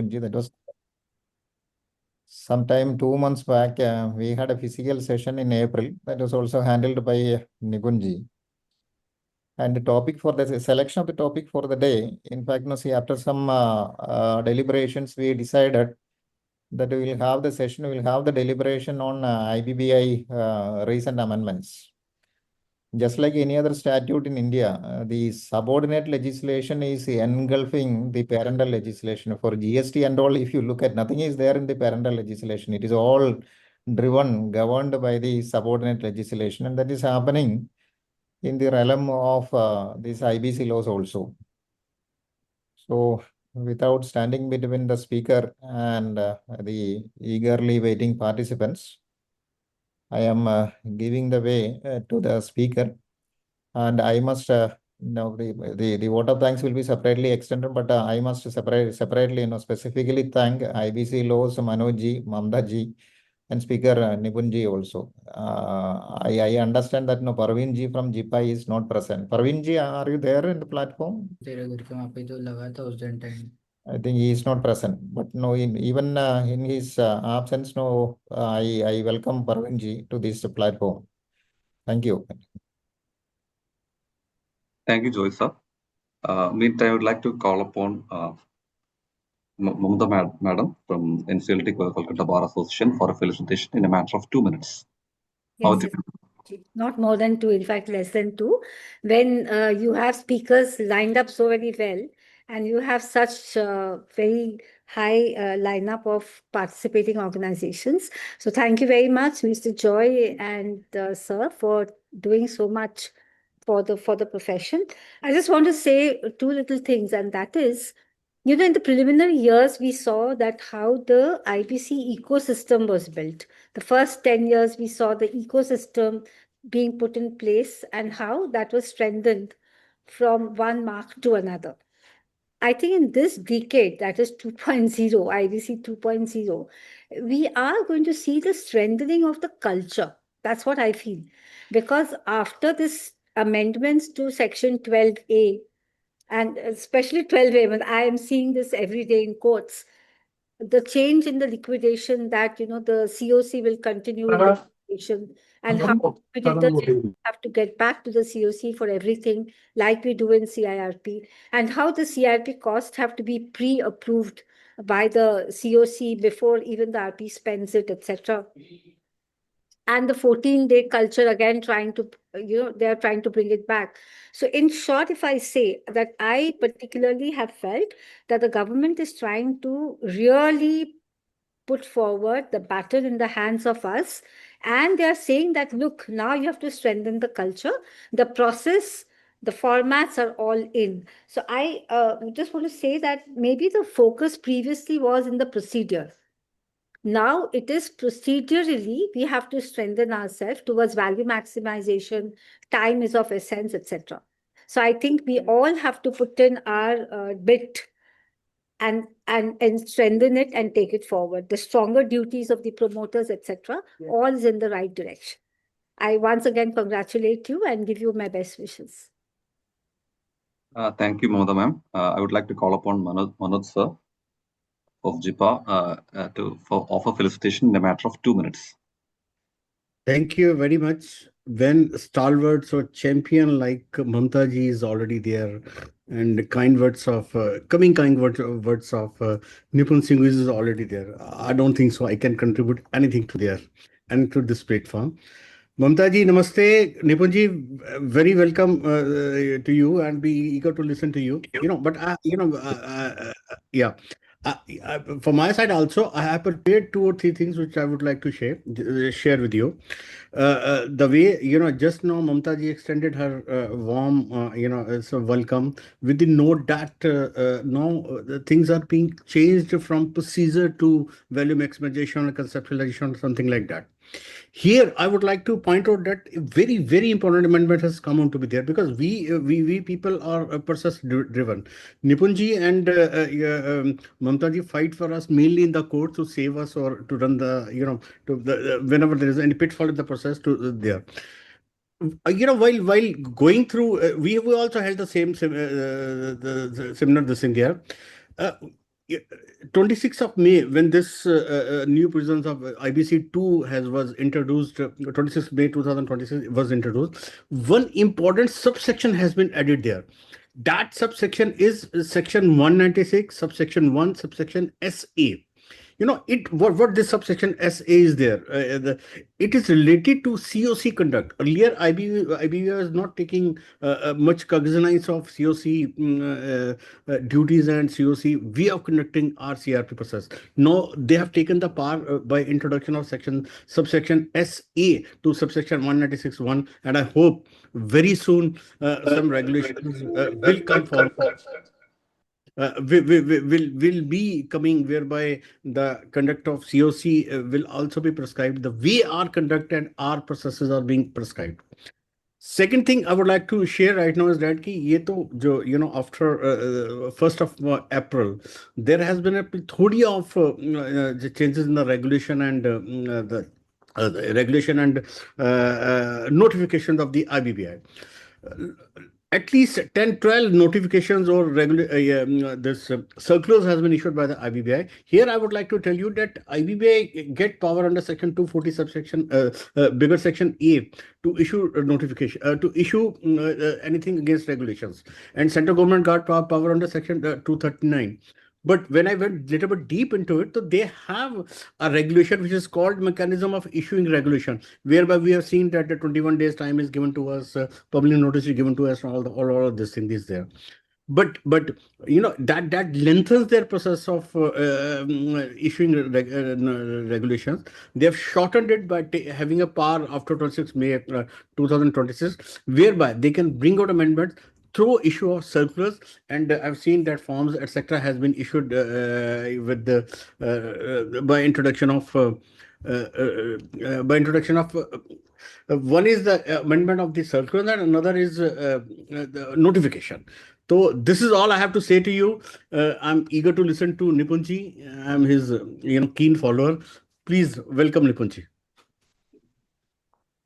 Nipun. That was sometime 2 months back. We had a physical session in April that was also handled by Nipun. And the topic for the selection of the topic for the day, in fact, after some deliberations, we decided that we will have the session, we will have the deliberation on IBBI recent amendments. Just like any other statute in India, the subordinate legislation is engulfing the parental legislation. For GST and all, if you look at, nothing is there in the parental legislation. It is all governed by the subordinate legislation, and that is happening in the realm of these IBC laws also. So, without standing between the speaker and the eagerly waiting participants, I am giving the way to the speaker, and I must the vote of thanks will be separately extended, but I must separately specifically thank IBC laws Manoj ji, Mamda ji, and Speaker Nipun ji also. I understand that Parveen ji from JIPI is not present. Parveen ji, are you there in the platform? I think he is not present. But no, even in his absence, I welcome Parveen ji to this platform. Thank you. Thank you, Joy sir. Meantime, I would like to call upon Mamta Madam from NCLT Kolkata Bar Association for a felicitation in a matter of 2 minutes. Yes, not more than 2, in fact, less than 2. When you have speakers lined up so very well, and you have such very high lineup of participating organizations. So thank you very much, Mr. Joy and sir, for doing so much for the profession. I just want to say 2 little things, and that is, in the preliminary years, we saw that how the IBC ecosystem was built. The first 10 years, we saw the ecosystem being put in place and how that was strengthened from one mark to another. I think in this decade, that is 2.0, IBC 2.0, we are going to see the strengthening of the culture. That's what I feel. Because after this amendments to Section 12A, and especially 12A, when I am seeing this every day in courts, the change in the liquidation that, the COC will continue in the liquidation, and how creditors have to get back to the COC for everything like we do in CIRP, and how the CIRP costs have to be pre-approved by the COC before even the RP spends it, etc. And the 14-day culture, again, trying to, they're trying to bring it back. So in short, if I say that I particularly have felt that the government is trying to really put forward the baton in the hands of us. And they're saying that, look, now you have to strengthen the culture, the process, the formats are all in. So I just want to say that maybe the focus previously was in the procedure. Now it is procedurally, we have to strengthen ourselves towards value maximization, time is of essence, etc. So I think we all have to put in our bit and strengthen it and take it forward. The stronger duties of the promoters, etc., all is in the right direction. I once again congratulate you and give you my best wishes. Thank you, Mamta ma'am. I would like to call upon Manoj sir of JIPA to offer felicitation in a matter of 2 minutes. Thank you very much. When stalwarts or champion like Mamta ji is already there, and kind words of Nipun Singhvi is already there, I don't think so I can contribute anything to there and to this platform. Mamta ji, namaste. Nipun ji, very welcome to you, and be eager to listen to you. Yeah. From my side also, I have prepared 2 or 3 things which I would like to share with you. The way, just now Mamta ji extended her warm, so welcome, with the note that now things are being changed from procedure to value maximization or conceptualization or something like that. Here, I would like to point out that a very, very important amendment has come on to be there, because we people are process driven. Nipunji and Mamta ji fight for us mainly in the court to save us or to run the, whenever there is any pitfall in the process to there. While going through, we also held the same similar this thing there. 26th of May, when this new provisions of IBC 2 was introduced, 26th May 2026 was introduced, one important subsection has been added there. That subsection is section 196, subsection 1, subsection SA. What this subsection SA is there. It is related to COC conduct. Earlier, IBBI was not taking much cognizance of COC duties and COC way of conducting our CRP process. Now they have taken the power by introduction of subsection SA to subsection 196.1, and I hope very soon some regulations will come forward. Will be coming, whereby the conduct of COC will also be prescribed. The way our conduct and our processes are being prescribed. Second thing I would like to share right now is that after 1st of April, there has been a thodi of the changes in the regulation and the regulation and notifications of the IBBI. At least 10, 12 notifications or this circulars has been issued by the IBBI. Here, I would like to tell you that IBBI get power under section 240 subsection, bigger section A, to issue a notification, to issue anything against regulations. And central government got power under section 239. But when I went a little bit deep into it, so they have a regulation which is called mechanism of issuing regulation, whereby we have seen that the 21 days time is given to us, public notice is given to us, all of this thing is there. But that lengthens their process of issuing regulations. They have shortened it by having a power after 26 May 2026, whereby they can bring out amendments through issue of circulars, and I've seen that forms etc. has been issued with the by introduction of one is the amendment of the circular and another is the notification. So this is all I have to say to you. I'm eager to listen to Nipunji. I'm his keen follower. Please welcome Nipunji.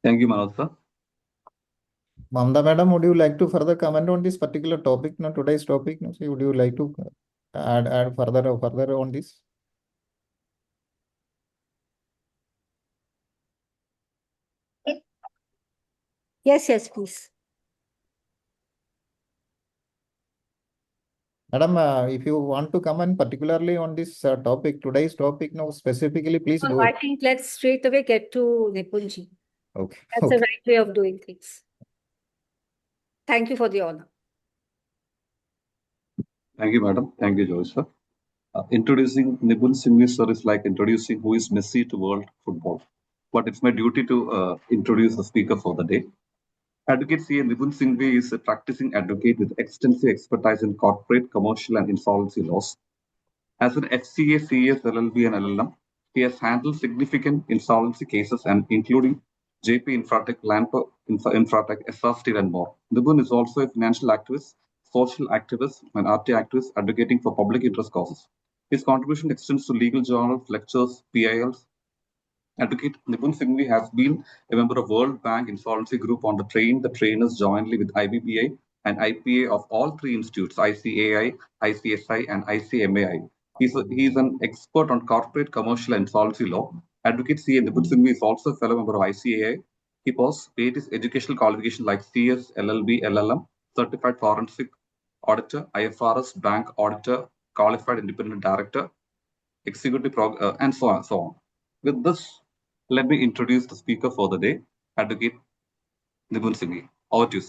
Thank you, Manoj sir. Mamta madam, would you like to further comment on this particular topic, today's topic? No, would you like to add further on this? Yes, please. Madam, if you want to comment particularly on this topic, today's topic, specifically, please do I it. think let's straight away get to Nipunji. Okay. That's the right way of doing things. Thank you for the honor. Thank you, madam. Thank you, Joy sir. Introducing Nipun Singhvi sir is like introducing who is Messi to world football. But it's my duty to introduce the speaker for the day. Advocate C. Nipun Singhvi is a practicing advocate with extensive expertise in corporate, commercial, and insolvency laws. As an FCA, CS, LLB, and LLM, he has handled significant insolvency cases, and including JP Infratech, Lampo Infratech, SR Steel, and more. Nipun is also a financial activist, social activist, and RT activist advocating for public interest causes. His contribution extends to legal journals, lectures, PILs. Advocate Nipun Singhvi has been a member of World Bank Insolvency Group on the trainers jointly with IBBI and IPA of all three institutes, ICAI, ICSI, and ICMAI. He's an expert on corporate, commercial, and insolvency law. Advocate C. Nipun Singhvi is also a fellow member of ICAI. He possesses various educational qualifications like CS, LLB, LLM, Certified Forensic Auditor, IFRS, Bank Auditor, Qualified Independent Director, Executive and so on. With this, let me introduce the speaker for the day, Advocate Nipun Singhvi. Over to you,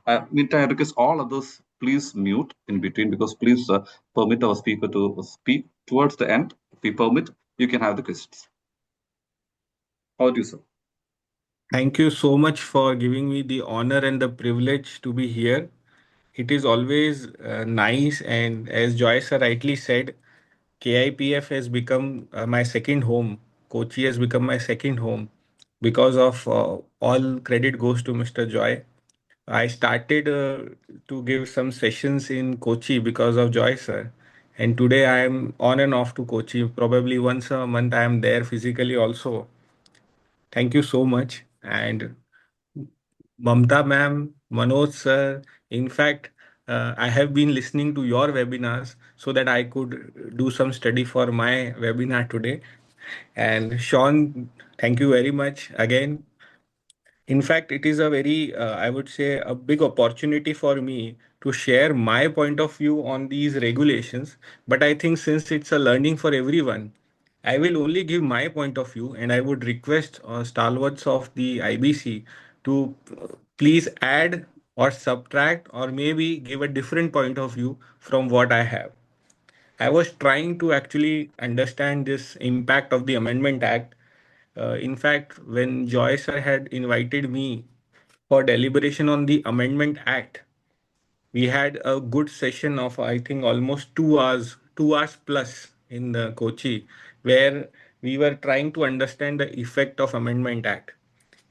sir. Meantime, I request all others, please mute in between, because please permit our speaker to speak towards the end. If we permit, you can have the questions. Over to you, sir. Thank you so much for giving me the honor and the privilege to be here. It is always nice, and as Joy sir rightly said, KIPF has become my second home. Kochi has become my second home because of all credit goes to Mr. Joy. I started to give some sessions in Kochi because of Joy sir. And today I am on and off to Kochi. Probably once a month I am there physically also. Thank you so much. And Mamta ma'am, Manoj sir, in fact, I have been listening to your webinars so that I could do some study for my webinar today. And Sean, thank you very much again. In fact, it is a very, I would say, a big opportunity for me to share my point of view on these regulations. But I think since it's a learning for everyone, I will only give my point of view, and I would request stalwarts of the IBC to please add or subtract or maybe give a different point of view from what I have. I was trying to actually understand this impact of the Amendment Act. In fact, when Joy sir had invited me for deliberation on the Amendment Act, we had a good session of, I think, almost 2 hours, 2 hours plus in the Kochi, where we were trying to understand the effect of Amendment Act.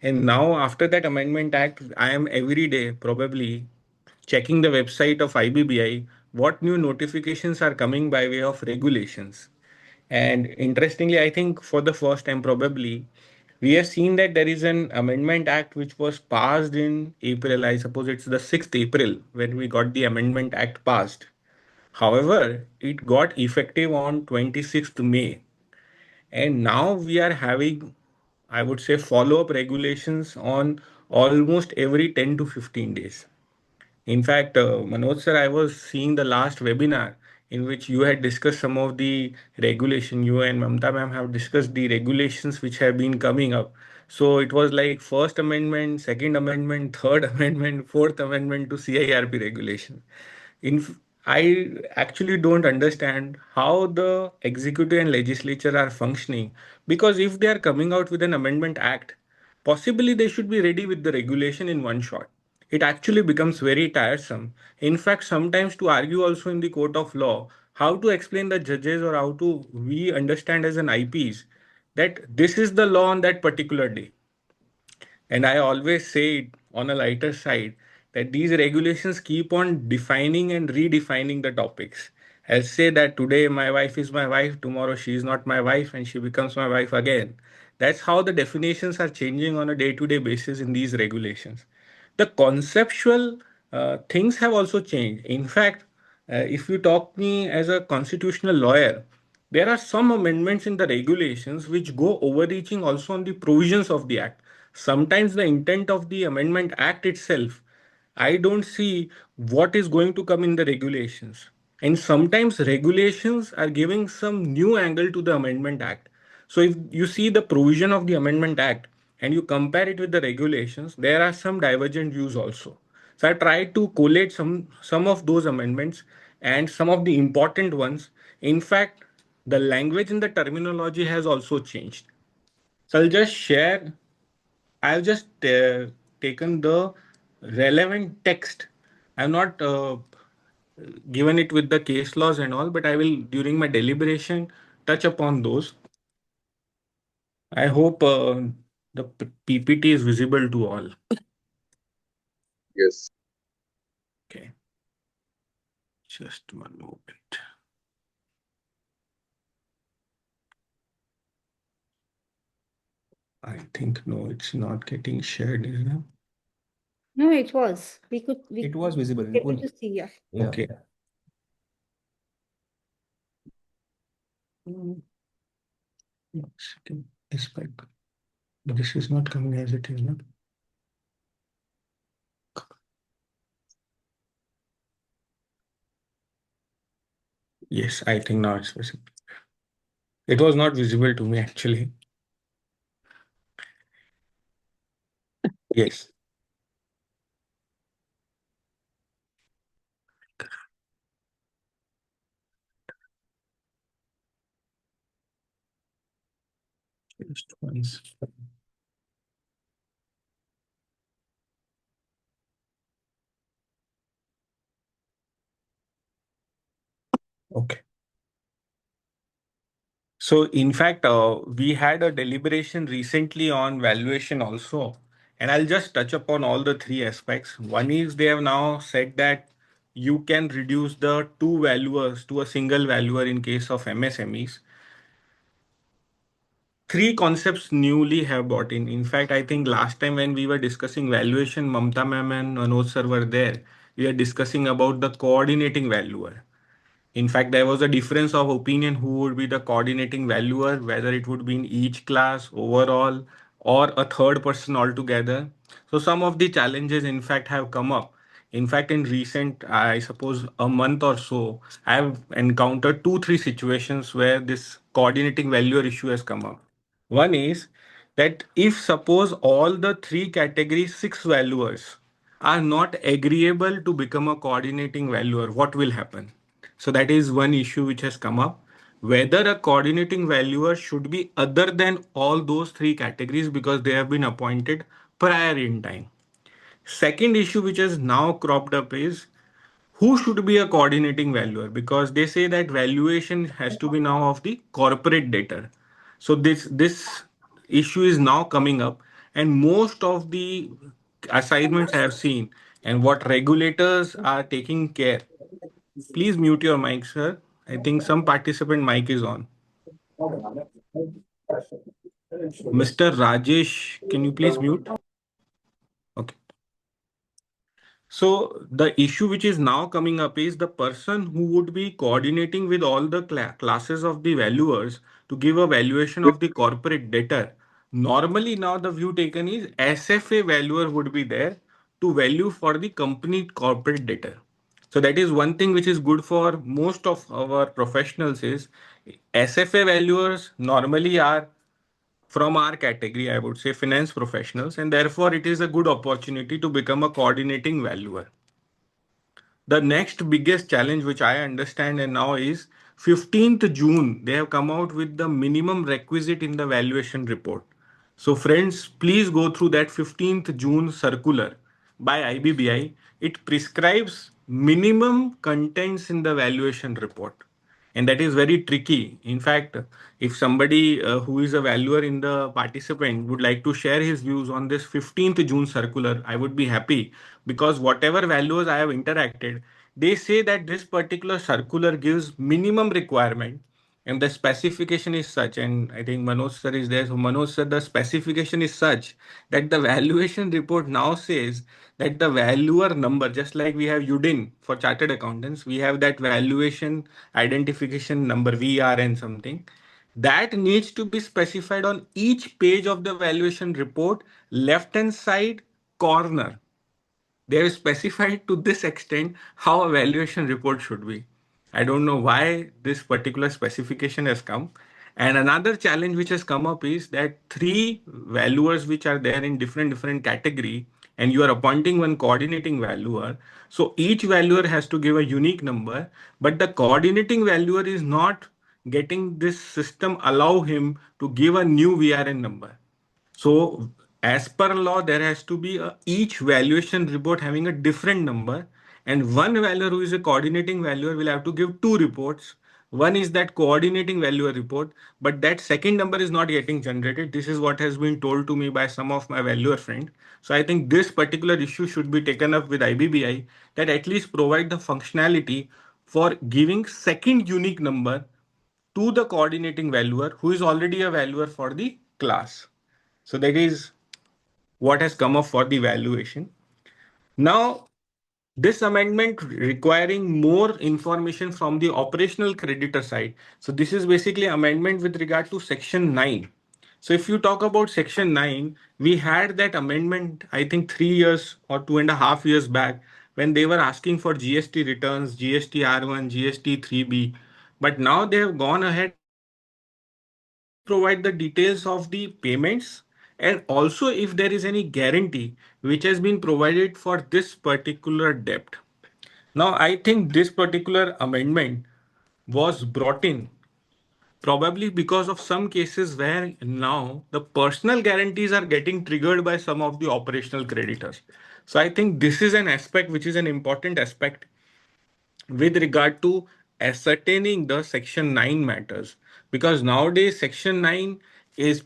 And now, after that Amendment Act, I am every day probably checking the website of IBBI what new notifications are coming by way of regulations. And interestingly, I think for the first time, probably, we have seen that there is an Amendment Act which was passed in April. I suppose it's the 6th April when we got the Amendment Act passed. However, it got effective on 26th May. And now we are having, I would say, follow up regulations on almost every 10 to 15 days. In fact, Manoj sir, I was seeing the last webinar in which you had discussed some of the regulation. You and Mamta ma'am have discussed the regulations which have been coming up. So it was like first amendment, second amendment, third amendment, fourth amendment to CIRP regulation. I actually don't understand how the executive and legislature are functioning, because if they are coming out with an amendment act, possibly they should be ready with the regulation in one shot. It actually becomes very tiresome. In fact, sometimes to argue also in the court of law, how to explain the judges or how to we understand as an IPs that this is the law on that particular day. And I always say it on a lighter side that these regulations keep on defining and redefining the topics. I'll say that today my wife is my wife, tomorrow she is not my wife and she becomes my wife again. That's how the definitions are changing on a day to day basis in these regulations. The conceptual things have also changed. In fact, if you talk me as a constitutional lawyer, there are some amendments in the regulations which go overreaching also on the provisions of the act. Sometimes the intent of the amendment act itself, I don't see what is going to come in the regulations. And sometimes regulations are giving some new angle to the amendment act. So if you see the provision of the amendment act and you compare it with the regulations, there are some divergent views also. So I tried to collate some of those amendments and some of the important ones. In fact, the language and the terminology has also changed. So I've just taken the relevant text. I've not given it with the case laws and all, but I will, during my deliberation, touch upon those. I hope the PPT is visible to all. Yes. Okay. Just one moment. I think no, it's not getting shared, is it? No, it was. We It was visible. able to see, yeah. Okay. One second. This is not coming as it is, no? Yes, I think now it's visible. It was not visible to me actually. Yes. Just once. Okay. So in fact, we had a deliberation recently on valuation also, and I'll just touch upon all the three aspects. One is they have now said that you can reduce the two valuers to a single valuer in case of MSMEs. Three concepts newly have brought in. In fact, I think last time when we were discussing valuation, Mamta ma'am and Manoj sir were there. we are discussing about the coordinating valuer. In fact, there was a difference of opinion who would be the coordinating valuer, whether it would be in each class overall or a third person altogether. So some of the challenges, in fact, have come up. In fact, in recent, I suppose, a month or so, I have encountered two, three situations where this coordinating valuer issue has come up. One is that if suppose all the three category six valuers are not agreeable to become a coordinating valuer, what will happen? So that is one issue which has come up. Whether a coordinating valuer should be other than all those three categories because they have been appointed prior in time. Second issue which has now cropped up is who should be a coordinating valuer, because they say that valuation has to be now of the corporate debtor. So this issue is now coming up, and most of the assignments I have seen and what regulators are taking care. Please mute your mic, sir. I think some participant mic is on. Mr. Rajesh, can you please mute? Okay. So the issue which is now coming up is the person who would be coordinating with all the classes of the valuers to give a valuation of the corporate debtor. Normally now the view taken is SFA valuer would be there to value for the company corporate debtor. So that is one thing which is good for most of our professionals is SFA valuers normally are from our category, I would say finance professionals, and therefore it is a good opportunity to become a coordinating valuer. The next biggest challenge which I understand and now is 15th June, they have come out with the minimum requisite in the valuation report. So friends, please go through that 15th June circular by IBBI. It prescribes minimum contents in the valuation report. And that is very tricky. In fact, if somebody who is a valuer in the participant would like to share his views on this 15th June circular, I would be happy, because whatever valuers I have interacted, they say that this particular circular gives minimum requirement and the specification is such, and I think Manoj sir is there. So Manoj sir, the specification is such that the valuation report now says that the valuer number, just like we have UDIN for chartered accountants, we have that valuation identification number VR and something that needs to be specified on each page of the valuation report, left hand side corner. They have specified to this extent how a valuation report should be. I don't know why this particular specification has come. And another challenge which has come up is that three valuers which are there in different category, and you are appointing one coordinating valuer. So each valuer has to give a unique number, but the coordinating valuer is not getting this system allow him to give a new VRN number. So as per law, there has to be each valuation report having a different number, and one valuer who is a coordinating valuer will have to give two reports. One is that coordinating valuer report, but that second number is not getting generated. This is what has been told to me by some of my valuer friends. So I think this particular issue should be taken up with IBBI, that at least provide the functionality for giving second unique number to the coordinating valuer who is already a valuer for the class. So that is what has come up for the valuation. Now, this amendment requiring more information from the operational creditor side. So this is basically amendment with regard to section 9. So if you talk about section 9, we had that amendment, I think 3 years or 2.5 years back, when they were asking for GST returns, GST R1, GST 3B. But now they have gone ahead and please provide the details of the payments, and also if there is any guarantee which has been provided for this particular debt. Now, I think this particular amendment was brought in probably because of some cases where now the personal guarantees are getting triggered by some of the operational creditors. So I think this is an aspect which is an important aspect with regard to ascertaining the section 9 matters, because nowadays section 9 is,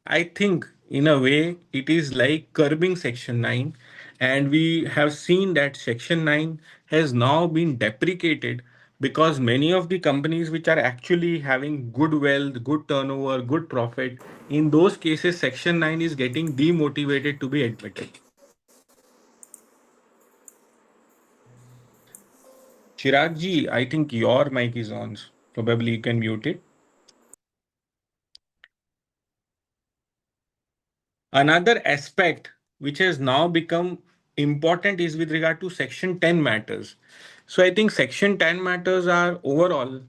I think, in a way it is like curbing section 9, and we have seen that section 9 has now been deprecated because many of the companies which are actually having good wealth, good turnover, good profit, in those cases section 9 is getting demotivated to be admitted. Chirag ji, I think your mic is on. Probably you can mute it. Another aspect which has now become important is with regard to Section 10 matters. So I think Section 10 matters are overall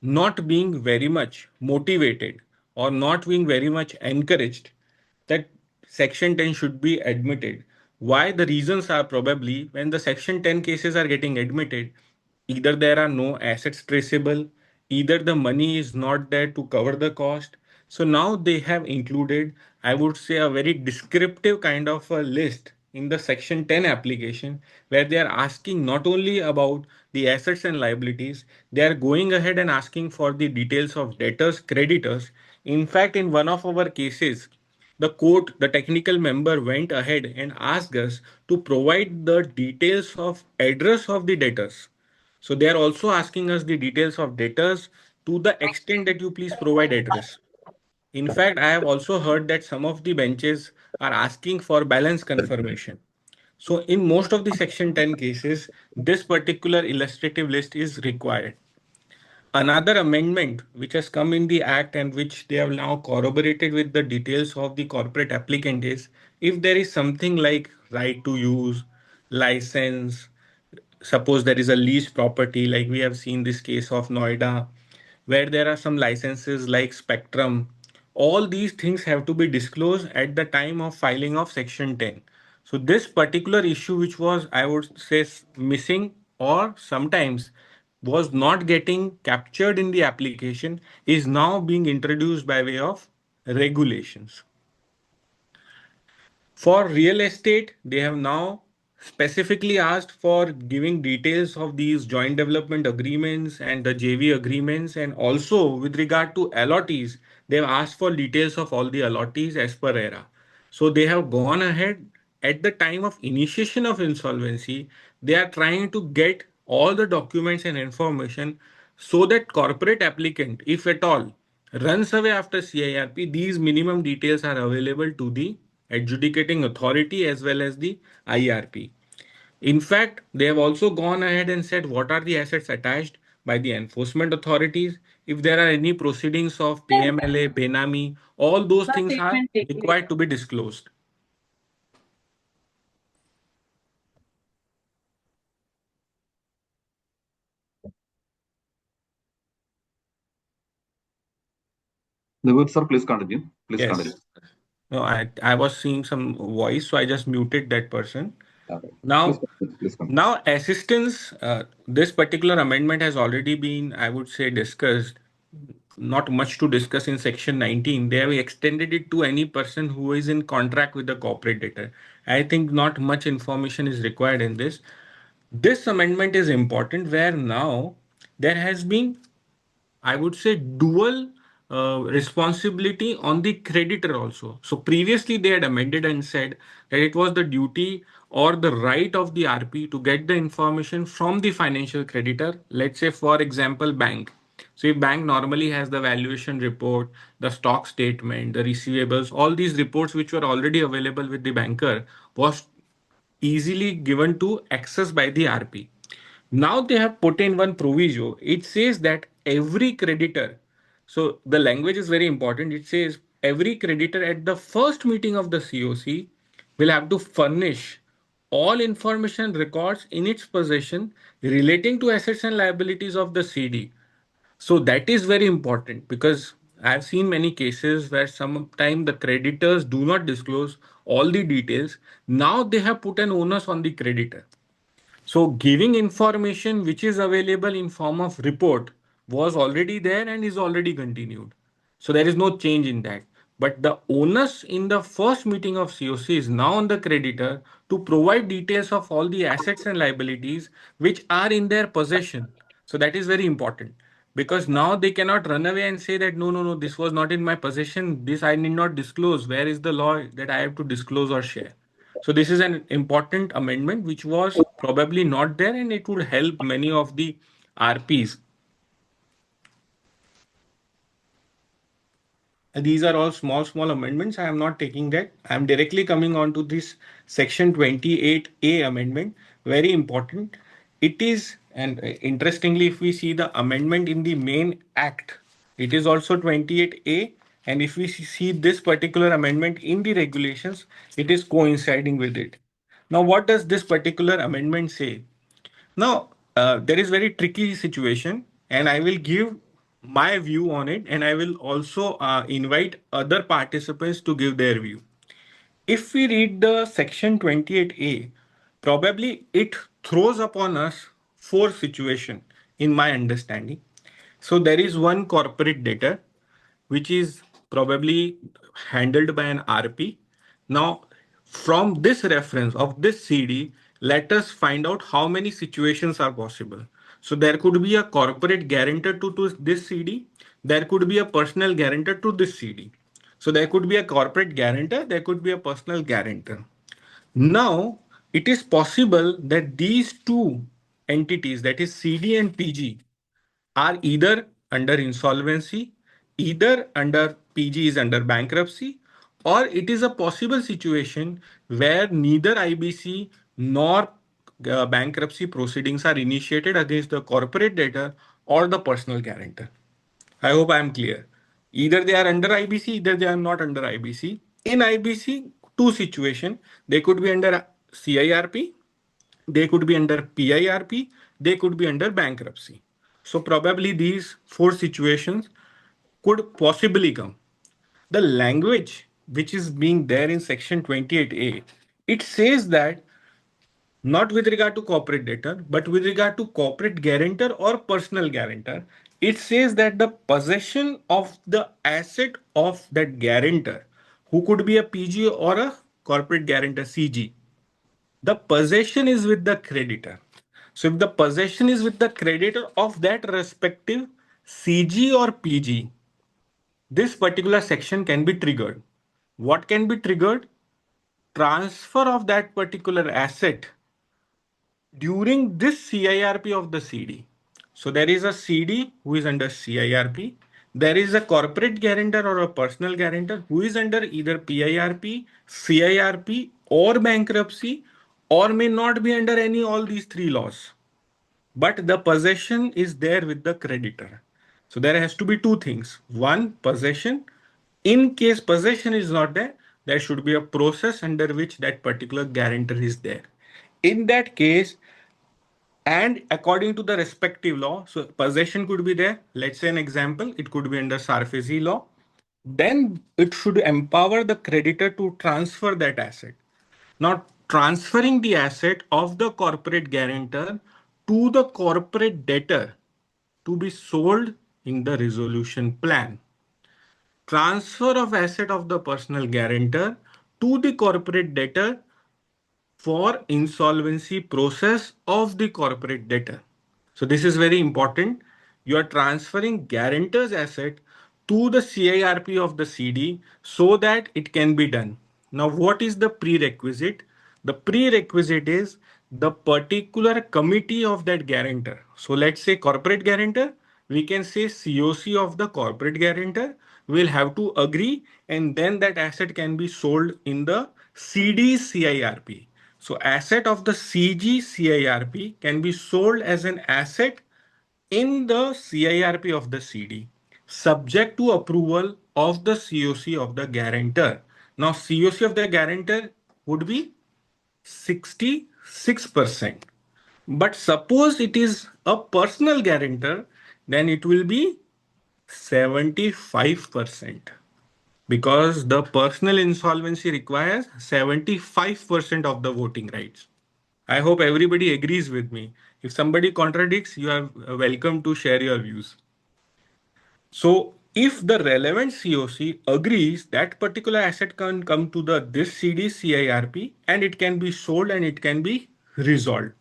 not being very much motivated or not being very encouraged that Section 10 should be admitted. Why? The reasons are probably when the Section 10 cases are getting admitted, either there are no assets traceable, either the money is not there to cover the cost. So now they have included, I would say, a very descriptive kind of a list in the Section 10 application where they are asking not only about the assets and liabilities, they are going ahead and asking for the details of debtors, creditors. In fact, in one of our cases, the court, the technical member went ahead and asked us to provide the details of address of the debtors. So they are also asking us the details of debtors to the extent that you please provide address. In fact, I have also heard that some of the benches are asking for balance confirmation. So in most of the Section 10 cases, this particular illustrative list is required. Another amendment which has come in the Act and which they have now corroborated with the details of the corporate applicant is if there is something like right to use, license, suppose there is a leased property, like we have seen this case of Noida, where there are some licenses like Spectrum, all these things have to be disclosed at the time of filing of Section 10. So this particular issue, which was, I would say, missing or sometimes was not getting captured in the application, is now being introduced by way of regulations. For real estate, they have now specifically asked for giving details of these joint development agreements and the JV agreements. And also with regard to allottees, they've asked for details of all the allottees as per ERA. So they have gone ahead at the time of initiation of insolvency. They are trying to get all the documents and information so that corporate applicant, if at all, runs away after CIRP, these minimum details are available to the adjudicating authority as well as the IRP. In fact, they have also gone ahead and said what are the assets attached by the enforcement authorities. If there are any proceedings of PMLA, Benami, all those things are required to be disclosed. Nipun sir, please continue. Please continue. Yes. No, I was seeing some voice, so I just muted that person. Okay. Now, Please continue. now assistance, this particular amendment has already been, I would say, discussed. Not much to discuss in Section 19. They have extended it to any person who is in contract with the corporate debtor. I think not much information is required in this. This amendment is important where now there has been, I would say, dual responsibility on the creditor also. So previously they had amended and said that it was the duty or the right of the RP to get the information from the financial creditor. Let's say, for example, bank. So if bank normally has the valuation report, the stock statement, the receivables, all these reports which were already available with the banker was easily given to access by the RP. Now they have put in one proviso. It says that every creditor, so the language is very important. It says every creditor at the first meeting of the COC will have to furnish all information records in its possession relating to assets and liabilities of the CD. So that is very important because I've seen many cases where sometimes the creditors do not disclose all the details. Now they have put an onus on the creditor. So giving information which is available in form of report was already there and is already continued. So there is no change in that. But the onus in the first meeting of COC is now on the creditor to provide details of all the assets and liabilities which are in their possession. So that is very important because now they cannot run away and say that no, this was not in my possession. This I need not disclose. Where is the law that I have to disclose or share? So this is an important amendment which was probably not there and it would help many of the RPs. These are all small amendments. I am not taking that. I am directly coming on to this Section 28A amendment. Very important. It is And interestingly, if we see the amendment in the main act, it is also 28A. And if we see this particular amendment in the regulations, it is coinciding with it. Now, what does this particular amendment say? Now, there is very tricky situation, and I will give my view on it, and I will also invite other participants to give their view. If we read the section 28A, probably it throws upon us four situations in my understanding. So there is one corporate debtor, which is probably handled by an RP. Now, from this reference of this CD, let us find out how many situations are possible. So there could be a corporate guarantor to this CD. There could be a personal guarantor to this CD. So there could be a corporate guarantor, there could be a personal guarantor. Now, it is possible that these two entities, that is CD and PG, are either under insolvency, either under PG is under bankruptcy, or it is a possible situation where neither IBC nor bankruptcy proceedings are initiated against the corporate debtor or the personal guarantor. I hope I am clear. Either they are under IBC, either they are not under IBC. In IBC, two situations. They could be under CIRP, they could be under PIRP, they could be under bankruptcy. So probably these four situations could possibly come. The language which is being there in section 28A, it says that not with regard to corporate debtor, but with regard to corporate guarantor or personal guarantor, it says that the possession of the asset of that guarantor, who could be a PG or a corporate guarantor CG, the possession is with the creditor. So if the possession is with the creditor of that respective CG or PG, this particular section can be triggered. What can be triggered? Transfer of that particular asset during this CIRP of the CD. So there is a CD who is under CIRP. There is a corporate guarantor or a personal guarantor who is under either PIRP, CIRP or bankruptcy, or may not be under any all these three laws. But the possession is there with the creditor. So there has to be two things. One, possession. In case possession is not there, there should be a process under which that particular guarantor is there. In that case, and according to the respective law, so possession could be there. Let's say an example, it could be under Sarfazi law. Then it should empower the creditor to transfer that asset. Now, transferring the asset of the corporate guarantor to the corporate debtor to be sold in the resolution plan. Transfer of asset of the personal guarantor to the corporate debtor for insolvency process of the corporate debtor. So this is very important. You are transferring guarantor's asset to the CIRP of the CD so that it can be done. Now, what is the prerequisite? The prerequisite is the particular committee of that guarantor. So let's say corporate guarantor, we can say COC of the corporate guarantor will have to agree, and then that asset can be sold in the CD CIRP. So asset of the CG CIRP can be sold as an asset in the CIRP of the CD, subject to approval of the COC of the guarantor. Now, COC of the guarantor would be 66%. But suppose it is a personal guarantor, then it will be 75%. Because the personal insolvency requires 75% of the voting rights. I hope everybody agrees with me. If somebody contradicts, you are welcome to share your views. So if the relevant COC agrees that particular asset can come to the this CD CIRP and it can be sold and it can be resolved.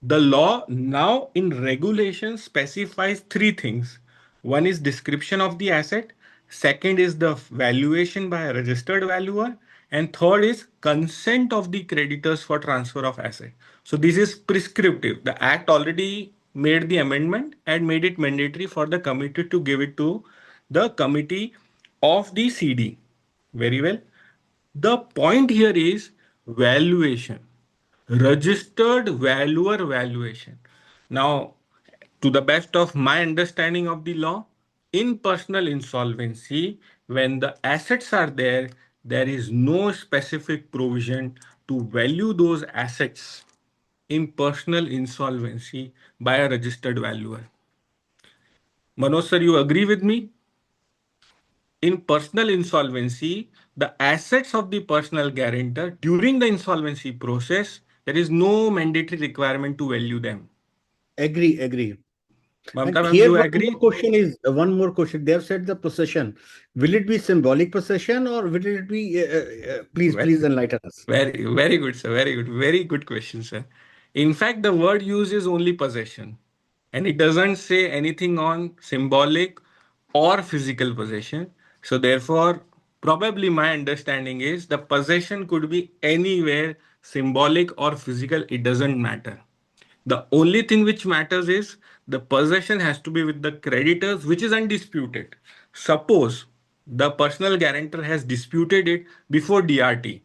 The law now in regulation specifies three things. One is description of the asset. Second is the valuation by a registered valuer. And third is consent of the creditors for transfer of asset. So this is prescriptive. The act already made the amendment and made it mandatory for the committee to give it to the committee of the CD. Very well. The point here is valuation. Registered valuer valuation. Now, to the best of my understanding of the law, in personal insolvency, when the assets are there, there is no specific provision to value those assets in personal insolvency by a registered valuer. Manoj sir, you agree with me? In personal insolvency, the assets of the personal guarantor during the insolvency process, there is no mandatory requirement to value them. Agree. Mamta And ma'am, here you one agree? more question is one more question. They have said the possession. Will it be symbolic possession or will it be? Please enlighten us. Very good, sir. Very good question, sir. In fact, the word used is only possession, and it doesn't say anything on symbolic or physical possession. So, therefore, probably my understanding is the possession could be anywhere, symbolic or physical, it doesn't matter. The only thing which matters is the possession has to be with the creditors, which is undisputed. Suppose the personal guarantor has disputed it before DRT,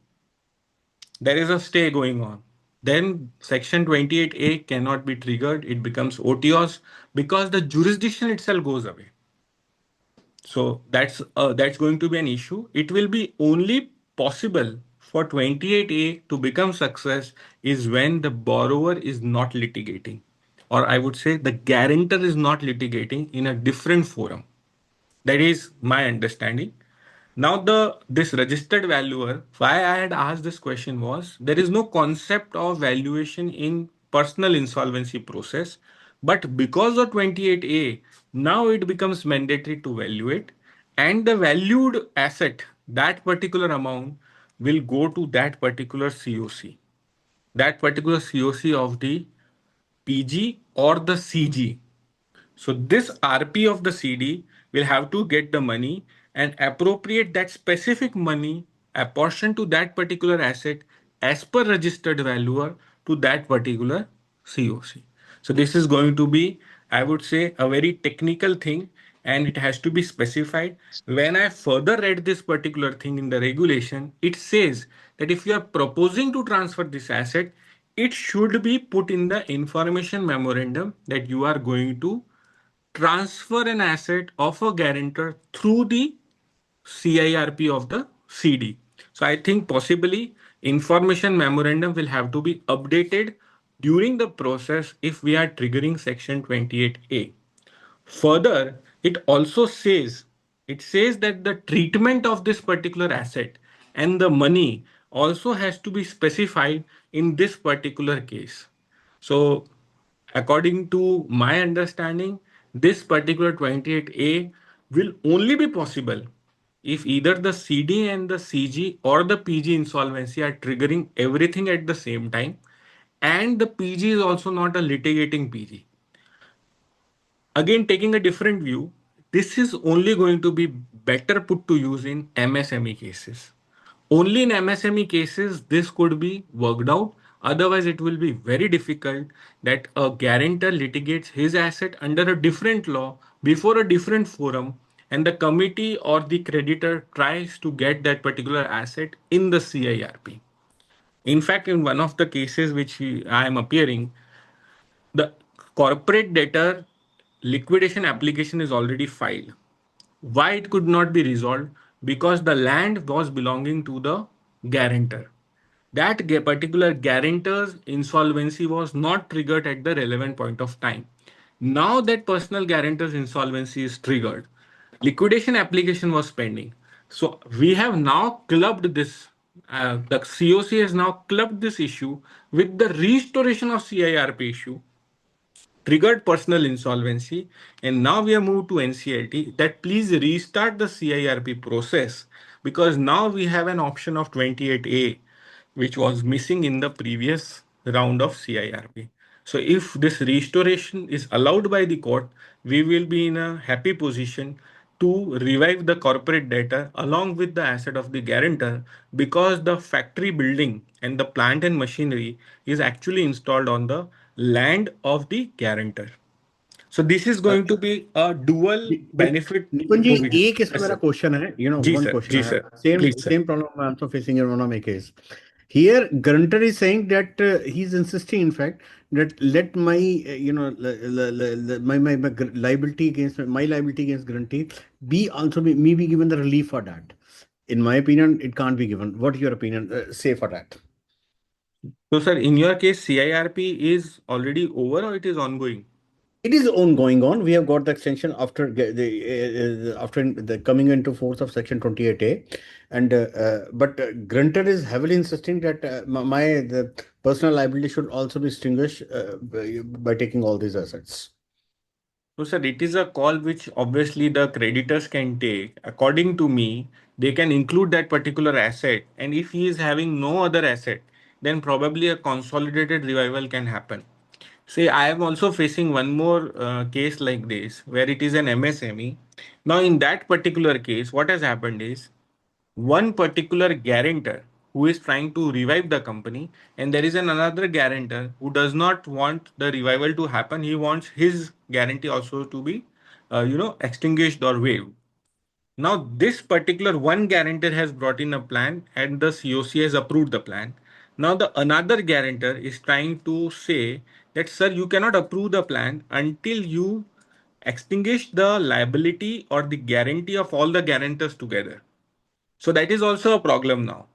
there is a stay going on. Then section 28A cannot be triggered. It becomes OTOS because the jurisdiction itself goes away. So that's going to be an issue. It will be only possible for 28A to become success is when the borrower is not litigating, or I would say the guarantor is not litigating in a different forum. That is my understanding. Now, this registered valuer, why I had asked this question was there is no concept of valuation in personal insolvency process, but because of 28A, now it becomes mandatory to value it, and the valued asset, that particular amount, will go to that particular COC, that particular COC of the PG or the CG. So this RP of the CD will have to get the money and appropriate that specific money apportioned to that particular asset as per registered valuer to that particular COC. So this is going to be, I would say, a very technical thing, and it has to be specified. When I further read this particular thing in the regulation, it says that if you are proposing to transfer this asset, it should be put in the information memorandum that you are going to transfer an asset of a guarantor through the CIRP of the CD. So I think possibly information memorandum will have to be updated during the process if we are triggering section 28A. Further, it says that the treatment of this particular asset and the money also has to be specified in this particular case. So according to my understanding, this particular 28A will only be possible if either the CD and the CG or the PG insolvency are triggering everything at the same time, and the PG is also not a litigating PG. Again, taking a different view, this is only going to be better put to use in MSME cases. Only in MSME cases, this could be worked out. Otherwise, it will be very difficult that a guarantor litigates his asset under a different law before a different forum, and the committee or the creditor tries to get that particular asset in the CIRP. In fact, in one of the cases which I am appearing, the corporate debtor liquidation application is already filed. Why it could not be resolved? Because the land was belonging to the guarantor. That particular guarantor's insolvency was not triggered at the relevant point of time. Now that personal guarantor's insolvency is triggered, liquidation application was pending. So we have now clubbed this. The COC has now clubbed this issue with the restoration of CIRP issue, triggered personal insolvency, and now we have moved to NCLT that please restart the CIRP process because now we have an option of 28A, which was missing in the previous round of CIRP. So if this restoration is allowed by the court, we will be in a happy position to revive the corporate debtor along with the asset of the guarantor because the factory building and the plant and machinery is actually installed on the land of the guarantor. So this is going to be a dual benefit Nipun ji, provision. एक इसमें Yes, मेरा sir. question है, जी one sir, question ji I have. sir. Please sir. Same problem I'm also facing in one of my case. Here, guarantor is saying that he's insisting, in fact, that let my, my liability against guarantee be also me be given the relief for that. In my opinion, it can't be given. What your opinion say for that? So, sir, in your case, CIRP is already over or it is ongoing? It is ongoing on. We have got the extension after after the coming into force of Section 28A, and but Grunter is heavily insisting that the personal liability should also be extinguished by taking all these assets. So, sir, it is a call which obviously the creditors can take. According to me, they can include that particular asset, and if he is having no other asset, then probably a consolidated revival can happen. Say, I am also facing one more case like this where it is an MSME. Now, in that particular case, what has happened is one particular guarantor who is trying to revive the company, and there is another guarantor who does not want the revival to happen. He wants his guarantee also to be, extinguished or waived. Now, this particular one guarantor has brought in a plan and the COC has approved the plan. Now, the another guarantor is trying to say that, sir, you cannot approve the plan until you extinguish the liability or the guarantee of all the guarantors together. So that is also a problem now.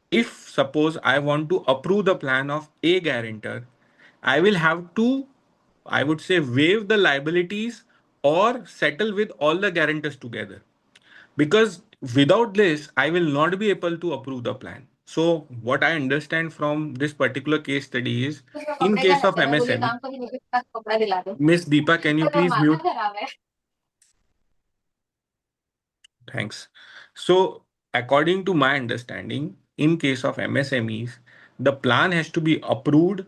If suppose I want to approve the plan of a guarantor, I will have to, I would say, waive the liabilities or settle with all the guarantors together. Because without this, I will not be able to approve the plan. So what I understand from this particular case study is, in case of MSME, Miss Deepa, can you please mute? Thanks. So, according to my understanding, in case of MSMEs, the plan has to be approved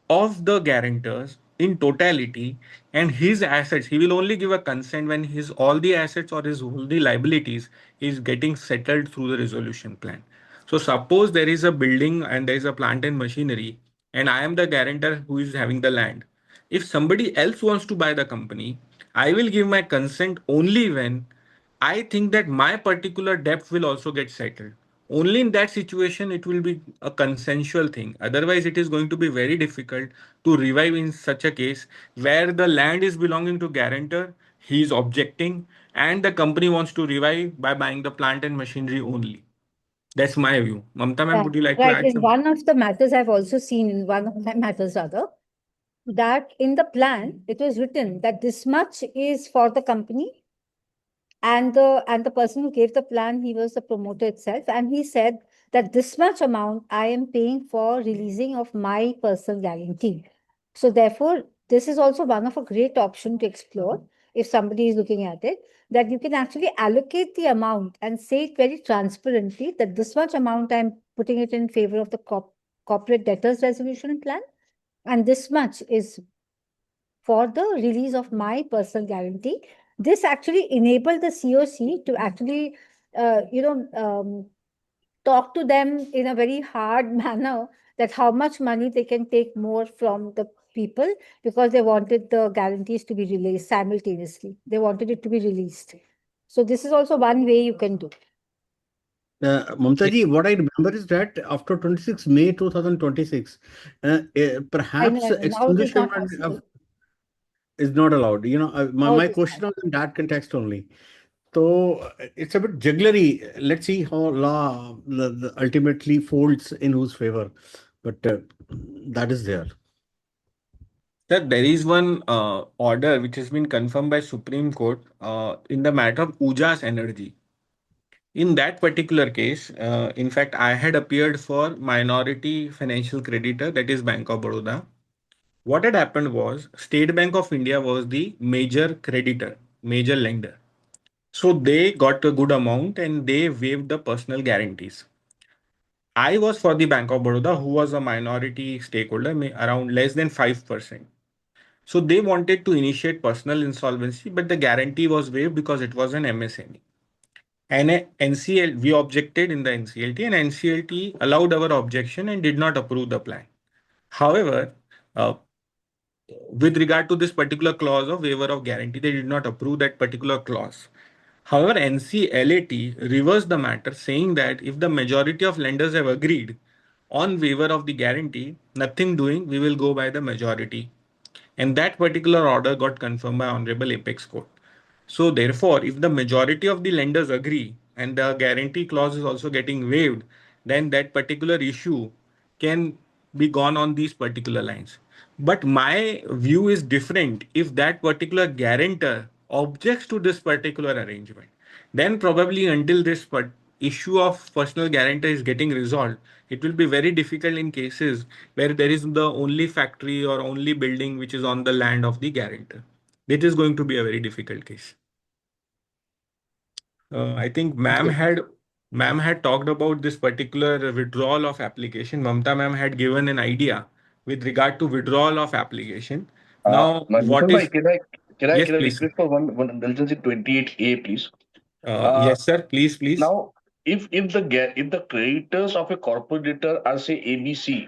of the guarantors in totality and his assets. He will only give a consent when his all the assets or his all the liabilities is getting settled through the resolution plan. So, suppose there is a building and there is a plant and machinery, and I am the guarantor who is having the land. If somebody else wants to buy the company, I will give my consent only when I think that my particular debt will also get settled. Only in that situation it will be a consensual thing. Otherwise, it is going to be very difficult to revive in such a case where the land is belonging to guarantor, he is objecting, and the company wants to revive by buying the plant and machinery only. That's my view. Mamta ma'am, Yeah, would you like to right. add In something? one of the matters I've also seen in one of my matters rather, that in the plan it was written that this much is for the company, and the person who gave the plan, he was the promoter itself, and he said that this much amount I am paying for releasing of my personal guarantee. So therefore, this is also one of a great option to explore if somebody is looking at it, that you can actually allocate the amount and say it very transparently that this much amount I'm putting it in favor of the corporate debtors resolution plan, and this much is for the release of my personal guarantee. This actually enabled the COC to actually, talk to them in a very hard manner that how much money they can take more from the people, because they wanted the guarantees to be released simultaneously. They wanted it to be released. So this is also one way you can do. Mamta ji, what I remember is that after 26 May 2026, I know, perhaps I know. Now it is not extinguishment possible. is not allowed. Now it My is question not. was in that context only. So it's a bit jugglery. Let's see how law ultimately folds in whose favor. But that is there. Sir, there is one order which has been confirmed by Supreme Court in the matter of Ujas Energy. In that particular case, in fact, I had appeared for minority financial creditor, that is Bank of Baroda. What had happened was State Bank of India was the major creditor, major lender. So they got a good amount and they waived the personal guarantees. I was for the Bank of Baroda, who was a minority stakeholder, around less than 5%. So they wanted to initiate personal insolvency, but the guarantee was waived because it was an MSME. And NCL, we objected in the NCLT, and NCLT allowed our objection and did not approve the plan. However, uh, with regard to this particular clause of waiver of guarantee, they did not approve that particular clause. However, NCLAT reversed the matter, saying that if the majority of lenders have agreed, on waiver of the guarantee, nothing doing, we will go by the majority. And that particular order got confirmed by Honorable Apex Court. So therefore, if the majority of the lenders agree and the guarantee clause is also getting waived, then that particular issue can be gone on these particular lines. But my view is different. If that particular guarantor objects to this particular arrangement, then probably until this issue of personal guarantee is getting resolved, it will be very difficult in cases where there is the only factory or only building which is on the land of the guarantor. It is going to be a very difficult case. I think ma'am had talked about this particular withdrawal of application. Mamta ma'am had given an idea with regard to withdrawal of application. Now, what Nipun bhai, is yes, can I please. request for one indulgence in 28A, please? Yes, sir. Please. Now, if the creditors of a corporate debtor are say ABC,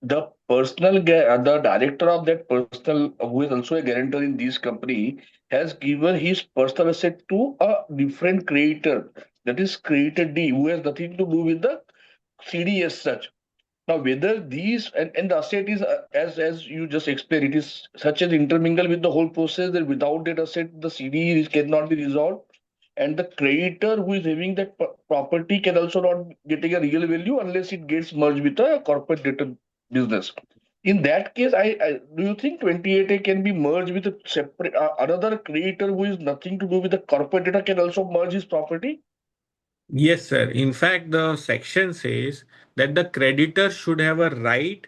the director of that personal, who is also a guarantor in this company, has given his personal asset to a different creditor, that is creditor D, who has nothing to do with the CD as such. Now, whether these and the asset is as you just explained, it is such as intermingle with the whole process that without that asset, the CD cannot be resolved, and the creditor who is having that property can also not getting a real value unless it gets merged with a corporate debtor business. In that case, I do you think 28A can be merged with a separate another creditor who is nothing to do with the corporate debtor can also merge his property? Yes, sir. In fact, the section says that the creditor should have a right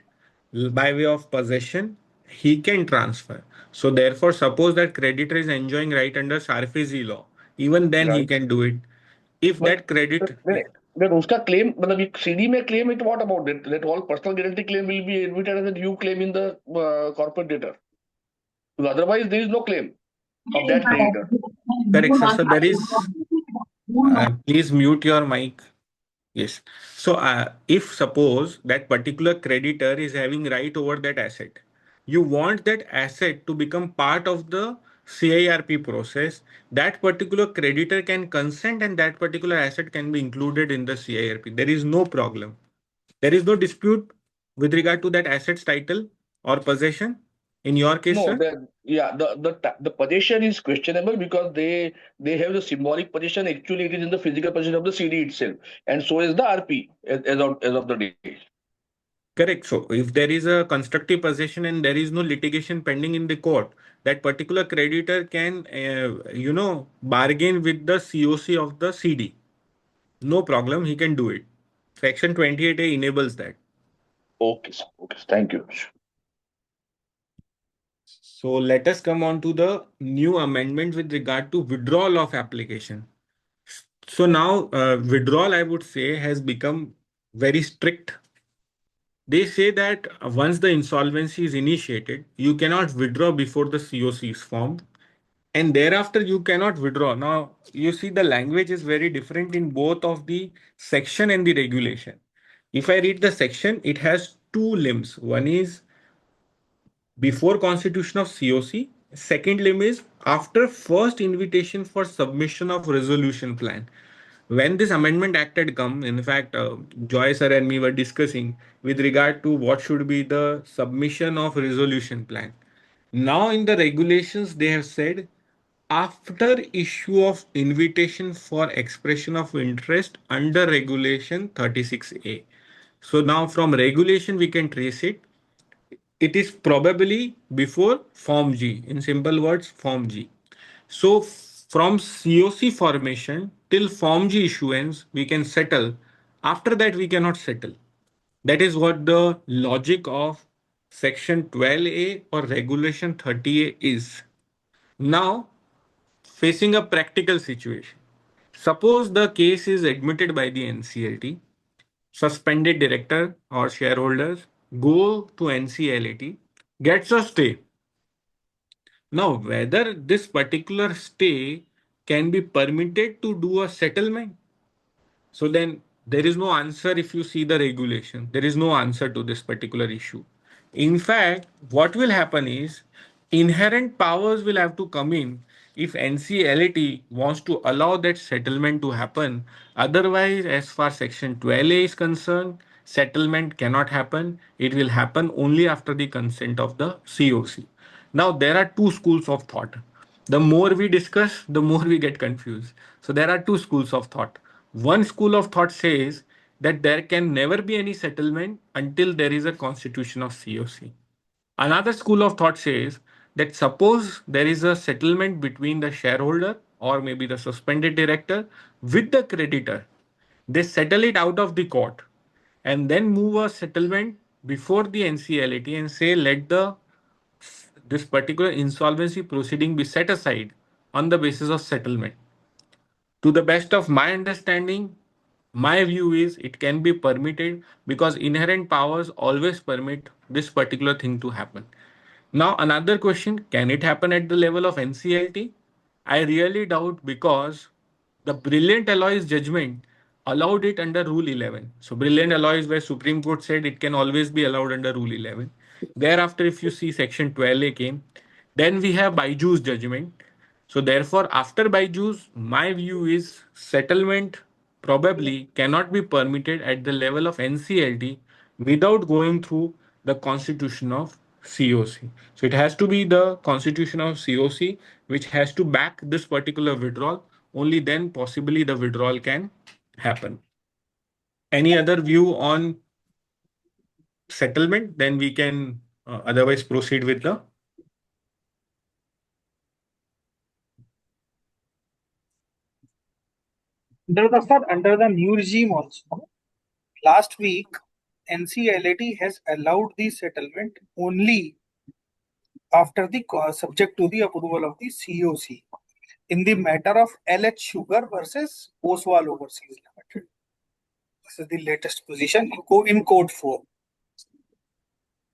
by way of possession. He can transfer. So therefore, suppose that creditor is enjoying right under Sarfazi law, even then he Right. can do it. If But that credit, then उसका claim मतलब ये CD में claim it, what about it? That all personal guarantee claim will be admitted as a due claim in the corporate debtor. Because otherwise there is no claim of that creditor. correct, sir. So there is, please mute your mic. Yes. So, if suppose that particular creditor is having right over that asset, you want that asset to become part of the CIRP process, that particular creditor can consent and that particular asset can be included in the CIRP. There is no problem. There is no dispute with regard to that asset's title or possession in your case, No, sir? the possession is questionable because they have the symbolic possession. Actually, it is in the physical possession of the CD itself, and so is the RP as of the day. Correct. So if there is a constructive possession and there is no litigation pending in the court, that particular creditor can, bargain with the COC of the CD. No problem. He can do it. Section 28A enables that. Okay, sir. Okay, sir. Thank you. So let us come on to the new amendment with regard to withdrawal of application. So now withdrawal, I would say, has become very strict. They say that once the insolvency is initiated, you cannot withdraw before the COC is formed, and thereafter you cannot withdraw. Now, you see the language is very different in both of the section and the regulation. If I read the section, it has two limbs. One is before constitution of COC. Second limb is after first invitation for submission of resolution plan. When this amendment act had come, in fact, Joy sir and me were discussing with regard to what should be the submission of resolution plan. Now in the regulations, they have said after issue of invitation for expression of interest under regulation 36A. So now from regulation, we can trace it. It is probably before Form G. In simple words, Form G. So from COC formation till Form G issuance, we can settle. After that, we cannot settle. That is what the logic of Section 12A or Regulation 30A is. Now, facing a practical situation. Suppose the case is admitted by the NCLT, suspended director or shareholders go to NCLT, gets a stay. Now, whether this particular stay can be permitted to do a settlement, so then there is no answer if you see the regulation. There is no answer to this particular issue. In fact, what will happen is inherent powers will have to come in if NCLT wants to allow that settlement to happen. Otherwise, as far Section 12A is concerned, settlement cannot happen. It will happen only after the consent of the COC. Now, there are two schools of thought. The more we discuss, the more we get confused. So, there are two schools of thought. One school of thought says that there can never be any settlement until there is a constitution of COC. Another school of thought says that suppose there is a settlement between the shareholder or maybe the suspended director with the creditor, they settle it out of the court and then move a settlement before the NCLAT and say let the this particular insolvency proceeding be set aside on the basis of settlement. To the best of my understanding, my view is it can be permitted because inherent powers always permit this particular thing to happen. Now, another question, can it happen at the level of NCLT? I really doubt because the brilliant alloys judgment allowed it under Rule 11. So, brilliant alloys where Supreme Court said it can always be allowed under Rule 11. Thereafter, if you see Section 12A came, then we have Byju's judgment. So, therefore, after Byju's, my view is settlement probably cannot be permitted at the level of NCLT without going through the constitution of COC. So it has to be the constitution of COC which has to back this particular withdrawal. Only then possibly the withdrawal can happen. Any other view on settlement? Then we can otherwise proceed with the. Under the new regime also, last week, NCLAT has allowed the settlement only after the subject to the approval of the COC in the matter of LH Sugar versus Oswal Overseas Limited. This is the latest position in Code 4.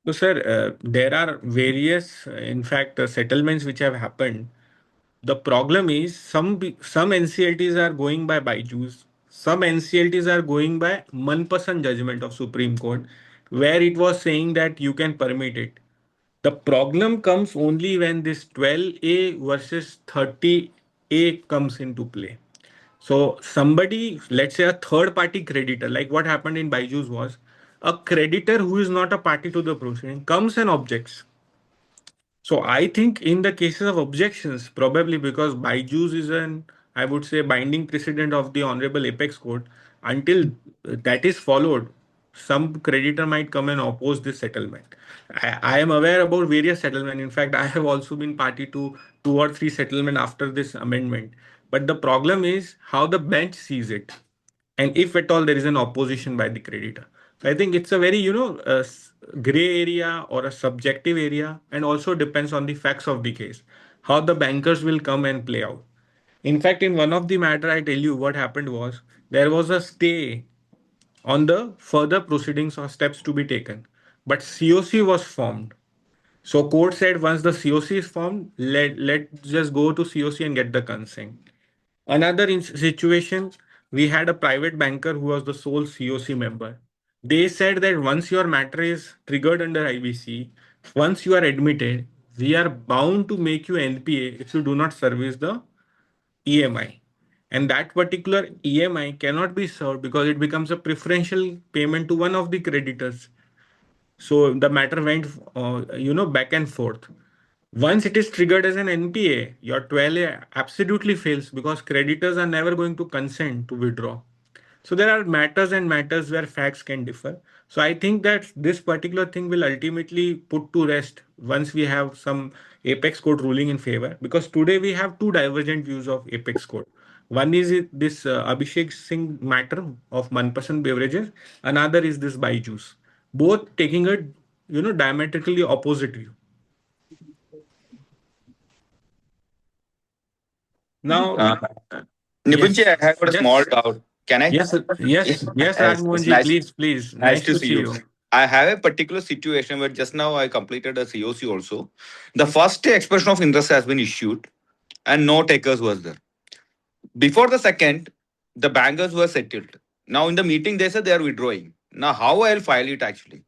So, sir, there are various, in fact, settlements which have happened. The problem is some NCLTs are going by Byju's, some NCLTs are going by Manpasan judgment of Supreme Court, where it was saying that you can permit it. The problem comes only when this 12A versus 30A comes into play. So somebody, let's say a third party creditor, like what happened in Byju's was a creditor who is not a party to the proceeding comes and objects. So I think in the cases of objections, probably because Byju's is an, I would say, binding precedent of the Honorable Apex Court, until that is followed, some creditor might come and oppose this settlement. I am aware about various settlements. In fact, I have also been party to two or three settlements after this amendment. But the problem is how the bench sees it, and if at all there is an opposition by the creditor. So I think it's a very, gray area or a subjective area, and also depends on the facts of the case, how the bankers will come and play out. In fact, in one of the matter, I tell you what happened was there was a stay on the further proceedings or steps to be taken, but COC was formed. So court said once the COC is formed, let just go to COC and get the consent. Another situation, we had a private banker who was the sole COC member. They said that once your matter is triggered under IBC, once you are admitted, we are bound to make you NPA if you do not service the EMI. And that particular EMI cannot be served because it becomes a preferential payment to one of the creditors. So the matter went, back and forth. Once it is triggered as an NPA, your 12A absolutely fails because creditors are never going to consent to withdraw. So there are matters and matters where facts can differ. So I think that this particular thing will ultimately put to rest once we have some Apex Court ruling in favor. Because today we have two divergent views of Apex Court. One is this Abhishek Singh matter of Manpasan beverages. Another is this Byju's. Both taking a diametrically opposite view. Now, Nipunji, yes, I have got a small doubt. Can I? yes, It's Ragmohanji, nice, please. nice to see you. I have a particular situation where just now I completed a COC also. The first expression of interest has been issued and no takers was there. Before the second, the bankers were settled. Now in the meeting, they said they are withdrawing. Now how I'll file it actually?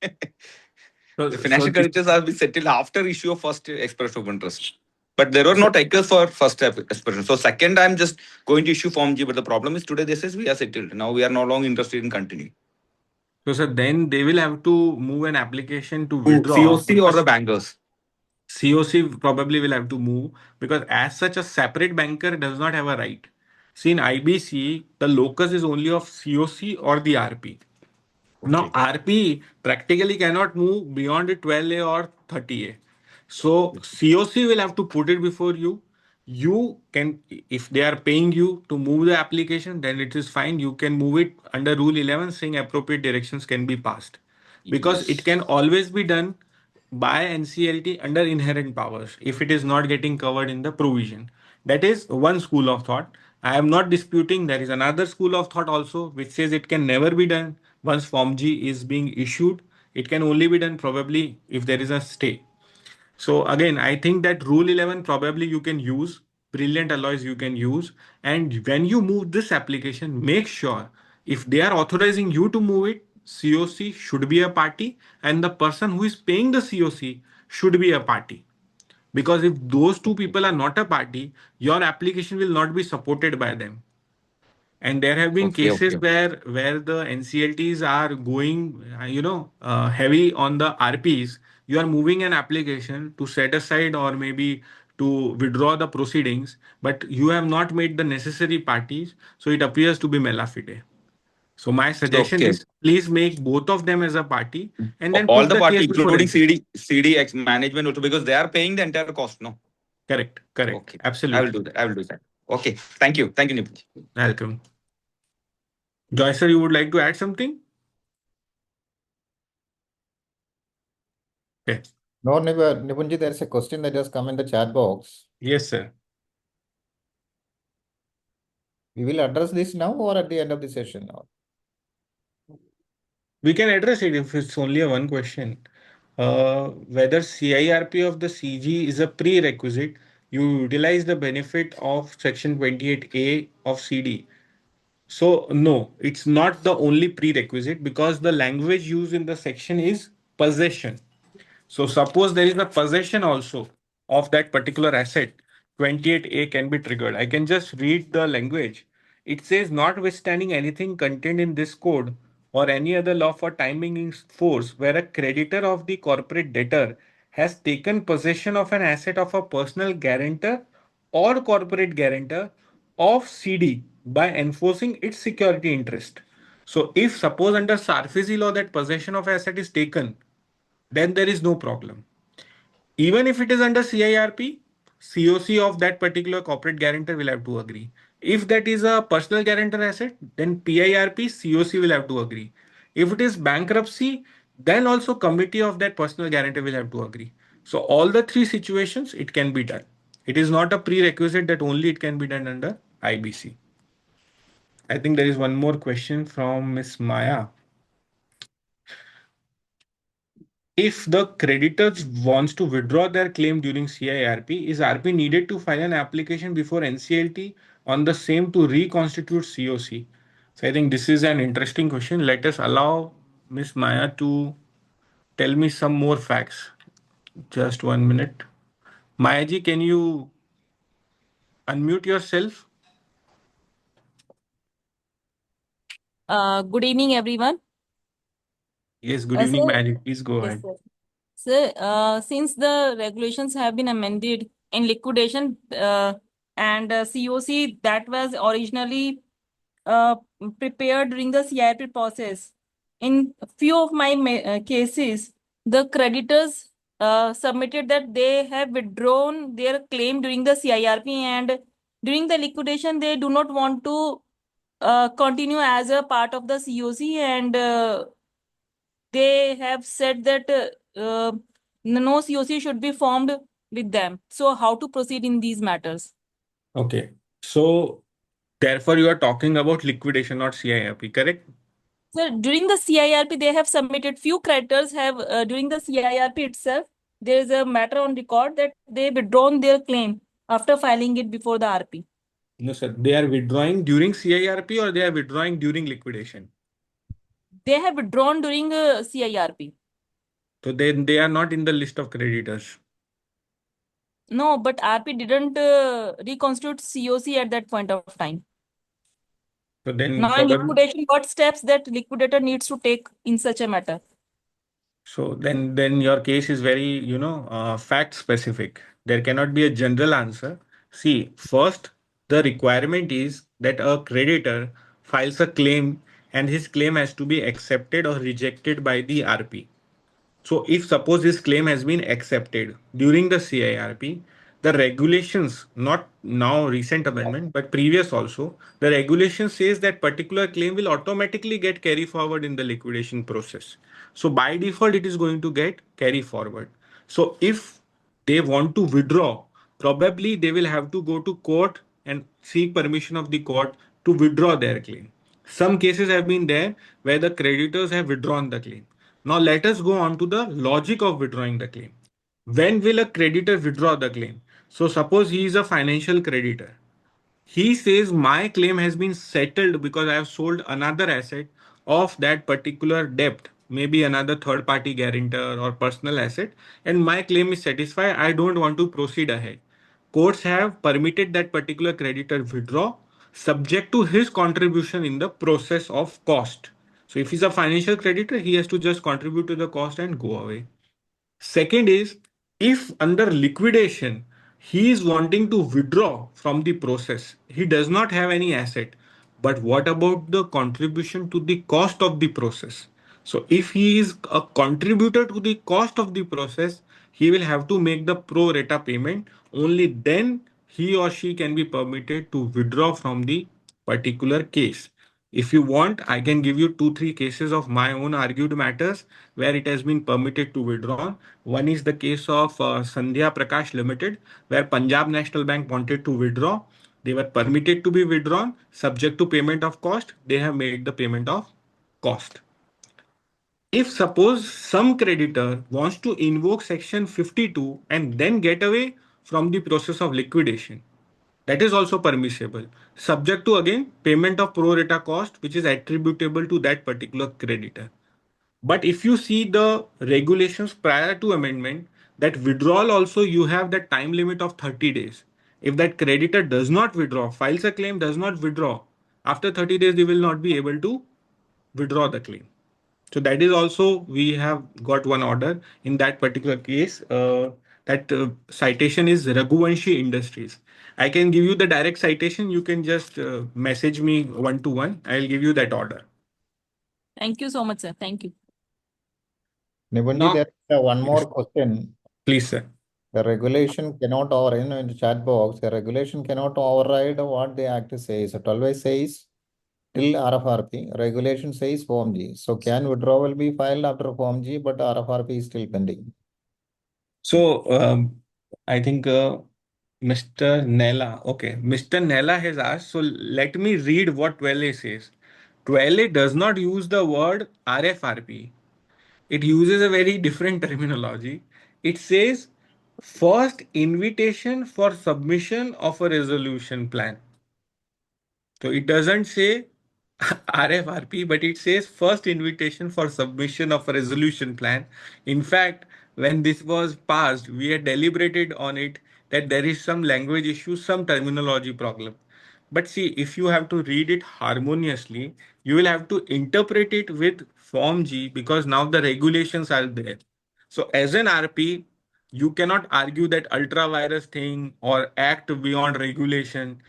The financial creditors have been settled after issue of first expression of interest. but there were no takers for first expression. So second, I'm just going to issue Form G. But the problem is today, this is we are settled. Now we are no longer interested in continuing. So, sir, then they will have to move an application to withdraw. COC or the bankers? COC probably will have to move because, as such, a separate banker does not have a right. See, in IBC, the locus is only of COC or the RP. Now, Okay. RP practically cannot move beyond the 12A or 30A. So, COC will have to put it before you. You can, if they are paying you to move the application, then it is fine. You can move it under Rule 11, saying appropriate directions can be passed. Because it can always be done by NCLT under inherent powers if it is not getting covered in the provision. That is one school of thought. I am not disputing. There is another school of thought also which says it can never be done once Form G is being issued. It can only be done probably if there is a stay. So again, I think that Rule 11 probably you can use, brilliant alloys you can use. And when you move this application, make sure if they are authorizing you to move it, COC should be a party and the person who is paying the COC should be a party. Because if those two people are not a party, your application will not be supported by them. And there have been cases where the NCLTs are going, heavy on the RPs. You are moving an application to set aside or maybe to withdraw the proceedings, but you have not made the necessary parties, so it appears to be malafide. So my suggestion is please make both of them as a party and then all put the the party, case before including NCLT. CDX management also, because they are paying the entire cost. No. Correct. Okay. Absolutely. I will do that. I will do that. Okay. Thank you. Thank you, Nipun. Welcome. Joy sir, you would like to add something? Okay. No, Nipunji, there is a question that has come in the chat box. Yes, sir. We will address this now or at the end of the session now? We can address it if it's only a one question. Whether CIRP of the CG is a prerequisite, you utilize the benefit of Section 28A of CD. So, no, it's not the only prerequisite because the language used in the section is possession. So suppose there is a possession also of that particular asset, 28A can be triggered. I can just read the language. It says, notwithstanding anything contained in this code or any other law for timing in force where a creditor of the corporate debtor has taken possession of an asset of a personal guarantor or corporate guarantor of CD by enforcing its security interest. So if suppose under Sarfazi law that possession of asset is taken, then there is no problem. Even if it is under CIRP, COC of that particular corporate guarantor will have to agree. If that is a personal guarantor asset, then PIRP, COC will have to agree. If it is bankruptcy, then also committee of that personal guarantor will have to agree. So all the three situations, it can be done. It is not a prerequisite that only it can be done under IBC. I think there is one more question from Miss Maya. If the creditors wants to withdraw their claim during CIRP, is RP needed to file an application before NCLT on the same to reconstitute COC? So I think this is an interesting question. Let us allow Miss Maya to tell me some more facts. Just 1 minute. Maya ji, can you unmute yourself? Good evening, everyone. Yes, good evening, Sir, Maya ji. Please go yes, ahead. sir. Sir, since the regulations have been amended in liquidation and COC that was originally uh, prepared during the CIP process, in few of my cases, the creditors submitted that they have withdrawn their claim during the CIRP and during the liquidation they do not want to continue as a part of the COC and they have said that no COC should be formed with them. So how to proceed in these matters? Okay. So therefore you are talking about liquidation, not CIRP, correct? So during the CIRP, they have submitted few creditors have during the CIRP itself. There is a matter on record that they withdrawn their claim after filing it before the RP. No, sir. They are withdrawing during CIRP or they are withdrawing during liquidation? They have withdrawn during CIRP. So then they are not in the list of creditors. No, but RP didn't reconstitute COC at that point of time. So then Now in probably, liquidation, what steps that liquidator needs to take in such a matter? so then your case is very, fact specific. There cannot be a general answer. See, first, the requirement is that a creditor files a claim and his claim has to be accepted or rejected by the RP. So if suppose this claim has been accepted during the CIRP, the regulations, not now recent amendment, but previous also, the regulation says that particular claim will automatically get carry forward in the liquidation process. So by default, it is going to get carry forward. So if they want to withdraw, probably they will have to go to court and seek permission of the court to withdraw their claim. Some cases have been there where the creditors have withdrawn the claim. Now let us go on to the logic of withdrawing the claim. When will a creditor withdraw the claim? So suppose he is a financial creditor. He says my claim has been settled because I have sold another asset of that particular debt, maybe another third party guarantor or personal asset, and my claim is satisfied. I don't want to proceed ahead. Courts have permitted that particular creditor withdraw subject to his contribution in the process of cost. So if he's a financial creditor, he has to just contribute to the cost and go away. Second is, if under liquidation he is wanting to withdraw from the process, he does not have any asset. But what about the contribution to the cost of the process? So if he is a contributor to the cost of the process, he will have to make the pro rata payment. Only then he or she can be permitted to withdraw from the particular case. If you want, I can give you 2-3 cases of my own argued matters where it has been permitted to withdraw. One is the case of Sandhya Prakash Limited, where Punjab National Bank wanted to withdraw. They were permitted to be withdrawn subject to payment of cost. They have made the payment of cost. If suppose some creditor wants to invoke section 52 and then get away from the process of liquidation, that is also permissible, subject to again payment of pro rata cost, which is attributable to that particular creditor. But if you see the regulations prior to amendment, that withdrawal also you have that time limit of 30 days. If that creditor does not withdraw, files a claim, does not withdraw, after 30 days, they will not be able to withdraw the claim. So that is also, we have got one order in that particular case. That citation is Raghuvanshi Industries. I can give you the direct citation. You can just message me one to one. I'll give you that order. Thank you so much, sir. Thank you. Nipunji, Now, there is one more question. please, sir. The regulation cannot override, in the chat box, the regulation cannot override what the act says. So 12 says till RFRP, regulation says Form G. So can withdrawal be filed after Form G, but RFRP is still pending? So I think Mr. Nella, okay, Mr. Nella has asked. So let me read what 12A says. 12A does not use the word RFRP. It uses a very different terminology. It says first invitation for submission of a resolution plan. So it doesn't say RFRP, but it says first invitation for submission of a resolution plan. In fact, when this was passed, we had deliberated on it that there is some language issue, some terminology problem. But see, if you have to read it harmoniously, you will have to interpret it with Form G because now the regulations are there. So as an RP, you cannot argue that ultra virus thing or act beyond regulation.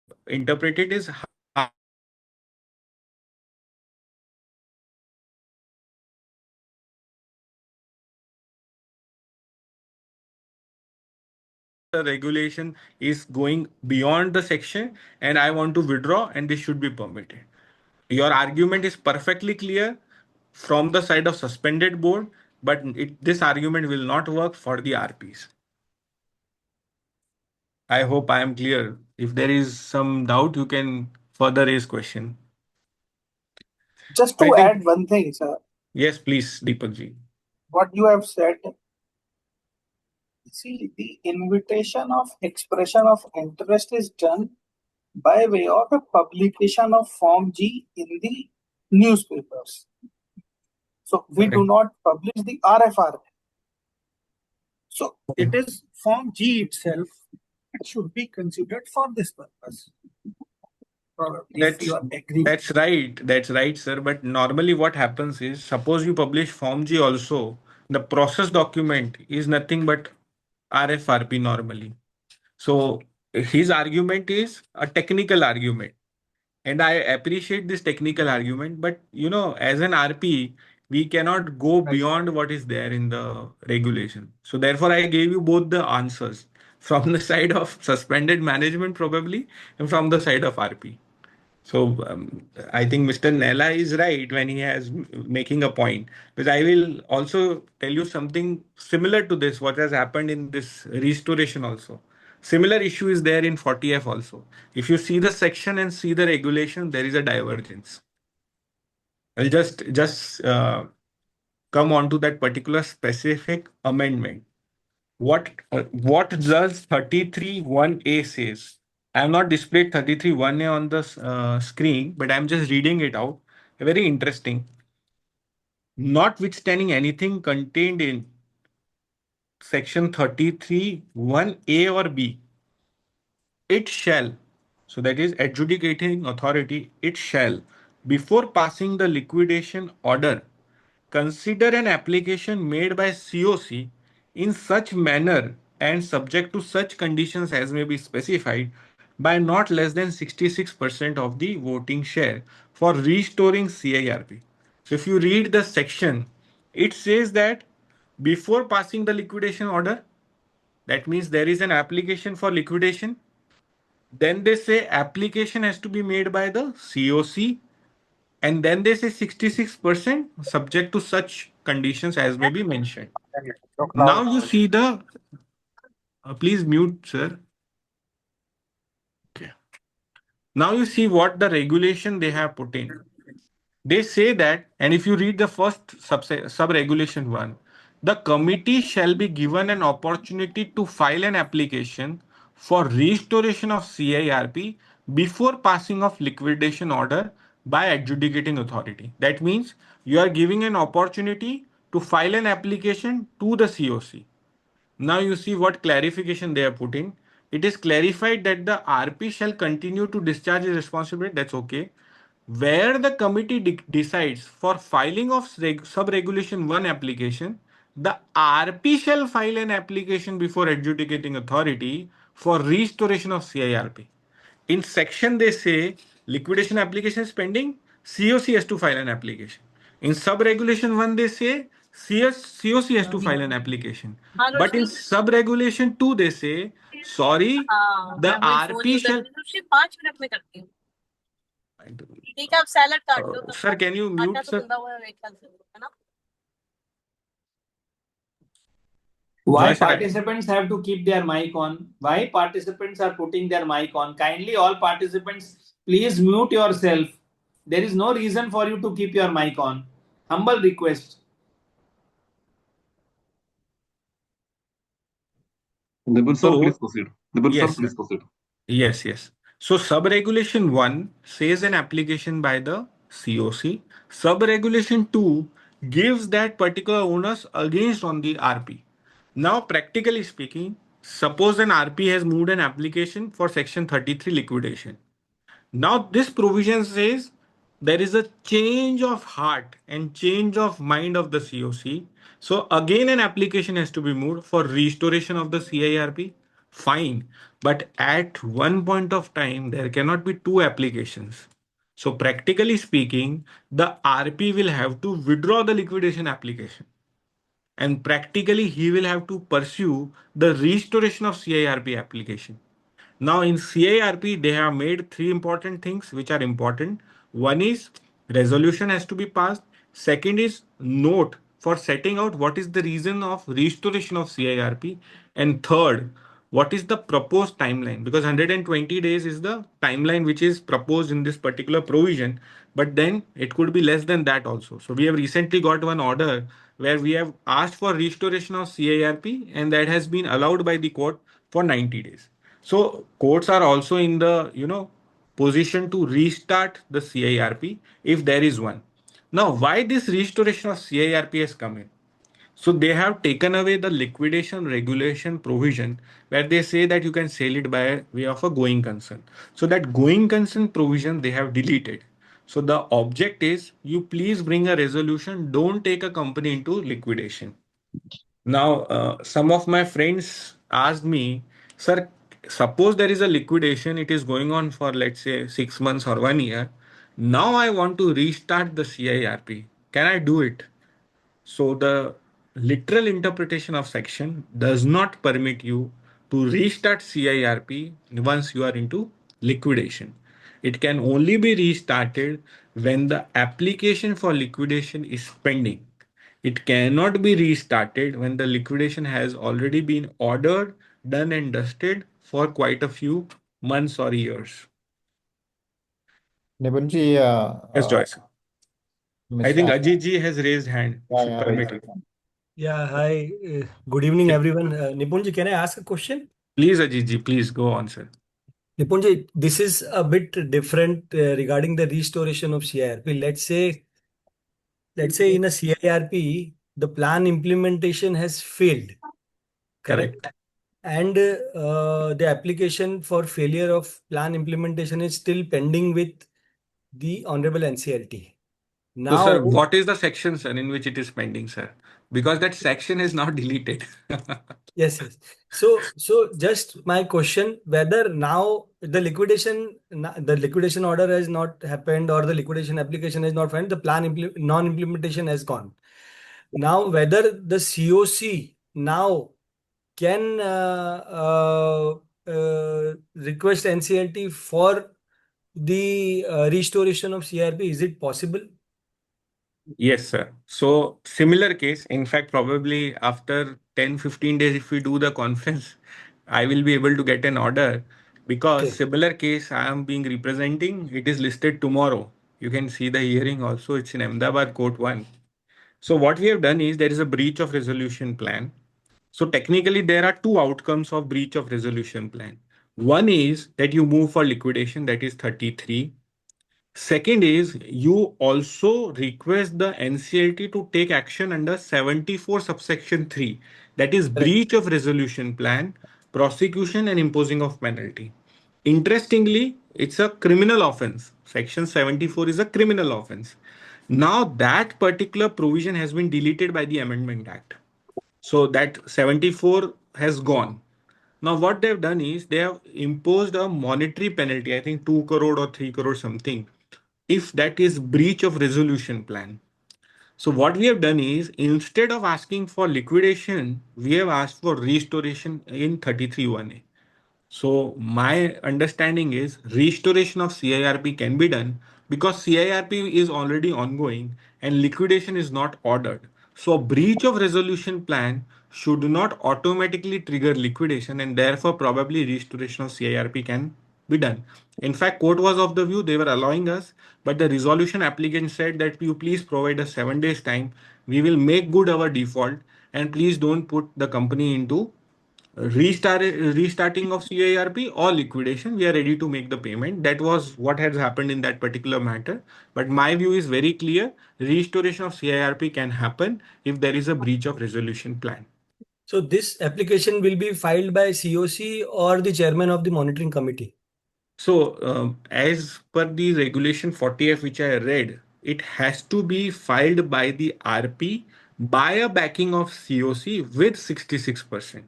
You have to interpret it as the regulation is going beyond the section and I want to withdraw and this should be permitted. Your argument is perfectly clear from the side of suspended board, but this argument will not work for the RPs. I hope I am clear. If there is some doubt, you can further raise question. Just I to think, add one thing, sir, yes, please, Deepakji. what you have said, see, the invitation of expression of interest is done by way of a publication of Form G in the newspapers. So we do Correct. not publish the RFR. So it is Form G itself, it should be considered for this purpose. If you are agree. That's right. That's right, sir. But normally what happens is, suppose you publish Form G also, the process document is nothing but RFRP normally. So his argument is a technical argument. And I appreciate this technical argument, but as an RP, we cannot go beyond what is there in the regulation. So therefore, I gave you both the answers from the side of suspended management probably and from the side of RP. So I think Mr. Nella is right when he has making a point. Because I will also tell you something similar to this, what has happened in this restoration also. Similar issue is there in 40F also. If you see the section and see the regulation, there is a divergence. I'll just come on to that particular specific amendment. What does 33(1)(a) says? I have not displayed 33(1)(a) on the screen, but I'm just reading it out. Very interesting. Notwithstanding anything contained in section 33(1)(a) or B, it shall, so that is adjudicating authority, it shall, before passing the liquidation order, consider an application made by COC in such manner and subject to such conditions as may be specified by not less than 66% of the voting share for restoring CIRP. So if you read the section, it says that before passing the liquidation order, that means there is an application for liquidation. Then they say application has to be made by the COC, and then they say 66% subject to such conditions as may be mentioned. Now you see the, please mute, sir. Okay. Now you see what the regulation they have put in. They say that, and if you read the first sub-regulation 1, the committee shall be given an opportunity to file an application for restoration of CIRP before passing of liquidation order by adjudicating authority. That means you are giving an opportunity to file an application to the COC. Now you see what clarification they are putting. It is clarified that the RP shall continue to discharge his responsibility. That's okay. Where the committee decides for filing of sub-regulation 1 application, the RP shall file an application before adjudicating authority for restoration of CIRP. In section, they say liquidation application is pending, COC has to file an application. In sub-regulation 1, they say COC has to file an application. But in sub-regulation 2, they say, sorry, the RP shall... Sir, can you mute, sir? Why Joy, sir, participants have to keep their mic on? Why participants are putting their mic on? Kindly, all participants, please mute yourself. There is no reason for you to keep your mic on. Humble request. Nipun sir, please proceed. Nipun sir, yes, please proceed. yes. So sub-regulation 1 says an application by the COC. Sub-regulation 2 gives that particular onus against on the RP. Now, practically speaking, suppose an RP has moved an application for section 33 liquidation. Now, this provision says there is a change of heart and change of mind of the COC. So again, an application has to be moved for restoration of the CIRP. Fine. But at one point of time, there cannot be two applications. So practically speaking, the RP will have to withdraw the liquidation application. And practically, he will have to pursue the restoration of CIRP application. Now in CIRP, they have made three important things which are important. One is resolution has to be passed. Second is note for setting out what is the reason of restoration of CIRP. And third, what is the proposed timeline? Because 120 days is the timeline which is proposed in this particular provision, but then it could be less than that also. So we have recently got one order where we have asked for restoration of CIRP and that has been allowed by the court for 90 days. So courts are also in the position to restart the CIRP if there is one. Now, why this restoration of CIRP has come in? So they have taken away the liquidation regulation provision where they say that you can sell it by way of a going concern. So that going concern provision they have deleted. So the object is you please bring a resolution, don't take a company into liquidation. Now, some of my friends asked me, sir, suppose there is a liquidation, it is going on for let's say 6 months or 1 year. Now I want to restart the CIRP. Can I do it? So the literal interpretation of section does not permit you to restart CIRP once you are into liquidation. It can only be restarted when the application for liquidation is pending. It cannot be restarted when the liquidation has already been ordered, done and dusted for quite a few months or years. Nibunji, Yes, Joyce. I think Mr. Ajit ji has raised hand. If you permit it. Yeah, hi. Good evening, everyone. Nipunji, can I ask a question? Please, Ajit ji, please go on, sir. Nipunji, this is a bit different regarding the restoration of CIRP. Let's say in a CIRP, the plan implementation has failed, correct? And the application for failure of plan implementation is still pending with the Honorable NCLT. So, sir, Now, what is the section, sir, in which it is pending, sir? Because that section is now deleted. yes. So just my question, whether now the liquidation order has not happened or the liquidation application has not filed, the plan non-implementation has gone. Now, whether the COC now can request NCLT for the restoration of CRP, is it possible? Yes, sir. So, similar case, in fact, probably after 10-15 days, if we do the conference, I will be able to get an order because Okay. similar case I am being representing, it is listed tomorrow. You can see the hearing also, it's in Ahmedabad Court 1. So, what we have done is there is a breach of resolution plan. So, technically, there are two outcomes of breach of resolution plan. One is that you move for liquidation, that is 33. Second is you also request the NCLT to take action under 74 subsection 3, that is Correct. breach of resolution plan, prosecution and imposing of penalty. Interestingly, it's a criminal offense. Section 74 is a criminal offense. Now that particular provision has been deleted by the Amendment Act. So that 74 has gone. Now what they've done is they have imposed a monetary penalty, I think 2 crore or 3 crore something, if that is breach of resolution plan. So what we have done is instead of asking for liquidation, we have asked for restoration in 33(1)(a). So my understanding is restoration of CIRP can be done because CIRP is already ongoing and liquidation is not ordered. So breach of resolution plan should not automatically trigger liquidation and therefore probably restoration of CIRP can be done. In fact, court was of the view they were allowing us, but the resolution applicant said that you please provide us 7 days time. We will make good our default and please don't put the company into restarting of CIRP or liquidation. We are ready to make the payment. That was what has happened in that particular matter. But my view is very clear. Restoration of CIRP can happen if there is a breach of resolution plan. So this application will be filed by COC or the chairman of the monitoring committee? So as per the regulation 40F which I read, it has to be filed by the RP by a backing of COC with 66%.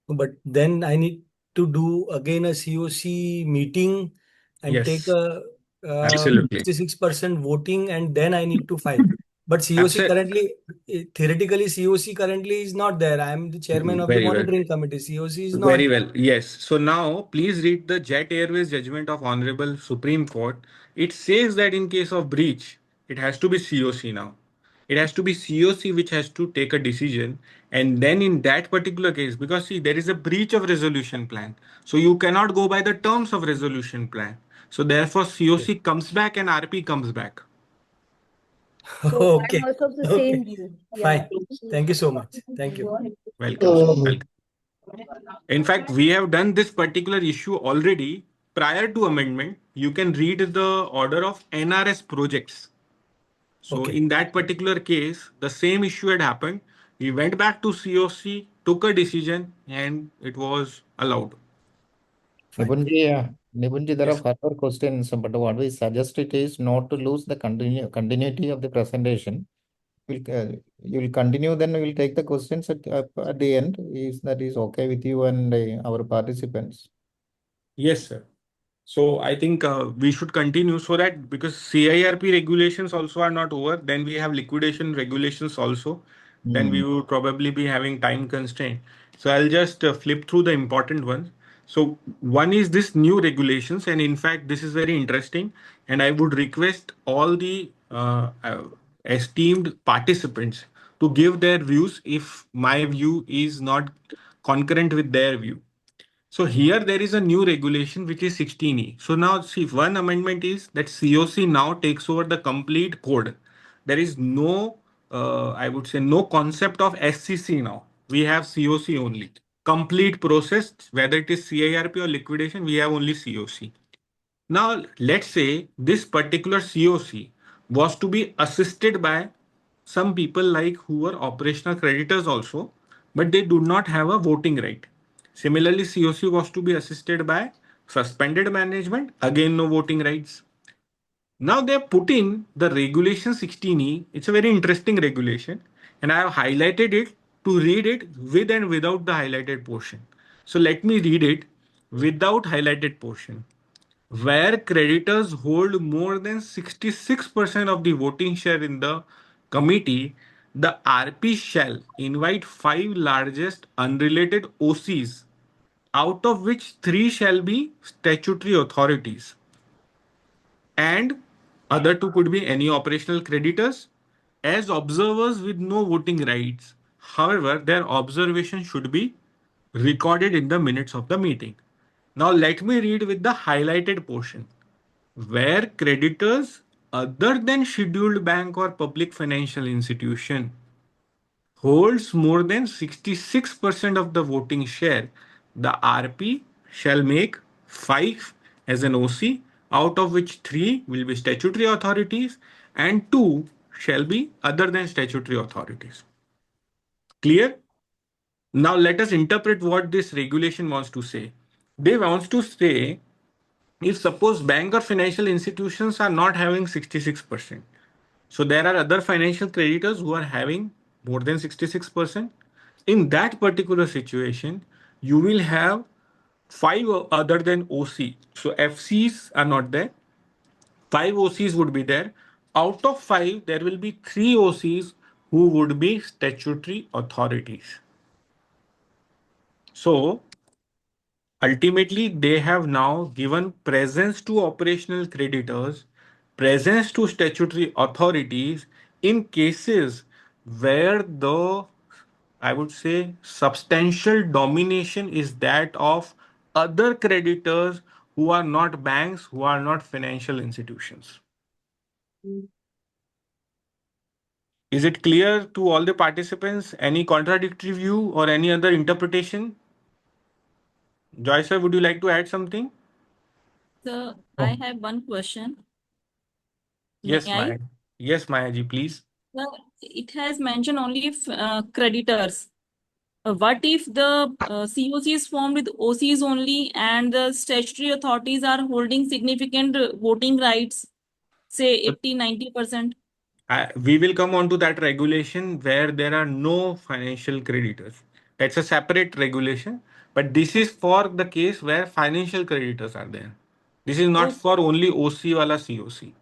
But then I need to do again a COC meeting and take Yes, a absolutely. 66% voting, and then I need to file. But COC Absolutely. currently, theoretically, COC currently is not there. I am the chairman of the Very well. monitoring committee. COC is not Very there. well. Yes. So now please read the Jet Airways judgment of Honorable Supreme Court. It says that in case of breach, it has to be COC now. It has to be COC which has to take a decision. And then in that particular case, because see, there is a breach of resolution plan. So you cannot go by the terms of resolution plan. So therefore COC comes back and RP comes back. So I'm Okay. also of the Okay. same view. Yeah. Fine. Thank you so much. Thank you. Welcome, sir. Welcome. In fact, we have done this particular issue already prior to amendment. You can read the order of NRS projects. So Okay. in that particular case, the same issue had happened. We went back to COC, took a decision, and it was allowed. Nipunji, there are Yes. further questions, but what we suggest it is not to lose the continuity of the presentation. You will continue, then we will take the questions at the end. Is that is okay with you and our participants? Yes, sir. So I think we should continue so that because CIRP regulations also are not over, then we have liquidation regulations also. Then we would probably be having time constraint. So I'll just flip through the important ones. So one is this new regulations, and in fact, this is very interesting. And I would request all the esteemed participants to give their views if my view is not concurrent with their view. So here there is a new regulation which is 16E. So now see, one amendment is that COC now takes over the complete code. There is no, I would say, no concept of SCC now. We have COC only. Complete process, whether it is CIRP or liquidation, we have only COC. Now, let's say this particular COC was to be assisted by some people like who were operational creditors also, but they do not have a voting right. Similarly, COC was to be assisted by suspended management, again no voting rights. Now they have put in the regulation 16E. It's a very interesting regulation, and I have highlighted it to read it with and without the highlighted portion. So let me read it without highlighted portion. Where creditors hold more than 66% of the voting share in the committee, the RP shall invite 5 largest unrelated OCs, out of which 3 shall be statutory authorities, and other 2 could be any operational creditors, as observers with no voting rights. However, their observation should be recorded in the minutes of the meeting. Now let me read with the highlighted portion. Where creditors other than scheduled bank or public financial institution holds more than 66% of the voting share, the RP shall make 5 as an OC, out of which 3 will be statutory authorities and 2 shall be other than statutory authorities. Clear? Now let us interpret what this regulation wants to say. They wants to say, if suppose bank or financial institutions are not having 66%, so there are other financial creditors who are having more than 66%. In that particular situation, you will have 5 other than OC. So FCs are not there. 5 OCs would be there. Out of 5, there will be 3 OCs who would be statutory authorities. So ultimately, they have now given presence to operational creditors, presence to statutory authorities in cases where the, I would say, substantial domination is that of other creditors who are not banks, who are not financial institutions. Is it clear to all the participants? Any contradictory view or any other interpretation? Joy sir, would you like to add something? So I have one question. Yes, May I? Maya. Yes, Maya ji, please. Well, it has mentioned only creditors. What if the COC is formed with OCs only and the statutory authorities are holding significant voting rights, say 80-90%? We will come on to that regulation where there are no financial creditors. That's a separate regulation, but this is for the case where financial creditors are there. This is not Okay, for only OC wala COC.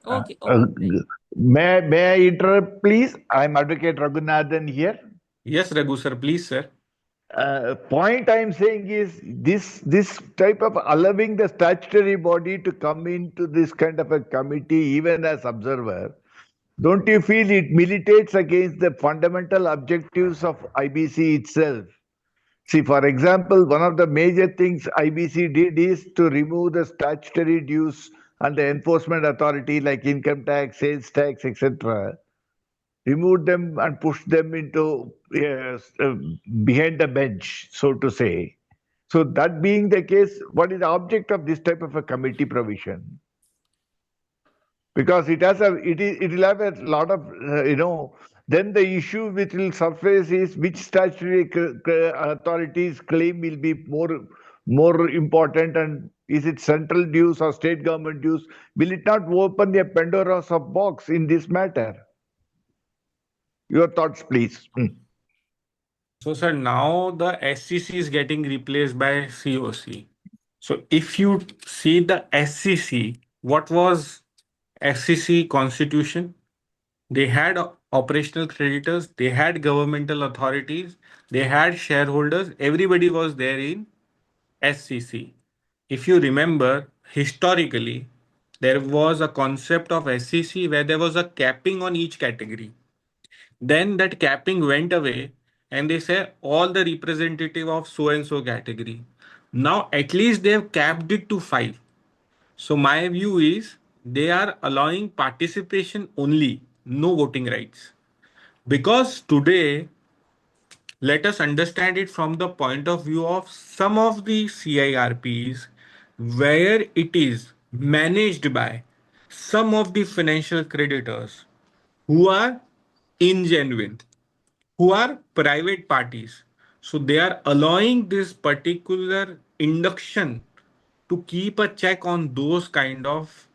okay, Uh, okay. may I interrupt, please? I'm Advocate Raghunathan here. Yes, Raghu sir, please, sir. Point I'm saying is this type of allowing the statutory body to come into this kind of a committee, even as observer, don't you feel it militates against the fundamental objectives of IBC itself? See, for example, one of the major things IBC did is to remove the statutory dues and the enforcement authority like income tax, sales tax, etc. Remove them and push them into behind the bench, so to say. So that being the case, what is the object of this type of a committee provision? Because it will have a lot of then the issue which will surface is which statutory authorities claim will be more important, and is it central dues or state government dues? Will it not open a Pandora's box in this matter? Your thoughts, please. So, sir, now the SCC is getting replaced by COC. So, if you see the SCC, what was SCC constitution? They had operational creditors, they had governmental authorities, they had shareholders, everybody was there in SCC. If you remember, historically, there was a concept of SCC where there was a capping on each category. Then that capping went away and they say all the representative of so and so category. Now at least they have capped it to 5. So my view is they are allowing participation only, no voting rights. Because today, let us understand it from the point of view of some of the CIRPs where it is managed by some of the financial creditors who are ingenuine, who are private parties. So they are allowing this particular induction to keep a check on those kind of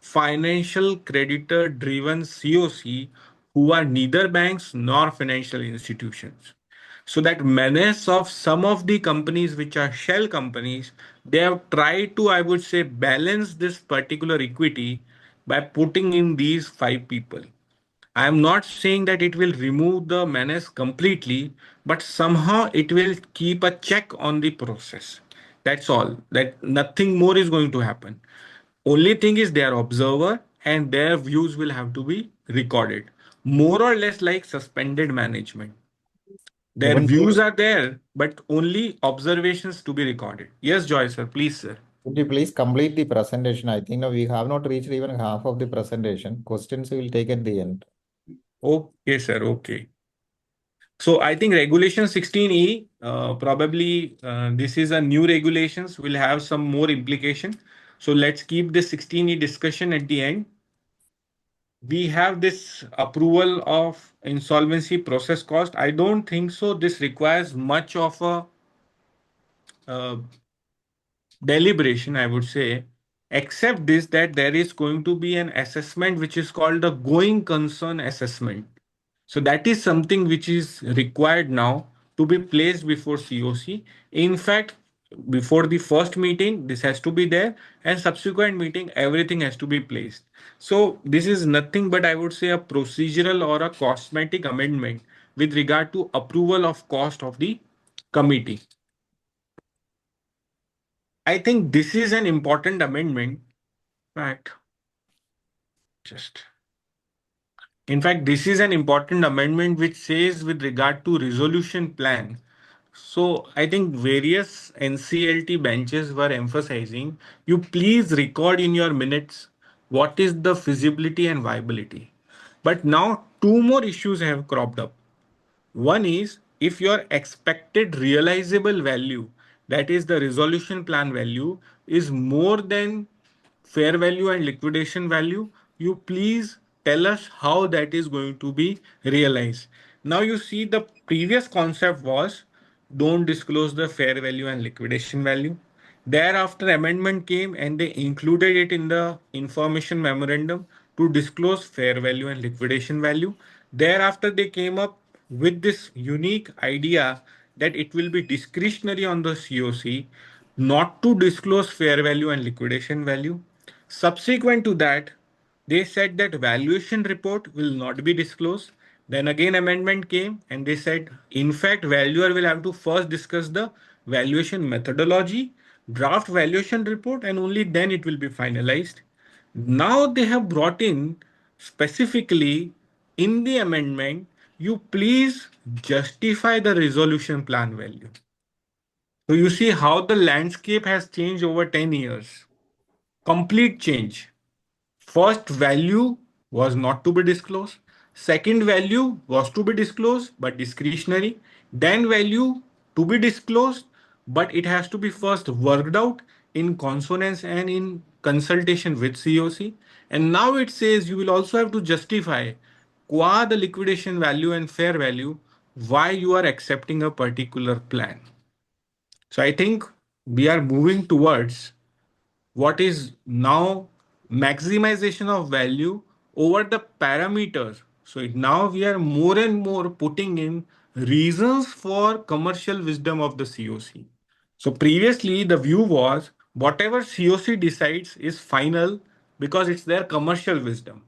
financial creditor driven COC who are neither banks nor financial institutions. So that menace of some of the companies which are shell companies, they have tried to, I would say, balance this particular equity by putting in these 5 people. I am not saying that it will remove the menace completely, but somehow it will keep a check on the process. That's all. That nothing more is going to happen. Only thing is they are observer and their views will have to be recorded. More or less like suspended management. Their views are there, but only observations to be recorded. Yes, Joy, sir. Please, sir. Could you please complete the presentation? I think we have not reached even half of the presentation. Questions we will take at the end. Okay, sir. Okay. So I think regulation 16E, probably this is a new regulations, will have some more implication. So let's keep this 16E discussion at the end. We have this approval of insolvency process cost. I don't think so. This requires much of a deliberation, I would say, except this that there is going to be an assessment which is called the going concern assessment. So that is something which is required now to be placed before COC. In fact, before the first meeting, this has to be there, and subsequent meeting, everything has to be placed. So this is nothing but I would say a procedural or a cosmetic amendment with regard to approval of cost of the committee. I think this is an important amendment. In fact, this is an important amendment which says with regard to resolution plan. So I think various NCLT benches were emphasizing you please record in your minutes what is the feasibility and viability. But now two more issues have cropped up. One is if your expected realizable value, that is the resolution plan value, is more than fair value and liquidation value, you please tell us how that is going to be realized. Now you see the previous concept was don't disclose the fair value and liquidation value. Thereafter, amendment came and they included it in the information memorandum to disclose fair value and liquidation value. Thereafter, they came up with this unique idea that it will be discretionary on the COC not to disclose fair value and liquidation value. Subsequent to that, they said that valuation report will not be disclosed. Then again amendment came and they said, in fact, valuer will have to first discuss the valuation methodology, draft valuation report, and only then it will be finalized. Now they have brought in specifically in the amendment, you please justify the resolution plan value. So you see how the landscape has changed over 10 years. Complete change. First value was not to be disclosed. Second value was to be disclosed but discretionary. Then value to be disclosed, but it has to be first worked out in consonance and in consultation with COC. And now it says you will also have to justify qua the liquidation value and fair value, why you are accepting a particular plan. So I think we are moving towards what is now maximization of value over the parameters. So now we are more and more putting in reasons for commercial wisdom of the COC. So previously the view was whatever COC decides is final because it's their commercial wisdom.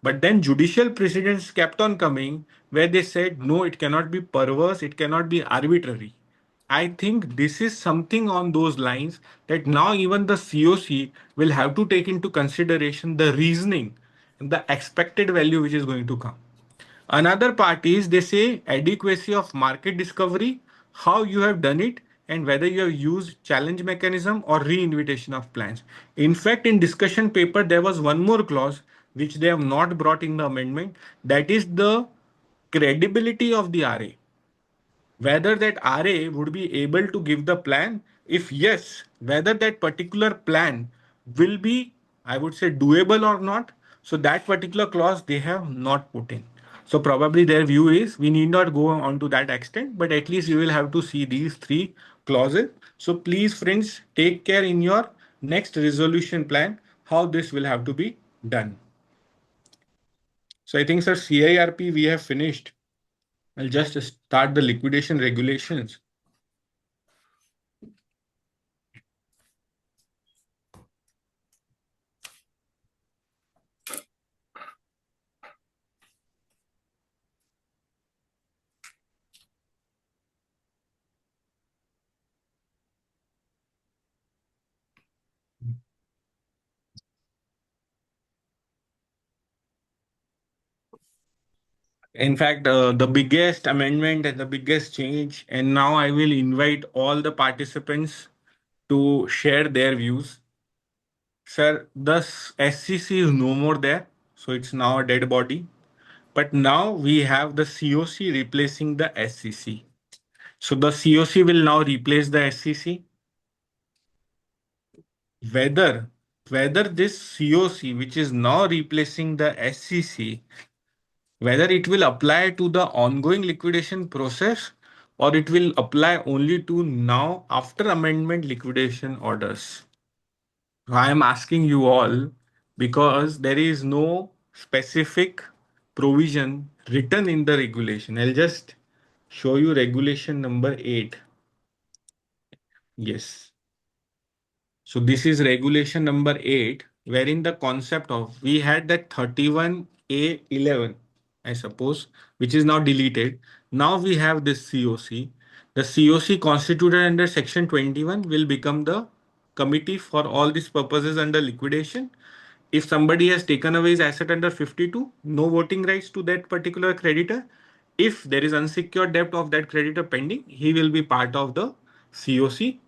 But then judicial precedents kept on coming where they said, no, it cannot be perverse, it cannot be arbitrary. I think this is something on those lines that now even the COC will have to take into consideration the reasoning and the expected value which is going to come. Another part is they say adequacy of market discovery, how you have done it, and whether you have used challenge mechanism or re-invitation of plans. In fact, in discussion paper, there was one more clause which they have not brought in the amendment. That is the credibility of the RA. Whether that RA would be able to give the plan. If yes, whether that particular plan will be, I would say, doable or not. So that particular clause they have not put in. So probably their view is we need not go on to that extent, but at least you will have to see these three clauses. So please, friends, take care in your next resolution plan how this will have to be done. So I think, sir, CIRP we have finished. I'll just start the liquidation regulations. In fact, the biggest amendment and the biggest change, and now I will invite all the participants to share their views. Sir, the SCC is no more there, so it's now a dead body. But now we have the COC replacing the SCC. So the COC will now replace the SCC. Whether this COC, which is now replacing the SCC, whether it will apply to the ongoing liquidation process or it will apply only to now after amendment liquidation orders. I am asking you all because there is no specific provision written in the regulation. I'll just show you regulation number 8. Yes. So this is regulation number 8, wherein the concept of we had that 31A11, I suppose, which is now deleted. Now we have this COC. The COC constituted under section 21 will become the committee for all these purposes under liquidation. If somebody has taken away his asset under 52, no voting rights to that particular creditor. If there is unsecured debt of that creditor pending, he will be part of the COC.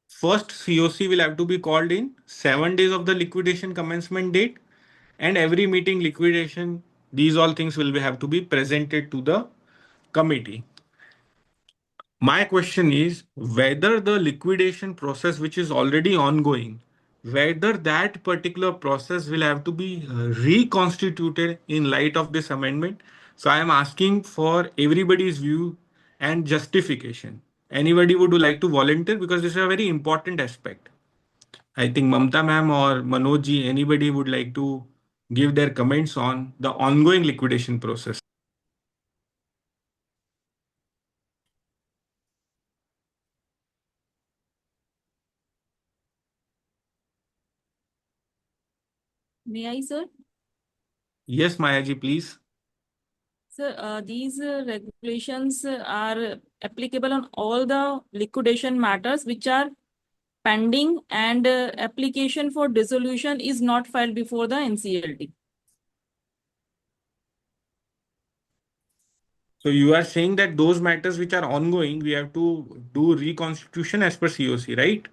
First COC will have to be called in 7 days of the liquidation commencement date, and every meeting liquidation, these all things will have to be presented to the committee. My question is whether the liquidation process which is already ongoing, whether that particular process will have to be reconstituted in light of this amendment. So I am asking for everybody's view and justification. Anybody would like to volunteer because this is a very important aspect. I think Mamta ma'am or Manoj ji, anybody would like to give their comments on the ongoing liquidation process. May I, sir? Yes, Maya ji, please. Sir, these regulations are applicable on all the liquidation matters which are pending and application for dissolution is not filed before the NCLT. So you are saying that those matters which are ongoing, we have to do reconstitution as per COC, right?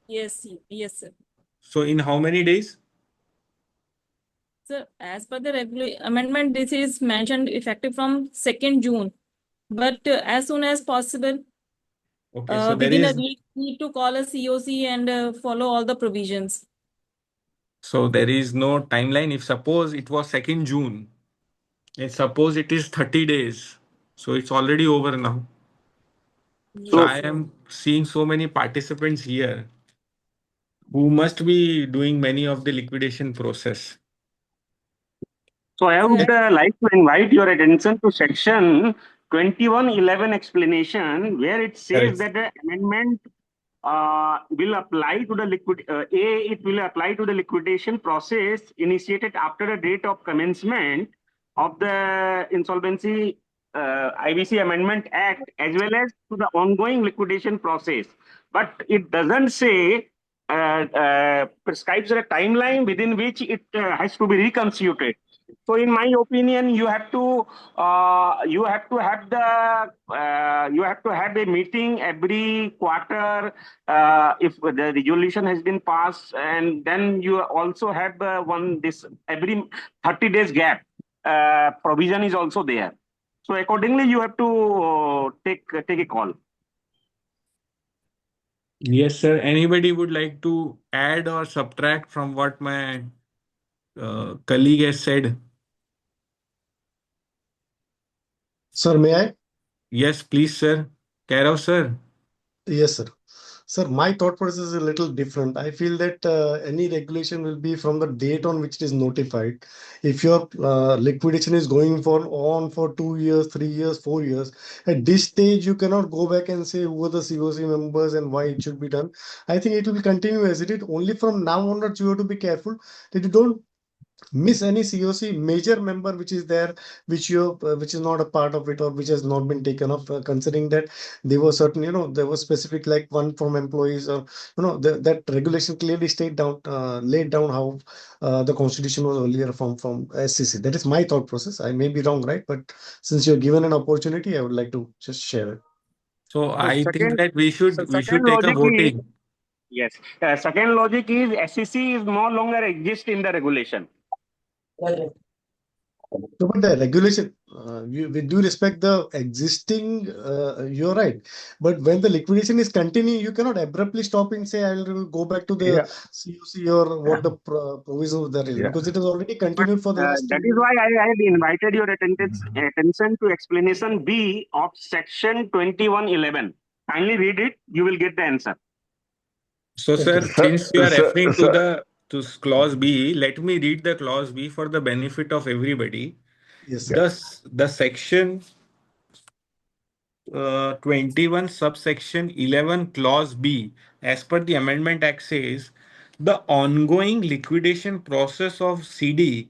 Yes, yes, sir. So in how many days? So as per the amendment, this is mentioned effective from 2nd June. But as soon as possible, Okay, so there within a is week, need to call a COC and follow all the provisions. So there is no timeline. If suppose it was 2nd June, and suppose it is 30 days, so it's already over now. So So I am seeing so many participants here who must be doing many of the liquidation process. So I would like to invite your attention to section 2111 explanation, where it says Correct. that the amendment will apply to the it will apply to the liquidation process initiated after the date of commencement of the Insolvency IBC Amendment Act, as well as to the ongoing liquidation process. But it doesn't say prescribes a timeline within which it has to be reconstituted. So, in my opinion, you have to have a meeting every quarter if the resolution has been passed, and then you also have this every 30 days gap provision is also there. So accordingly, you have to take a call. Yes, sir. Anybody would like to add or subtract from what my colleague has said? Sir, may I? Yes, please, sir. Kairav, sir. Yes, sir. Sir, my thought process is a little different. I feel that any regulation will be from the date on which it is notified. If your liquidation is going on for 2 years, 3 years, 4 years, at this stage you cannot go back and say who are the COC members and why it should be done. I think it will continue as it is. Only from now onwards you have to be careful that you don't miss any COC major member which is there, which is not a part of it or which has not been taken off. Considering that there were certain, there was specific like one from employees, or that regulation clearly laid down how the constitution was earlier from SCC. That is my thought process. I may be wrong, right? But since you're given an opportunity, I would like to just share it. So So I think second, that we so should second take a logic is voting. yes. Second logic is SEC is no longer exist in the regulation. No, but the regulation, we do respect the existing, you're right. But when the liquidation is continuing, you cannot abruptly stop and say, I will go back to the Yeah, COC or what the provision of that is, yeah. because it has already But continued for the last that 2 is years. why I had invited your attention to explanation B of section 2111. Kindly read it. You will get the answer. So, Okay, sir, sir. since you are referring to Sir, clause B, let me read the clause B for the benefit of everybody. Yes, sir. yeah. The section 21 subsection 11 clause B, as per the Amendment Act, says the ongoing liquidation process of CD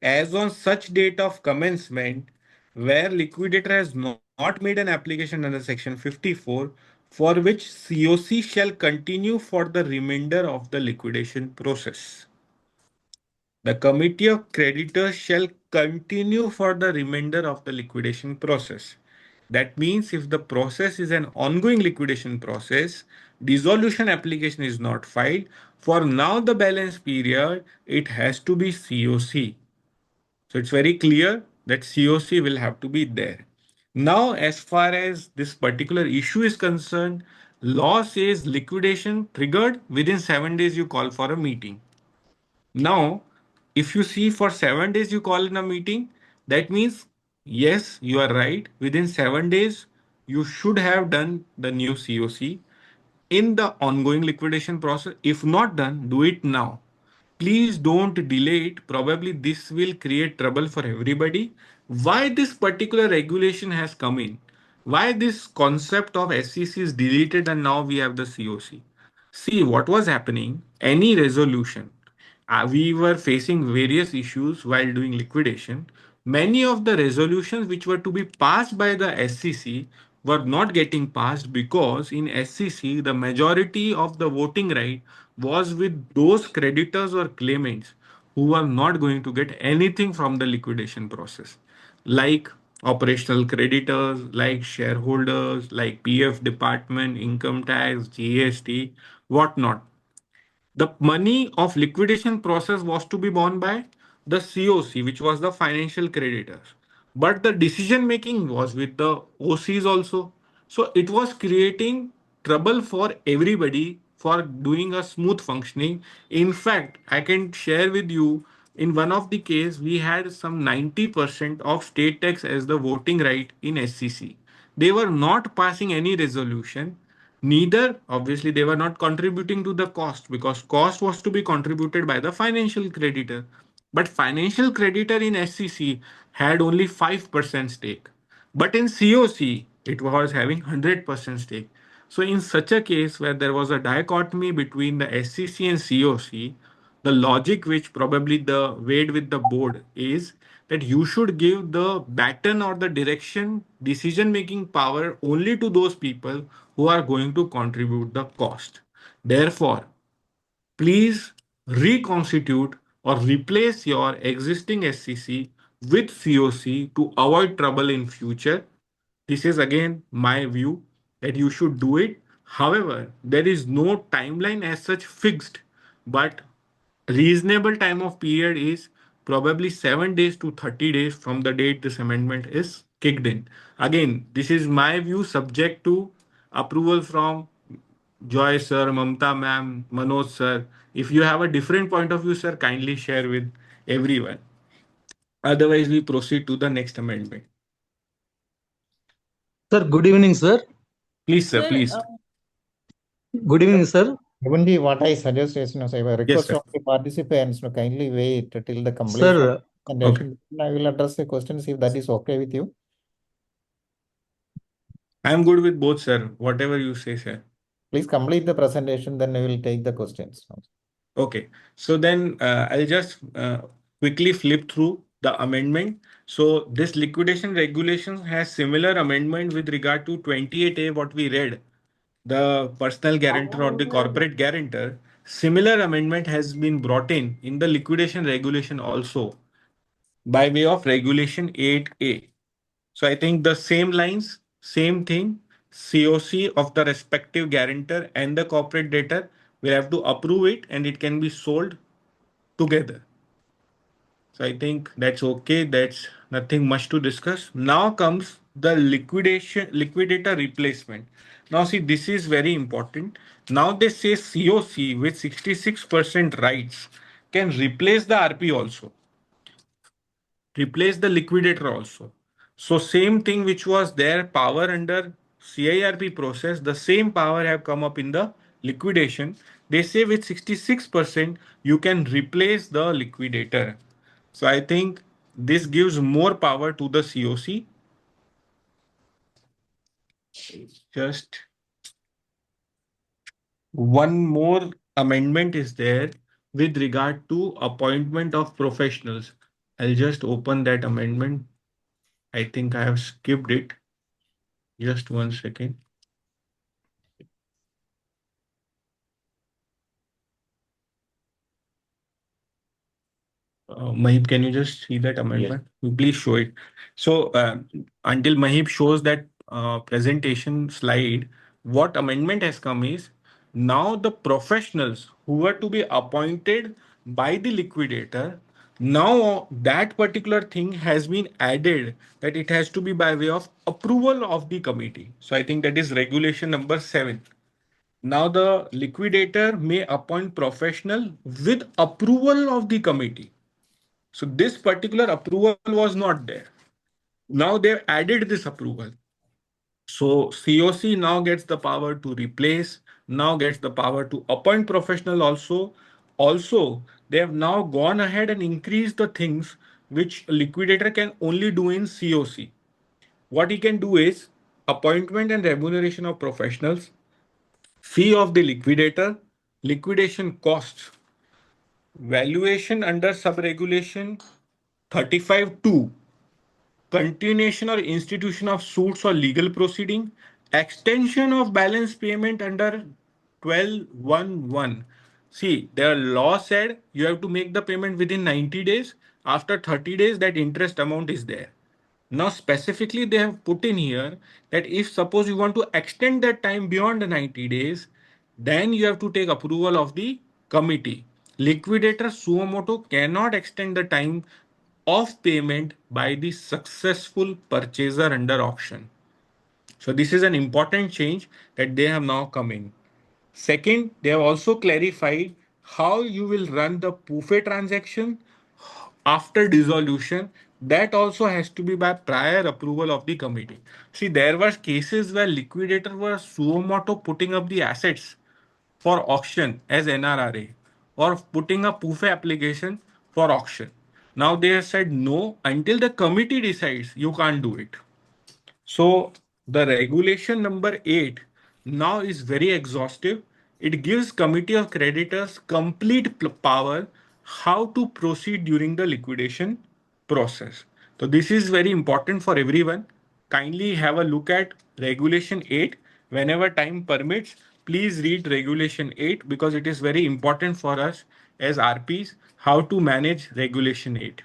as on such date of commencement where liquidator has not made an application under section 54, for which COC shall continue for the remainder of the liquidation process. The committee of creditors shall continue for the remainder of the liquidation process. That means if the process is an ongoing liquidation process, dissolution application is not filed, for now the balance period, it has to be COC. So it's very clear that COC will have to be there. Now, as far as this particular issue is concerned, law says liquidation triggered within 7 days you call for a meeting. Now, if you see for 7 days you call in a meeting, that means yes, you are right. Within 7 days, you should have done the new COC in the ongoing liquidation process. If not done, do it now. Please don't delay it. Probably this will create trouble for everybody. Why this particular regulation has come in? Why this concept of SEC is deleted and now we have the COC? See what was happening. Any resolution, we were facing various issues while doing liquidation. Many of the resolutions which were to be passed by the SEC were not getting passed because in SEC the majority of the voting right was with those creditors or claimants who are not going to get anything from the liquidation process, like operational creditors, like shareholders, like PF department, income tax, GST, whatnot. The money of liquidation process was to be borne by the COC, which was the financial creditors. But the decision making was with the OCs also. So it was creating trouble for everybody for doing a smooth functioning. In fact, I can share with you in one of the case we had some 90% of state tax as the voting right in SCC. They were not passing any resolution. Neither, obviously, they were not contributing to the cost because cost was to be contributed by the financial creditor. But financial creditor in SCC had only 5% stake. But in COC, it was having 100% stake. So in such a case where there was a dichotomy between the SCC and COC, the logic which probably the weighed with the board is that you should give the baton or the direction decision making power only to those people who are going to contribute the cost. Therefore, please reconstitute or replace your existing SCC with COC to avoid trouble in future. This is again my view that you should do it. However, there is no timeline as such fixed, but reasonable time of period is probably 7 days to 30 days from the date this amendment is kicked in. Again, this is my view subject to approval from Joy sir, Mamta ma'am, Manoj sir. If you have a different point of view, sir, kindly share with everyone. Otherwise, we proceed to the next amendment. Sir, good evening, sir. Please, sir, Sir, please. Good evening, sir. Nipun, what I suggest is, I request sir. of the participants to kindly wait till the completion Sir, of the presentation. I will address the questions if that is okay with you. I am good with both, sir. Whatever you say, sir. Please complete the presentation, then we will take the questions. Okay. So then I'll just quickly flip through the amendment. So this liquidation regulations has similar amendment with regard to 28A, what we read, the personal guarantor or the corporate guarantor. Similar amendment has been brought in the liquidation regulation also by way of regulation 8A. So I think the same lines, same thing, COC of the respective guarantor and the corporate debtor will have to approve it and it can be sold together. So I think that's okay. That's nothing much to discuss. Now comes the liquidator replacement. Now see, this is very important. Now they say COC with 66% rights can replace the RP also, replace the liquidator also. So same thing which was there power under CIRP process, the same power have come up in the liquidation. They say with 66% you can replace the liquidator. So I think this gives more power to the COC. Just one more amendment is there with regard to appointment of professionals. I'll just open that amendment. I think I have skipped it. Just 1 second. Mahib, can you just see that amendment? Please show it. So until Mahib shows that presentation slide, what amendment has come is now the professionals who were to be appointed by the liquidator, now that particular thing has been added that it has to be by way of approval of the committee. So I think that is regulation number 7. Now the liquidator may appoint professional with approval of the committee. So this particular approval was not there. Now they've added this approval. So COC now gets the power to replace, now gets the power to appoint professional also. Also, they have now gone ahead and increased the things which a liquidator can only do in COC. What he can do is appointment and remuneration of professionals, fee of the liquidator, liquidation costs, valuation under sub-regulation 35(2), continuation or institution of suits or legal proceeding, extension of balance payment under 12(1)(1). See, their law said you have to make the payment within 90 days. After 30 days, that interest amount is there. Now, specifically, they have put in here that if suppose you want to extend that time beyond the 90 days, then you have to take approval of the committee. Liquidator suo motu cannot extend the time of payment by the successful purchaser under auction. So this is an important change that they have now come in. Second, they have also clarified how you will run the PUFE transaction after dissolution. That also has to be by prior approval of the committee. See, there were cases where liquidator was suo moto putting up the assets for auction as NRRA or putting a PUFE application for auction. Now they have said no, until the committee decides, you can't do it. So the regulation number 8 now is very exhaustive. It gives committee of creditors complete power how to proceed during the liquidation process. So this is very important for everyone. Kindly have a look at regulation 8 whenever time permits. Please read regulation 8 because it is very important for us as RPs how to manage regulation 8.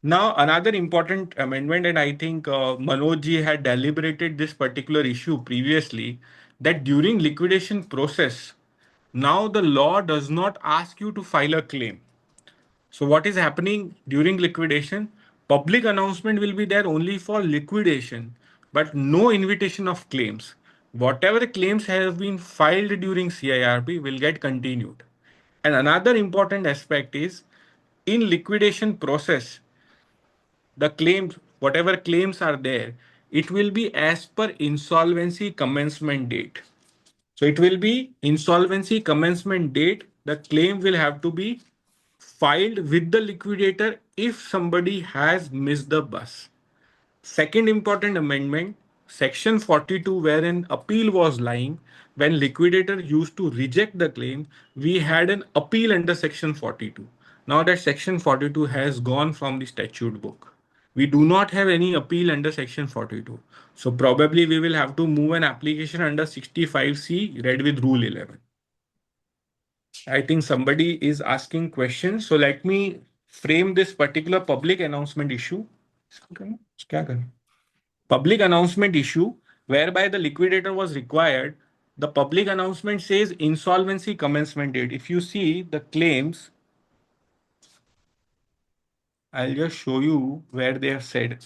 Now, another important amendment, and I think Manoj ji had deliberated this particular issue previously, that during liquidation process, now the law does not ask you to file a claim. So what is happening during liquidation? Public announcement will be there only for liquidation, but no invitation of claims. Whatever claims have been filed during CIRP will get continued. And another important aspect is in liquidation process, the claims, whatever claims are there, it will be as per insolvency commencement date. So it will be insolvency commencement date. The claim will have to be filed with the liquidator if somebody has missed the bus. Second important amendment, section 42, wherein appeal was lying, when liquidator used to reject the claim, we had an appeal under section 42. Now that section 42 has gone from the statute book, we do not have any appeal under section 42. So probably we will have to move an application under 65C read with rule 11. I think somebody is asking questions. So let me frame this particular public announcement issue. Public announcement issue whereby the liquidator was required. The public announcement says insolvency commencement date. If you see the claims, I'll just show you where they have said.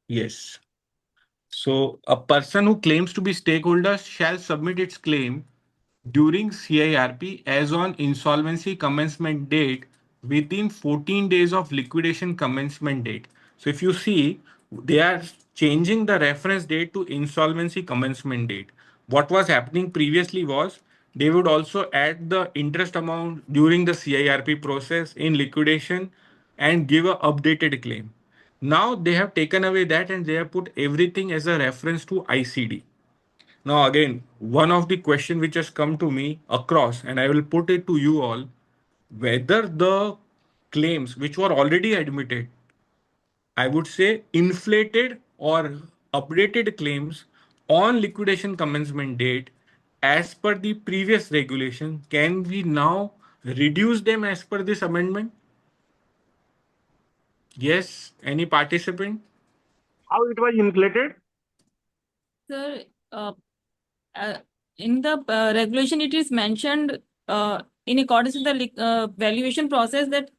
Yes. So a person who claims to be stakeholder shall submit its claim during CIRP as on insolvency commencement date within 14 days of liquidation commencement date. So if you see, they are changing the reference date to insolvency commencement date. What was happening previously was they would also add the interest amount during the CIRP process in liquidation and give a updated claim. Now they have taken away that and they have put everything as a reference to ICD. Now, again, one of the question which has come to me across, and I will put it to you all, whether the claims which were already admitted, I would say inflated or updated claims on liquidation commencement date as per the previous regulation, can we now reduce them as per this amendment? Yes, any participant? How it was inflated? Sir, in the regulation, it is mentioned in accordance with the valuation process that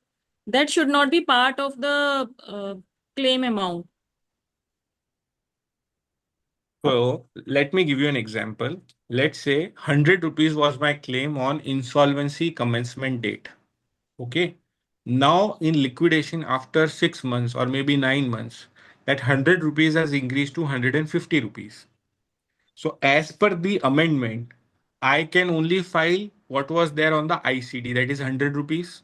that should not be part of the claim amount. So let me give you an example. Let's say 100 rupees was my claim on insolvency commencement date. Okay. Now in liquidation after 6 months or maybe 9 months, that 100 rupees has increased to 150 rupees. So as per the amendment, I can only file what was there on the ICD, that is 100 rupees.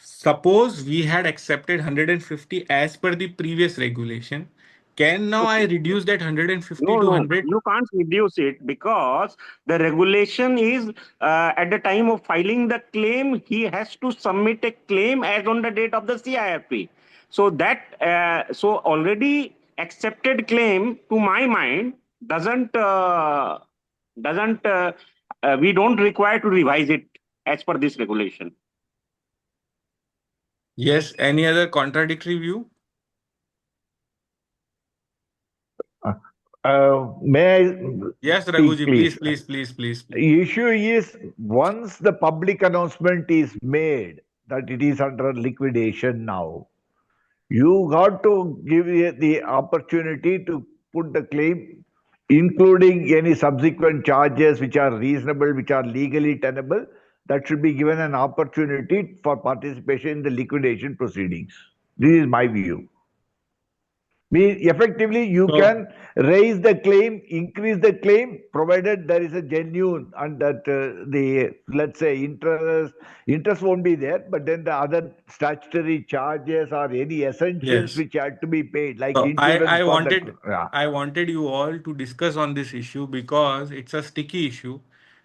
Suppose we had accepted 150 as per the previous regulation. Can now I reduce that 150 No, to no, 100? you can't reduce it because the regulation is at the time of filing the claim, he has to submit a claim as on the date of the CIRP. So that so already accepted claim, to my mind, doesn't we don't require to revise it as per this regulation. Yes, any other contradictory view? May I Yes, speak, Raghuji, please? please. Issue is once the public announcement is made that it is under liquidation now, You got to give the opportunity to put the claim, including any subsequent charges which are reasonable, which are legally tenable. That should be given an opportunity for participation in the liquidation proceedings. This is my view. Effectively, you can raise the claim, increase the claim, provided there is a genuine and that the, let's say, interest won't be there, but then the other statutory charges or any essentials Yes. which had to be paid, like So I, insurance I for the. wanted Yeah. I wanted you all to discuss on this issue because it's a sticky issue.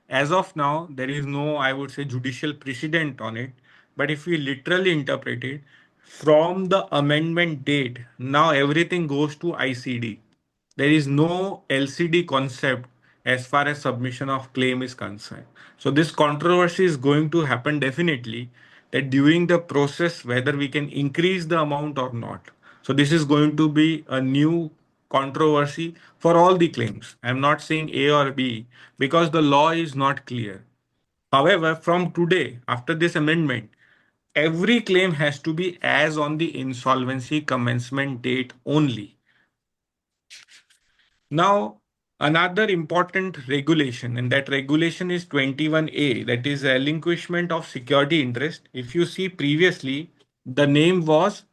As of now, there is no, I would say, judicial precedent on it. But if we literally interpret it, from the amendment date, now everything goes to ICD. There is no LCD concept as far as submission of claim is concerned. So this controversy is going to happen definitely, that during the process whether we can increase the amount or not. So this is going to be a new controversy for all the claims. I'm not saying A or B because the law is not clear. However, from today, after this amendment, every claim has to be as on the insolvency commencement date only. Now, another important regulation, and that regulation is 21A, that is relinquishment of security interest. If you see previously, the name was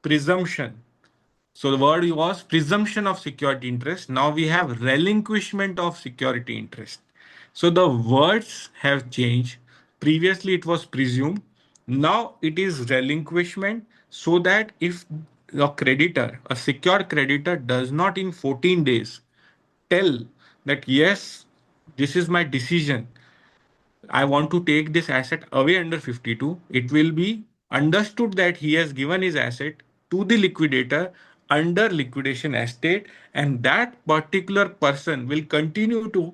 presumption. So the word was presumption of security interest. Now we have relinquishment of security interest. So the words have changed. Previously it was presumed. Now it is relinquishment, so that if a creditor, a secured creditor, does not in 14 days tell that yes, this is my decision, I want to take this asset away under 52, it will be understood that he has given his asset to the liquidator under liquidation estate, and that particular person will continue to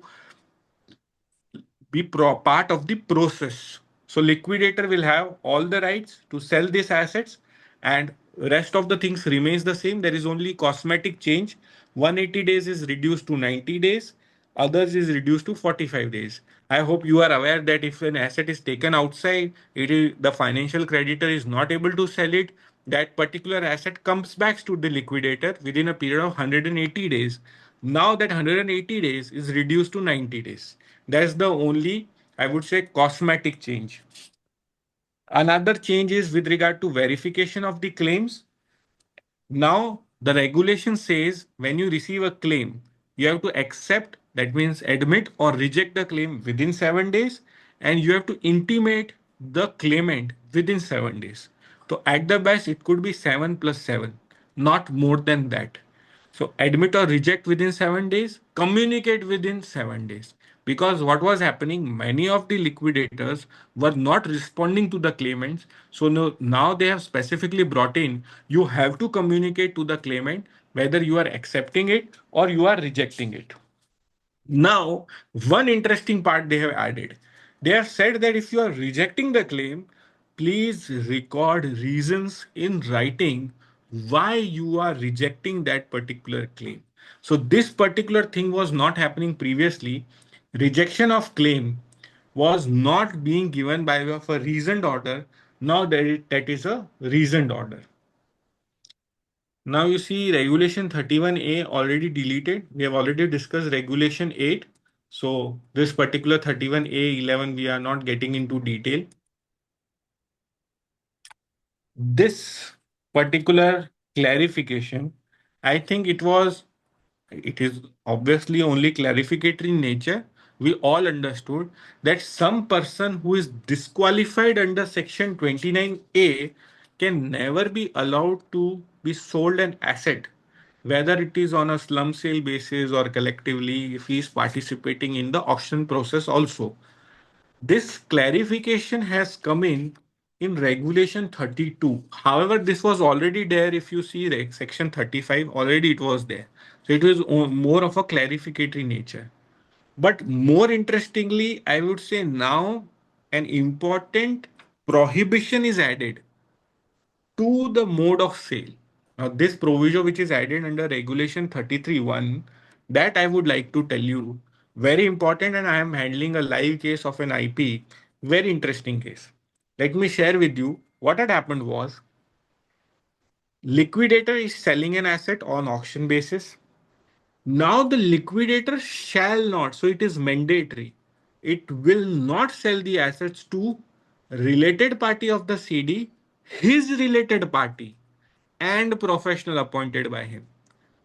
be part of the process. So liquidator will have all the rights to sell these assets, and rest of the things remains the same. There is only cosmetic change. 180 days is reduced to 90 days. Others is reduced to 45 days. I hope you are aware that if an asset is taken outside, the financial creditor is not able to sell it. That particular asset comes back to the liquidator within a period of 180 days. Now that 180 days is reduced to 90 days. That's the only, I would say, cosmetic change. Another change is with regard to verification of the claims. Now, the regulation says when you receive a claim, you have to accept, that means admit or reject the claim within 7 days, and you have to intimate the claimant within 7 days. So, at the best, it could be 7 plus 7, not more than that. So admit or reject within 7 days, communicate within 7 days. Because what was happening, many of the liquidators were not responding to the claimants. So no, now they have specifically brought in, you have to communicate to the claimant whether you are accepting it or you are rejecting it. Now, one interesting part they have added. They have said that if you are rejecting the claim, please record reasons in writing why you are rejecting that particular claim. So this particular thing was not happening previously. Rejection of claim was not being given by way of a reasoned order. Now that is a reasoned order. Now you see regulation 31A already deleted. We have already discussed regulation 8. So this particular 31A11 we are not getting into detail. This particular clarification, I think it is obviously only clarificatory in nature. We all understood that some person who is disqualified under section 29A can never be allowed to be sold an asset, whether it is on a slum sale basis or collectively if he is participating in the auction process also. This clarification has come in regulation 32. However, this was already there. If you see section 35, already it was there. So it was more of a clarificatory nature. But more interestingly, I would say now an important prohibition is added to the mode of sale. Now, this provision which is added under regulation 33(1), that I would like to tell you, very important, and I am handling a live case of an IP, very interesting case. Let me share with you what had happened was Liquidator is selling an asset on auction basis. Now the liquidator shall not, so it is mandatory. It will not sell the assets to related party of the CD, his related party, and professional appointed by him.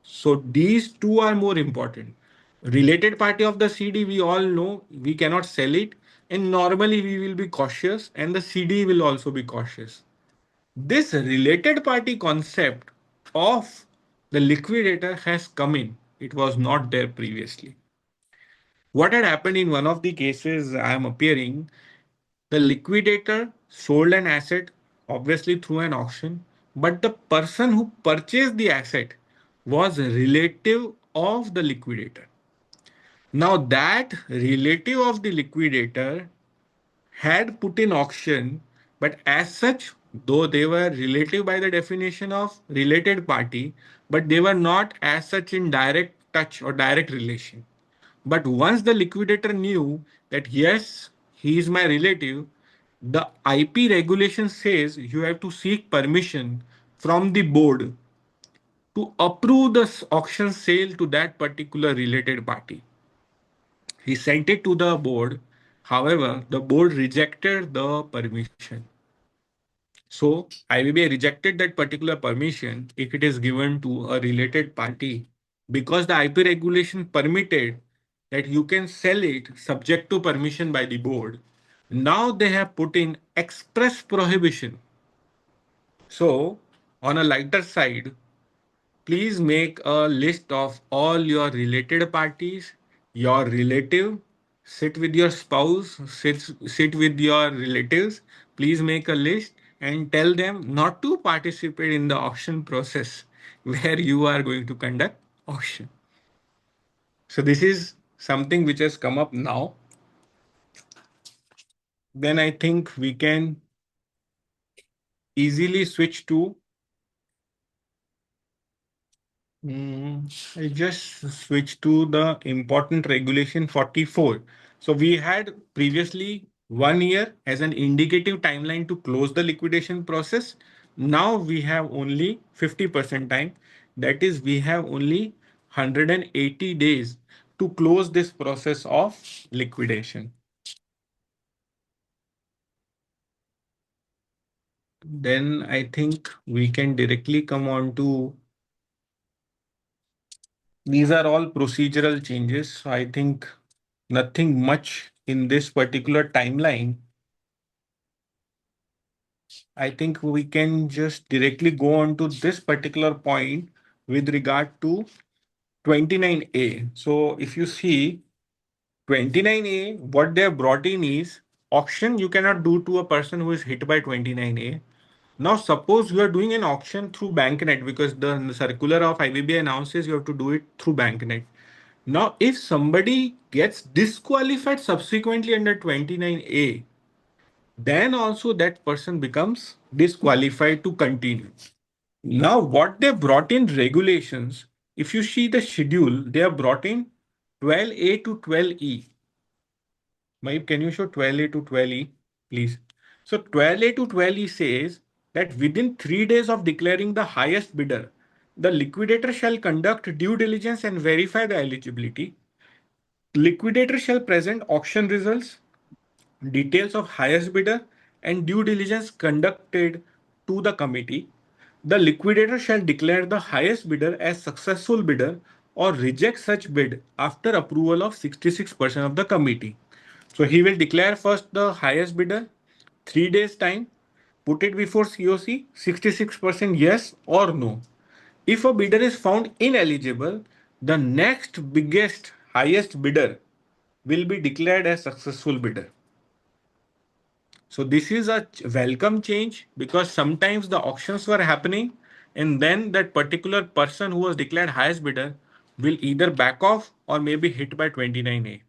So these two are more important. Related party of the CD, we all know we cannot sell it, and normally we will be cautious, and the CD will also be cautious. This related party concept of the liquidator has come in. It was not there previously. What had happened in one of the cases I am appearing, the liquidator sold an asset, obviously through an auction, but the person who purchased the asset was a relative of the liquidator. Now, that relative of the liquidator had put in auction, but as such, though they were relative by the definition of related party, but they were not as such in direct touch or direct relation. But once the liquidator knew that yes, he is my relative, the IP regulation says you have to seek permission from the board to approve the auction sale to that particular related party. He sent it to the board. However, the board rejected the permission. So IBBI rejected that particular permission if it is given to a related party because the IP regulation permitted that you can sell it subject to permission by the board. Now they have put in express prohibition. So on a lighter side, please make a list of all your related parties, your relative, sit with your spouse, sit with your relatives. Please make a list and tell them not to participate in the auction process where you are going to conduct auction. So this is something which has come up now. Then I think we can easily switch to I just switched to the important regulation 44. So we had previously 1 year as an indicative timeline to close the liquidation process. Now we have only 50% time. That is, we have only 180 days to close this process of liquidation. Then I think we can directly come on to these are all procedural changes. So I think nothing much in this particular timeline. I think we can just directly go on to this particular point with regard to 29A. So if you see 29A, what they have brought in is auction you cannot do to a person who is hit by 29A. Now, suppose you are doing an auction through BankNet because the circular of IBBI announces you have to do it through BankNet. Now, if somebody gets disqualified subsequently under 29A, then also that person becomes disqualified to continue. Now, what they brought in regulations, if you see the schedule, they have brought in 12A to 12E. Maib, can you show 12A to 12E, please? So 12A to 12E says that within 3 days of declaring the highest bidder, the liquidator shall conduct due diligence and verify the eligibility. Liquidator shall present auction results, details of highest bidder, and due diligence conducted to the committee. The liquidator shall declare the highest bidder as successful bidder or reject such bid after approval of 66% of the committee. So he will declare first the highest bidder, 3 days time, put it before COC, 66% yes or no. If a bidder is found ineligible, the next biggest highest bidder will be declared as successful bidder. So this is a welcome change because sometimes the auctions were happening and then that particular person who was declared highest bidder will either back off or maybe hit by 29A.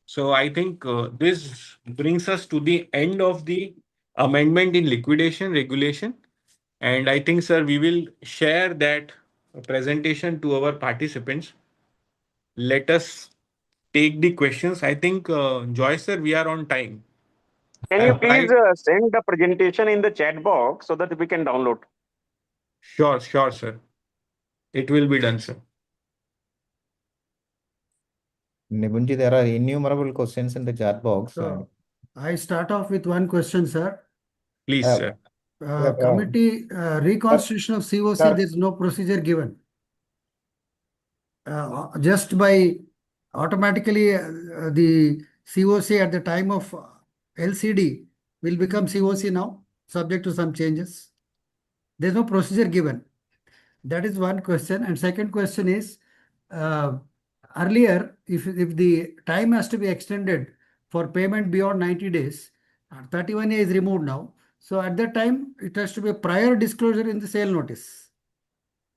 So I think this brings us to the end of the amendment in liquidation regulation. And I think, sir, we will share that presentation to our participants. Let us take the questions. I think, Joy, sir, we are on time. Can you please send the presentation in the chat box so that we can download? Sure, sir. It will be done, sir. Nibunji, there are innumerable questions in the chat box. So I start off with one question, sir. Please, sir. Committee reconstitution of COC, sir. there is no procedure given. Just by automatically the COC at the time of LCD will become COC now, subject to some changes. There's no procedure given. That is one question. And second question is, earlier, if the time has to be extended for payment beyond 90 days, 31A is removed now. So at that time, it has to be a prior disclosure in the sale notice.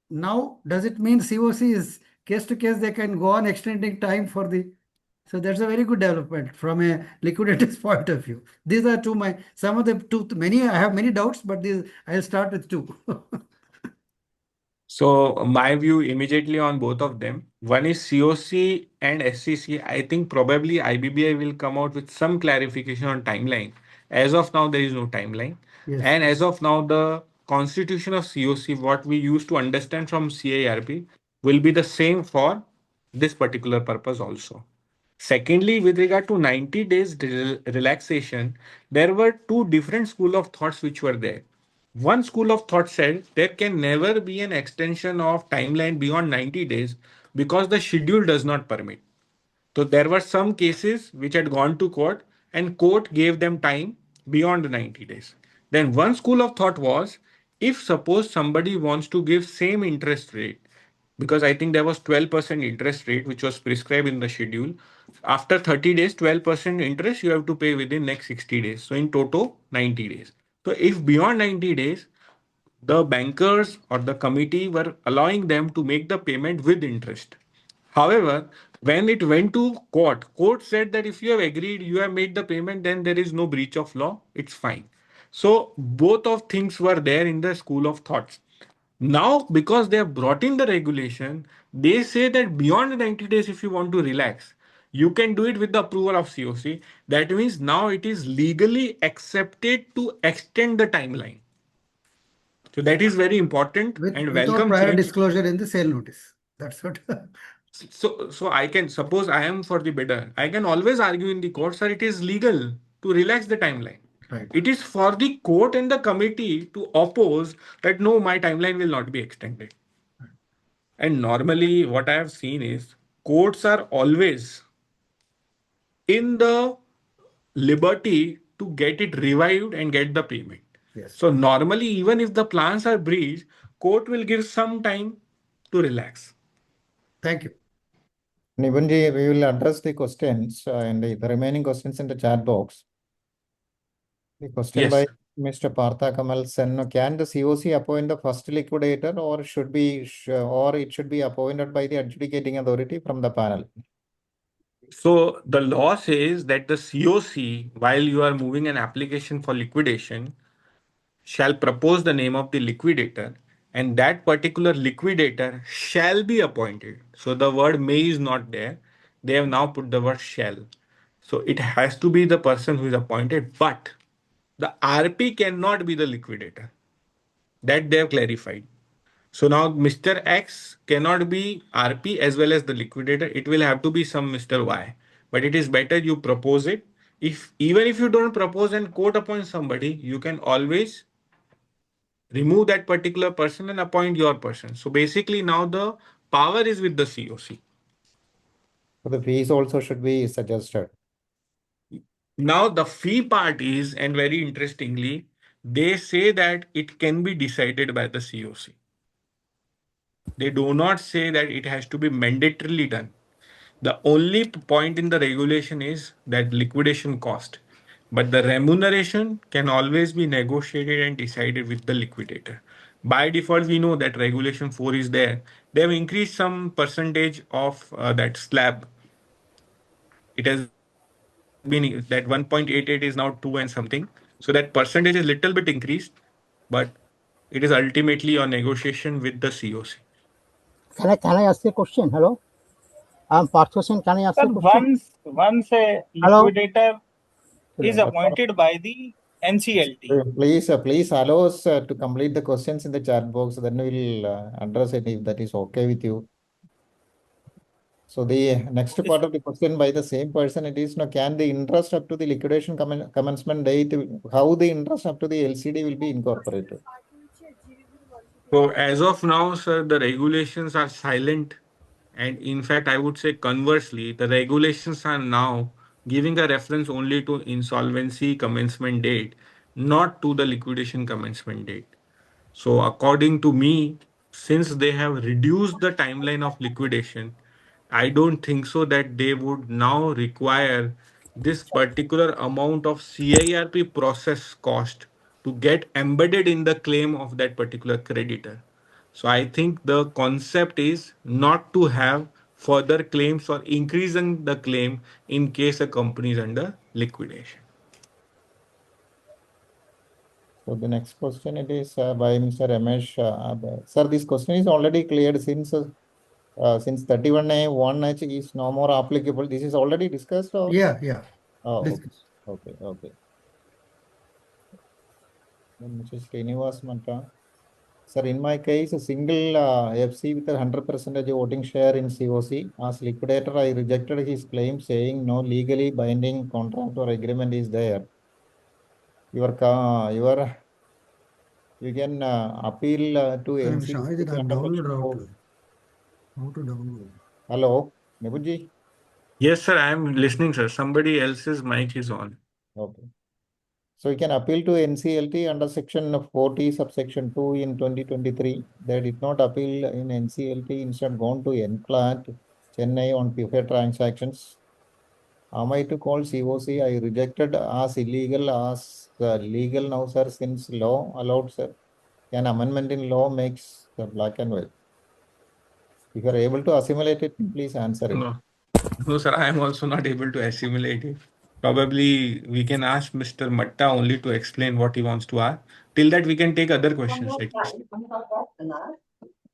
Now, does it mean COC is case to case, they can go on extending time for the... So that's a very good development from a liquidator's point of view. These are I have many doubts, but I'll start with two. So my view immediately on both of them. One is COC and SCC. I think probably IBBI will come out with some clarification on timeline. As of now, there is no timeline. Yes. And as of now, the constitution of COC, what we used to understand from CIRP, will be the same for this particular purpose also. Secondly, with regard to 90 days relaxation, there were two different school of thoughts which were there. One school of thought said there can never be an extension of timeline beyond 90 days because the schedule does not permit. So there were some cases which had gone to court and court gave them time beyond 90 days. Then one school of thought was, if suppose somebody wants to give same interest rate, because I think there was 12% interest rate which was prescribed in the schedule. After 30 days, 12% interest you have to pay within next 60 days. So in total, 90 days. So if beyond 90 days, the bankers or the committee were allowing them to make the payment with interest. However, when it went to court, court said that if you have agreed, you have made the payment, then there is no breach of law. It's fine. So both of things were there in the school of thoughts. Now, because they have brought in the regulation, they say that beyond 90 days, if you want to relax, you can do it with the approval of COC. That means now it is legally accepted to extend the timeline. So that is very important and without welcome prior change. disclosure in the sale notice. That's what. So I can suppose I am for the bidder. I can always argue in the court, sir, it is legal to relax the timeline. Right. It is for the court and the committee to oppose that no, my timeline will not be extended. And normally what I have seen is courts are always in the liberty to get it revived and get the payment. Yes. So normally, even if the plans are breached, court will give some time to relax. Thank you. Nibunji, we will address the questions and the remaining questions in the chat box. The question Yes. by Mr. Partha Kamal Sen, can the COC appoint the first liquidator or it should be appointed by the adjudicating authority from the panel? So the law says that the COC, while you are moving an application for liquidation, shall propose the name of the liquidator, and that particular liquidator shall be appointed. So the word may is not there. They have now put the word shall. So it has to be the person who is appointed, but the RP cannot be the liquidator. That they have clarified. So now Mr. X cannot be RP as well as the liquidator. It will have to be some Mr. Y. But it is better you propose it. Even if you don't propose and court appoint somebody, you can always remove that particular person and appoint your person. So basically now the power is with the COC. So the fees also should be suggested. Now the fee part is, and very interestingly, they say that it can be decided by the COC. They do not say that it has to be mandatorily done. The only point in the regulation is that liquidation cost, but the remuneration can always be negotiated and decided with the liquidator. By default, we know that regulation 4 is there. They have increased some percentage of that slab. It has been that 1.88 is now 2 and something. So that percentage is little bit increased, but it is ultimately a negotiation with the COC. Can I ask a question? Hello? I'm Partha Sen. Can I ask Sir, a question? once a Hello? liquidator is Yeah. appointed by the NCLT. Please allow us to complete the questions in the chat box. Then we will address it if that is okay with you. So the next part of the question by the same person, it is, now, can the interest up to the liquidation commencement date, how the interest up to the LCD will be incorporated? So as of now, sir, the regulations are silent. And in fact, I would say conversely, the regulations are now giving a reference only to insolvency commencement date, not to the liquidation commencement date. So according to me, since they have reduced the timeline of liquidation, I don't think so that they would now require this particular amount of CIRP process cost to get embedded in the claim of that particular creditor. So I think the concept is not to have further claims or increasing the claim in case a company is under liquidation. So the next question, it is by Mr. Ramesh. Sir, this question is already cleared since 31A 1H is no more applicable. This is already discussed, or? Yeah. Oh, Discuss. okay. Then Mr. Srinivas Manta. Sir, in my case, a single FC with a 100% voting share in COC. As liquidator, I rejected his claim saying no legally binding contract or agreement is there. You can appeal to NCLT under section 4. How to download? Hello, Nipun. Yes, sir, I am listening, sir. Somebody else's mic is on. Okay. So you can appeal to NCLT under section 40 subsection 2 in 2023. They did not appeal in NCLT, instead gone to NCLAT, Chennai on PFA transactions. Am I to call COC? I rejected as illegal as legal now, sir, since law allowed, sir. Can amendment in law makes the black and white? If you are able to assimilate it, please answer it. No, sir, I am also not able to assimilate it. Probably we can ask Mr. Matta only to explain what he wants to ask. Till that, we can take other questions.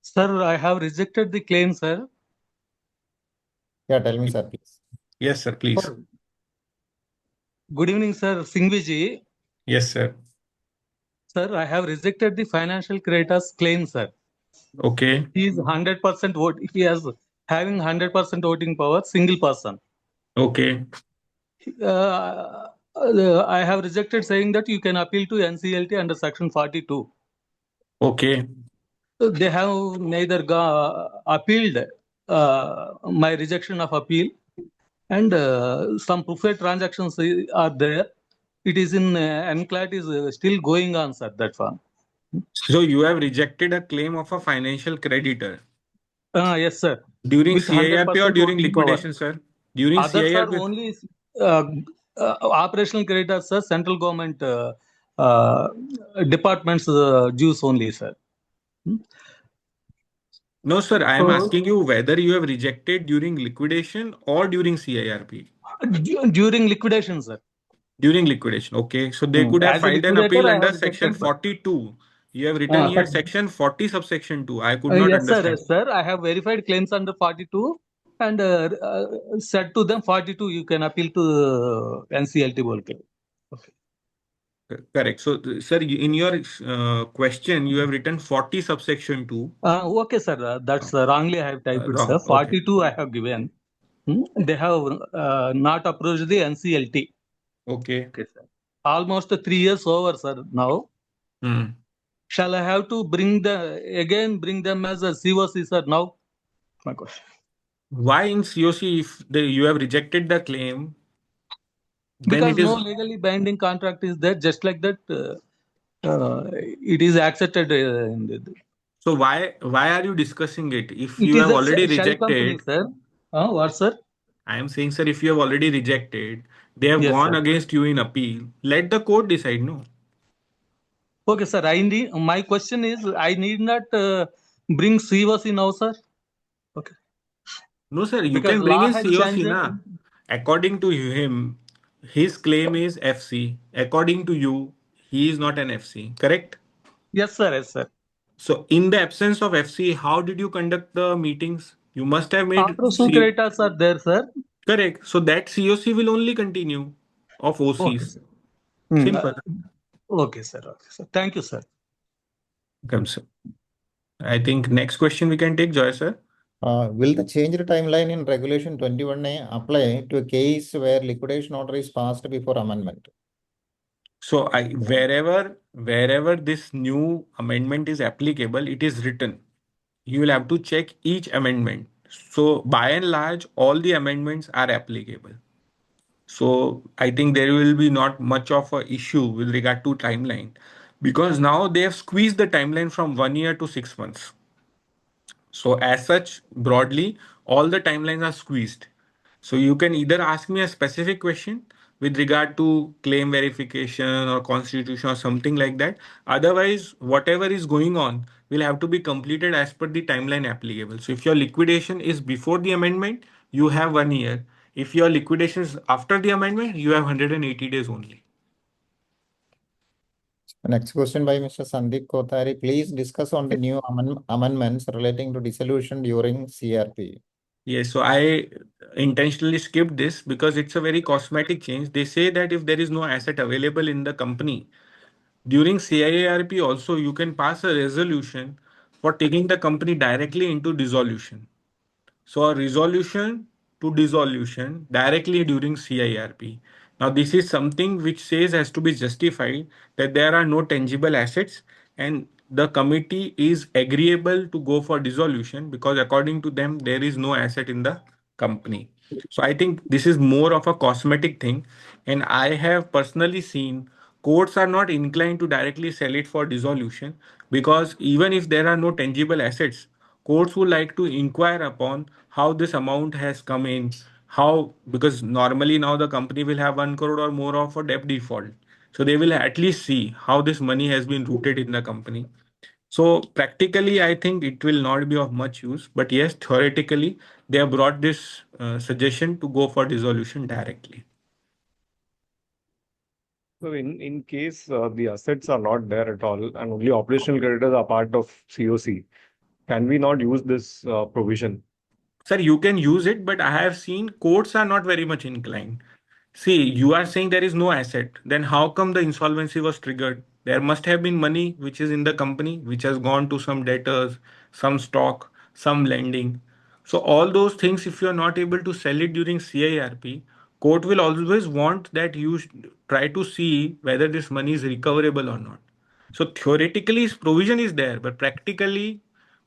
Sir, I have rejected the claim, sir. Yeah, tell me, sir, please. Yes, sir, please. Good evening, sir. Singhvi ji. Yes, sir. Sir, I have rejected the financial creditors claim, sir. Okay. He is 100% vote. He has having 100% voting power, single person. Okay. I have rejected saying that you can appeal to NCLT under section 42. Okay. They have neither appealed my rejection of appeal, and some preferred transactions are there. It is in NCLAT is still going on, sir. That one. So you have rejected a claim of a financial creditor. Yes, sir. During With CIRP or 100% during voting liquidation, power. sir? During Others are CIRP. only operational creditors, sir. Central government departments dues only, sir. No, sir. I am asking you whether you have rejected during liquidation or during CIRP. During liquidation, sir. During liquidation. Okay. So they could have As a filed an appeal liquidator, I under have section rejected, 42. You have written here section 40 subsection 2. I could not yes, understand. sir. Yes, sir. I have verified claims under 42 and said to them 42 you can appeal to NCLT volcano. Okay. Correct. So, sir, in your question, you have written 40 subsection 2. Okay, sir. That's wrongly I have typed it, sir. Wrong. 42 I have given. They have not approached the NCLT. Okay. Okay, sir. Almost 3 years over, sir, now. Shall I have to bring them as a COC, sir, now? My question. Why in COC if you have rejected the claim? Because then it no is legally binding contract is there, just like that it is accepted. So why are you discussing it? If It you is have a already shell company, rejected, sir. What, sir? I am saying, sir, if you have already rejected, they have Yes, gone sir. against you in appeal. Let the court decide, no? Okay, sir. My question is, I need not bring COC now, sir. Okay. No, sir, you Because can bring law in has COC, changed. na. According to him, his claim is FC. According to you, he is not an FC, correct? Yes, sir. Yes, sir. So in the absence of FC, how did you conduct the meetings? You must have made Operational creditors are there, sir. Correct. So that COC will only continue of Okay, OCs. sir. Simple. Okay, sir. Okay, sir. Thank you, sir. Welcome, sir. I think next question we can take, Joy, sir. Will the changed timeline in Regulation 21A apply to a case where liquidation order is passed before amendment? So wherever this new amendment is applicable, it is written. You will have to check each amendment. So by and large, all the amendments are applicable. So I think there will be not much of a issue with regard to timeline, because now they have squeezed the timeline from 1 year to 6 months. So as such, broadly, all the timelines are squeezed. So you can either ask me a specific question with regard to claim verification or constitution or something like that. Otherwise, whatever is going on will have to be completed as per the timeline applicable. So if your liquidation is before the amendment, you have 1 year. If your liquidation is after the amendment, you have 180 days only. Next question by Mr. Sandeep Kothari. Please discuss on the new amendments relating to dissolution during CRP. Yes, so I intentionally skipped this because it's a very cosmetic change. They say that if there is no asset available in the company, during CIARP also you can pass a resolution for taking the company directly into dissolution. So a resolution to dissolution directly during CIRP. Now this is something which says has to be justified that there are no tangible assets and the committee is agreeable to go for dissolution because according to them there is no asset in the company. So I think this is more of a cosmetic thing, and I have personally seen courts are not inclined to directly sell it for dissolution because even if there are no tangible assets, courts would like to inquire upon how this amount has come in, how, because normally now the company will have 1 crore or more of a debt default. So they will at least see how this money has been rooted in the company. So practically, I think it will not be of much use. But yes, theoretically, they have brought this suggestion to go for dissolution directly. So in case the assets are not there at all and only operational creditors are part of COC, can we not use this provision? Sir, you can use it, but I have seen courts are not very much inclined. See, you are saying there is no asset. Then how come the insolvency was triggered? There must have been money which is in the company, which has gone to some debtors, some stock, some lending. So all those things, if you are not able to sell it during CIRP, court will always want that you try to see whether this money is recoverable or not. So theoretically, provision is there, but practically,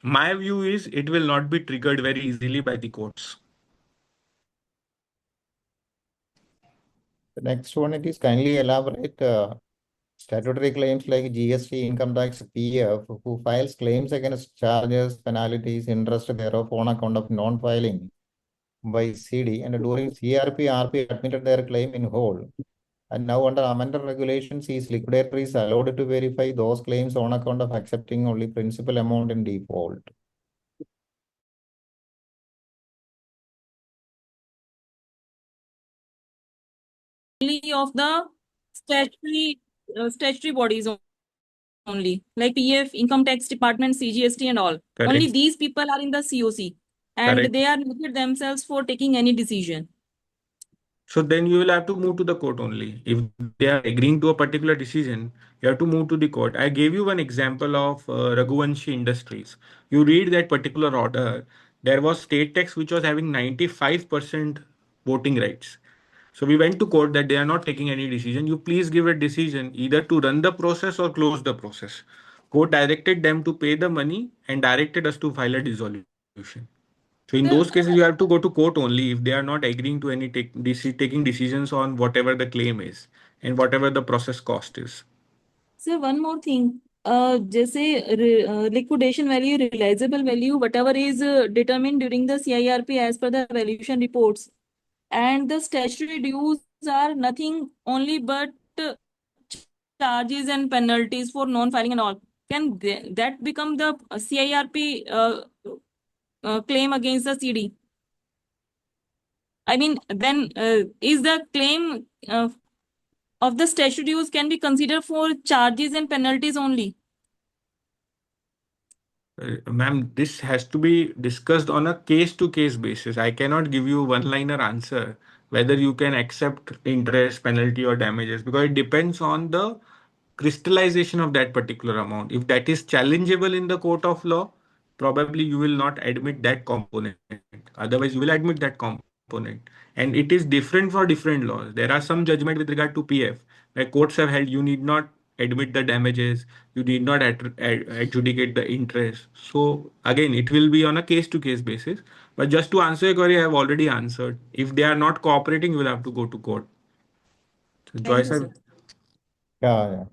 my view is it will not be triggered very easily by the courts. The next one, it is kindly elaborate statutory claims like GST, income tax, PF, who files claims against charges, penalties, interest thereof on account of non-filing by CD, and during CRP, RP admitted their claim in whole. And now under amended regulations, is liquidators allowed to verify those claims on account of accepting only principal amount in default? Only of the statutory bodies only, like PF, Income Tax Department, CGST, and all. Correct. Only these people are in the COC, and Correct. they are limited themselves for taking any decision. So then you will have to move to the court only. If they are agreeing to a particular decision, you have to move to the court. I gave you one example of Raghuvanshi Industries. You read that particular order, there was state tax which was having 95% voting rights. So we went to court that they are not taking any decision. You please give a decision either to run the process or close the process. Court directed them to pay the money and directed us to file a dissolution. So in those cases, you have to go to court only if they are not agreeing to any taking decisions on whatever the claim is and whatever the process cost is. Sir, one more thing. जैसे liquidation value, realizable value, whatever is determined during the CIRP as per the valuation reports, and the statutory dues are nothing only but charges and penalties for non-filing and all. Can that become the CIRP claim against the CD? I mean, then is the claim of the statutory dues can be considered for charges and penalties only? Ma'am, this has to be discussed on a case-to-case basis. I cannot give you one-liner answer whether you can accept interest, penalty, or damages because it depends on the crystallization of that particular amount. If that is challengeable in the court of law, probably you will not admit that component. Otherwise, you will admit that component. And it is different for different laws. There are some judgment with regard to PF, where courts have held you need not admit the damages, you need not adjudicate the interest. So again, it will be on a case-to-case basis. But just to answer your query, I have already answered. If they are not cooperating, you will have to go to court. So Joyce, Yeah.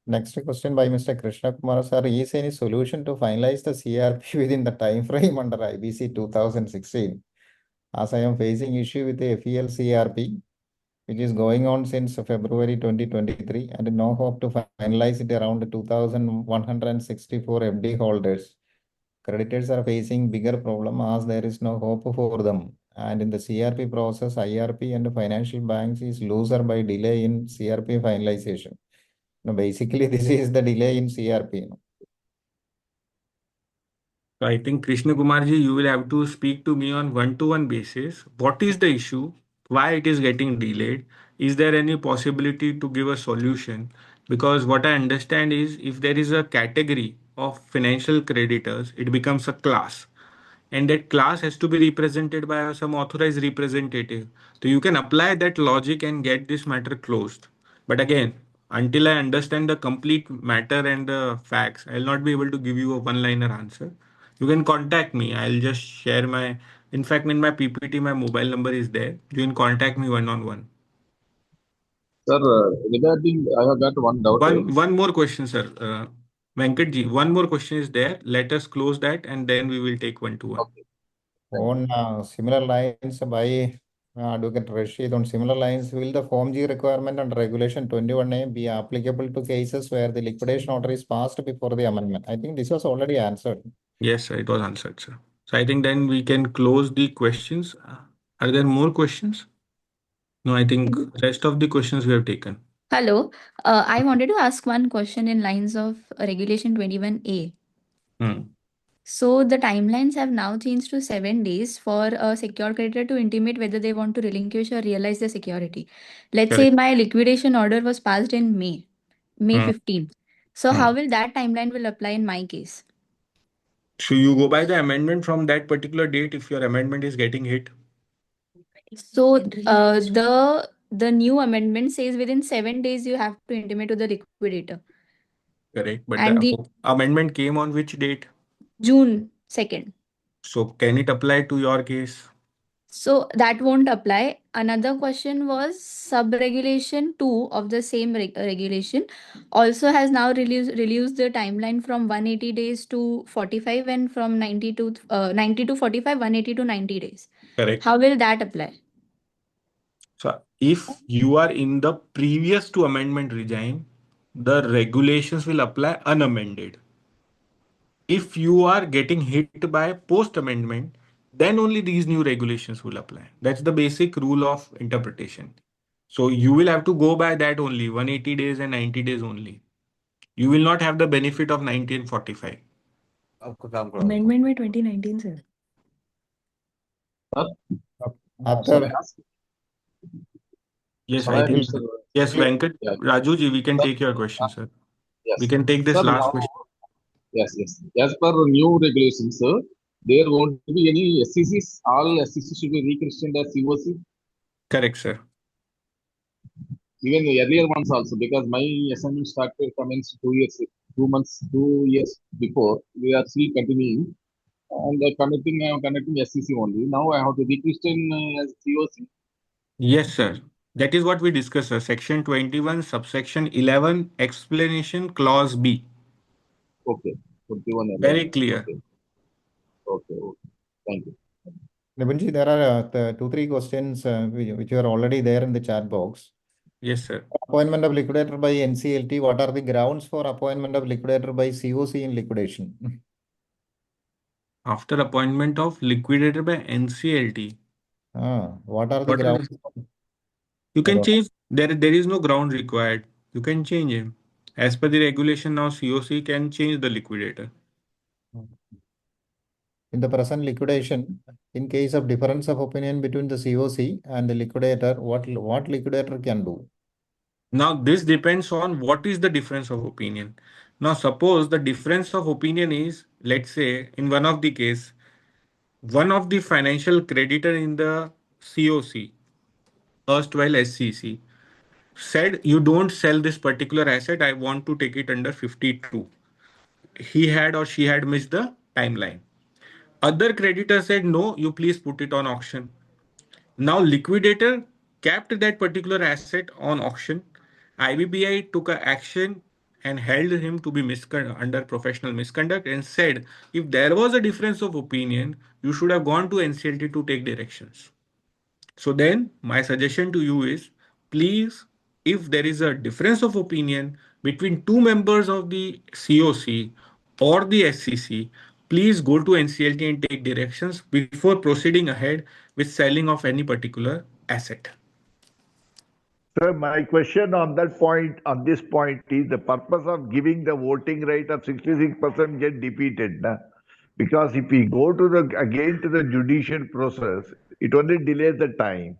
Next question by Mr. Krishna Kumar sir. Is any solution to finalize the CRP within the time frame under IBC 2016? As I am facing issue with the FEL CRP, which is going on since February 2023, and no hope to finalize it around 2,164 FD holders. Creditors are facing bigger problem as there is no hope for them. And in the CRP process, IRP and financial banks is loser by delay in CRP finalization. No, basically this is the delay in CRP. So I think Krishna Kumarji, you will have to speak to me on one-to-one basis. What is the issue? Why it is getting delayed? Is there any possibility to give a solution? Because what I understand is if there is a category of financial creditors, it becomes a class. And that class has to be represented by some authorized representative. So you can apply that logic and get this matter closed. But again, until I understand the complete matter and the facts, I'll not be able to give you a one-liner answer. You can contact me. I'll just share in fact, in my PPT, my mobile number is there. You can contact me one-on-one. Sir, regarding, I have got one doubt. One more question, sir. Venkatji, one more question is there. Let us close that and then we will take one-to-one. Okay. On similar lines by Advocate Rashid, on similar lines, will the Form G requirement under Regulation 21A be applicable to cases where the liquidation order is passed before the amendment? I think this was already answered. Yes, sir, it was answered, sir. So I think then we can close the questions. Are there more questions? No, I think rest of the questions we have taken. Hello. I wanted to ask one question in lines of Regulation 21A. So the timelines have now changed to 7 days for a secured creditor to intimate whether they want to relinquish or realize the security. Let's say Correct. my liquidation order was passed in May Hmm. 15th. So how will that timeline will apply in my case? So you go by the amendment from that particular date if your amendment is getting hit. So the new amendment says within 7 days you have to intimate to the liquidator. Correct. But And the the amendment came on which date? June 2nd. So can it apply to your case? So that won't apply. Another question was sub-regulation 2 of the same regulation also has now reduced the timeline from 180 days to 45 and from 90 to 45, 180 to 90 days. Correct. How will that apply? So if you are in the previous to amendment regime, the regulations will apply unamended. If you are getting hit by post amendment, then only these new regulations will apply. That's the basic rule of interpretation. So you will have to go by that only 180 days and 90 days only. You will not have the benefit of 90 and 45. Amendment by 2019, sir. After Yes, Shall I I, think. Mr. Yes, Venkat. Yeah. Rajuji, we can Sir, take your question, sir. Yes. We can take this Sir, last now, question. yes. As per new regulations, sir, there won't be any SCCs. All SCCs should be rechristened as COC. Correct, sir. Even the earlier ones also, because my assignment started commenced 2 years before. We are still continuing and connecting SCC only. Now I have to rechristen as COC. Yes, sir. That is what we discussed, sir. Section 21, subsection 11, explanation, clause B. Okay. 21 Very clear. Okay. Thank you. Nipun, there are 2-3 questions which are already there in the chat box. Yes, sir. Appointment of liquidator by NCLT. What are the grounds for appointment of liquidator by COC in liquidation? After appointment of liquidator by NCLT. What are the grounds? You can change. There is no ground required. You can change him. As per the regulation now, COC can change the liquidator. In the present liquidation, in case of difference of opinion between the COC and the liquidator, what liquidator can do? Now, this depends on what is the difference of opinion. Now, suppose the difference of opinion is, let's say, in one of the case, one of the financial creditor in the COC, erstwhile SCC, said, you don't sell this particular asset, I want to take it under 52. He had or she had missed the timeline. Other creditor said, no, you please put it on auction. Now, liquidator kept that particular asset on auction. IBBI took an action and held him to be under professional misconduct and said, if there was a difference of opinion, you should have gone to NCLT to take directions. So then my suggestion to you is, please, if there is a difference of opinion between two members of the COC or the SCC, please go to NCLT and take directions before proceeding ahead with selling of any particular asset. Sir, my question on that point, on this point, is the purpose of giving the voting right of 66% get defeated. Na? Because if we go to the again to the judicial process, it only delays the time.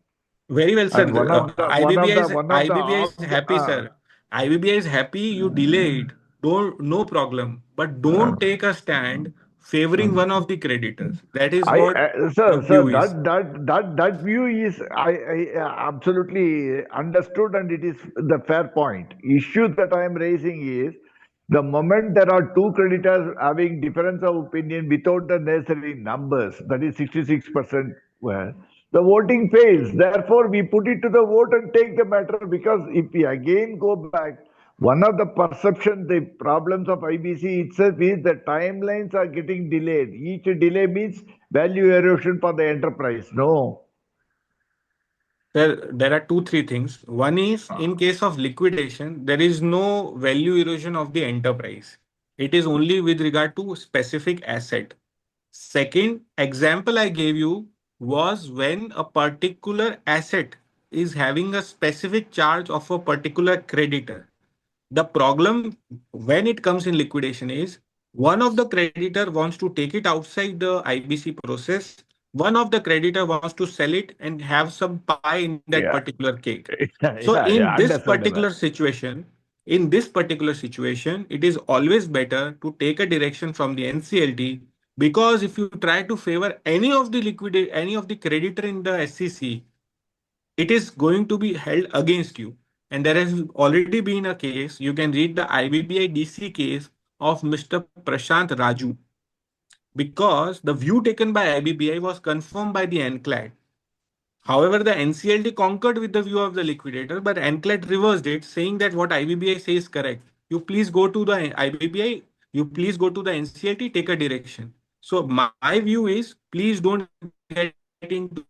Very well, sir. And IBBI is happy, sir. IBBI is happy you delayed. No problem. But don't take a stand favoring one of the creditors. That is what the view is. That view is I absolutely understood, and it is the fair point. Issue that I am raising is the moment there are two creditors having difference of opinion without the necessary numbers, that is 66%, well, the voting fails. Therefore, we put it to the vote and take the matter, because if we again go back, one of the perception, the problems of IBC itself is the timelines are getting delayed. Each delay means value erosion for the enterprise. No. There are three things. One is, in case of liquidation, there is no value erosion of the enterprise. It is only with regard to specific asset. Second example I gave you was when a particular asset is having a specific charge of a particular creditor. The problem when it comes in liquidation is one of the creditor wants to take it outside the IBC process. One of the creditor wants to sell it and have some pie in that particular cake. So in this particular situation, it is always better to take a direction from the NCLT, because if you try to favor any of the creditor in the SCC, it is going to be held against you. And there has already been a case, you can read the IBBI DC case of Mr. Prashant Raju, because the view taken by IBBI was confirmed by the NCLAT. However, the NCLT concurred with the view of the liquidator, but NCLAT reversed it, saying that what IBBI says is correct. You please go to the IBBI, you please go to the NCLT, take a direction. So my view is, please don't get into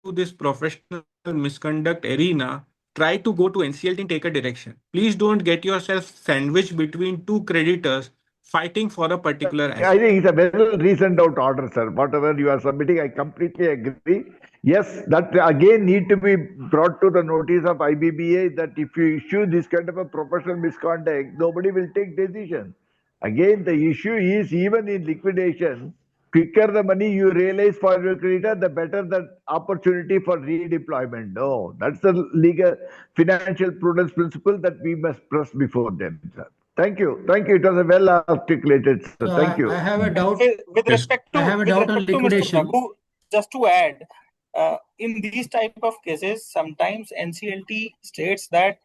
this professional misconduct arena. Try to go to NCLT and take a direction. Please don't get yourself sandwiched between two creditors fighting for a particular asset. I think it's a well reasoned out order, sir. Whatever you are submitting, I completely agree. Yes, that again need to be brought to the notice of IBBA, that if you issue this kind of a professional misconduct, nobody will take decision. Again, the issue is, even in liquidation, quicker the money you realize for your creditor, the better the opportunity for redeployment. No, that's the legal financial prudence principle that we must press before them, sir. Thank you. Thank you. It was a well articulated, sir. Thank you. I have a doubt. With respect to, I have a doubt on Mr. liquidation. Prabhu, just to add, in these type of cases, sometimes NCLT states that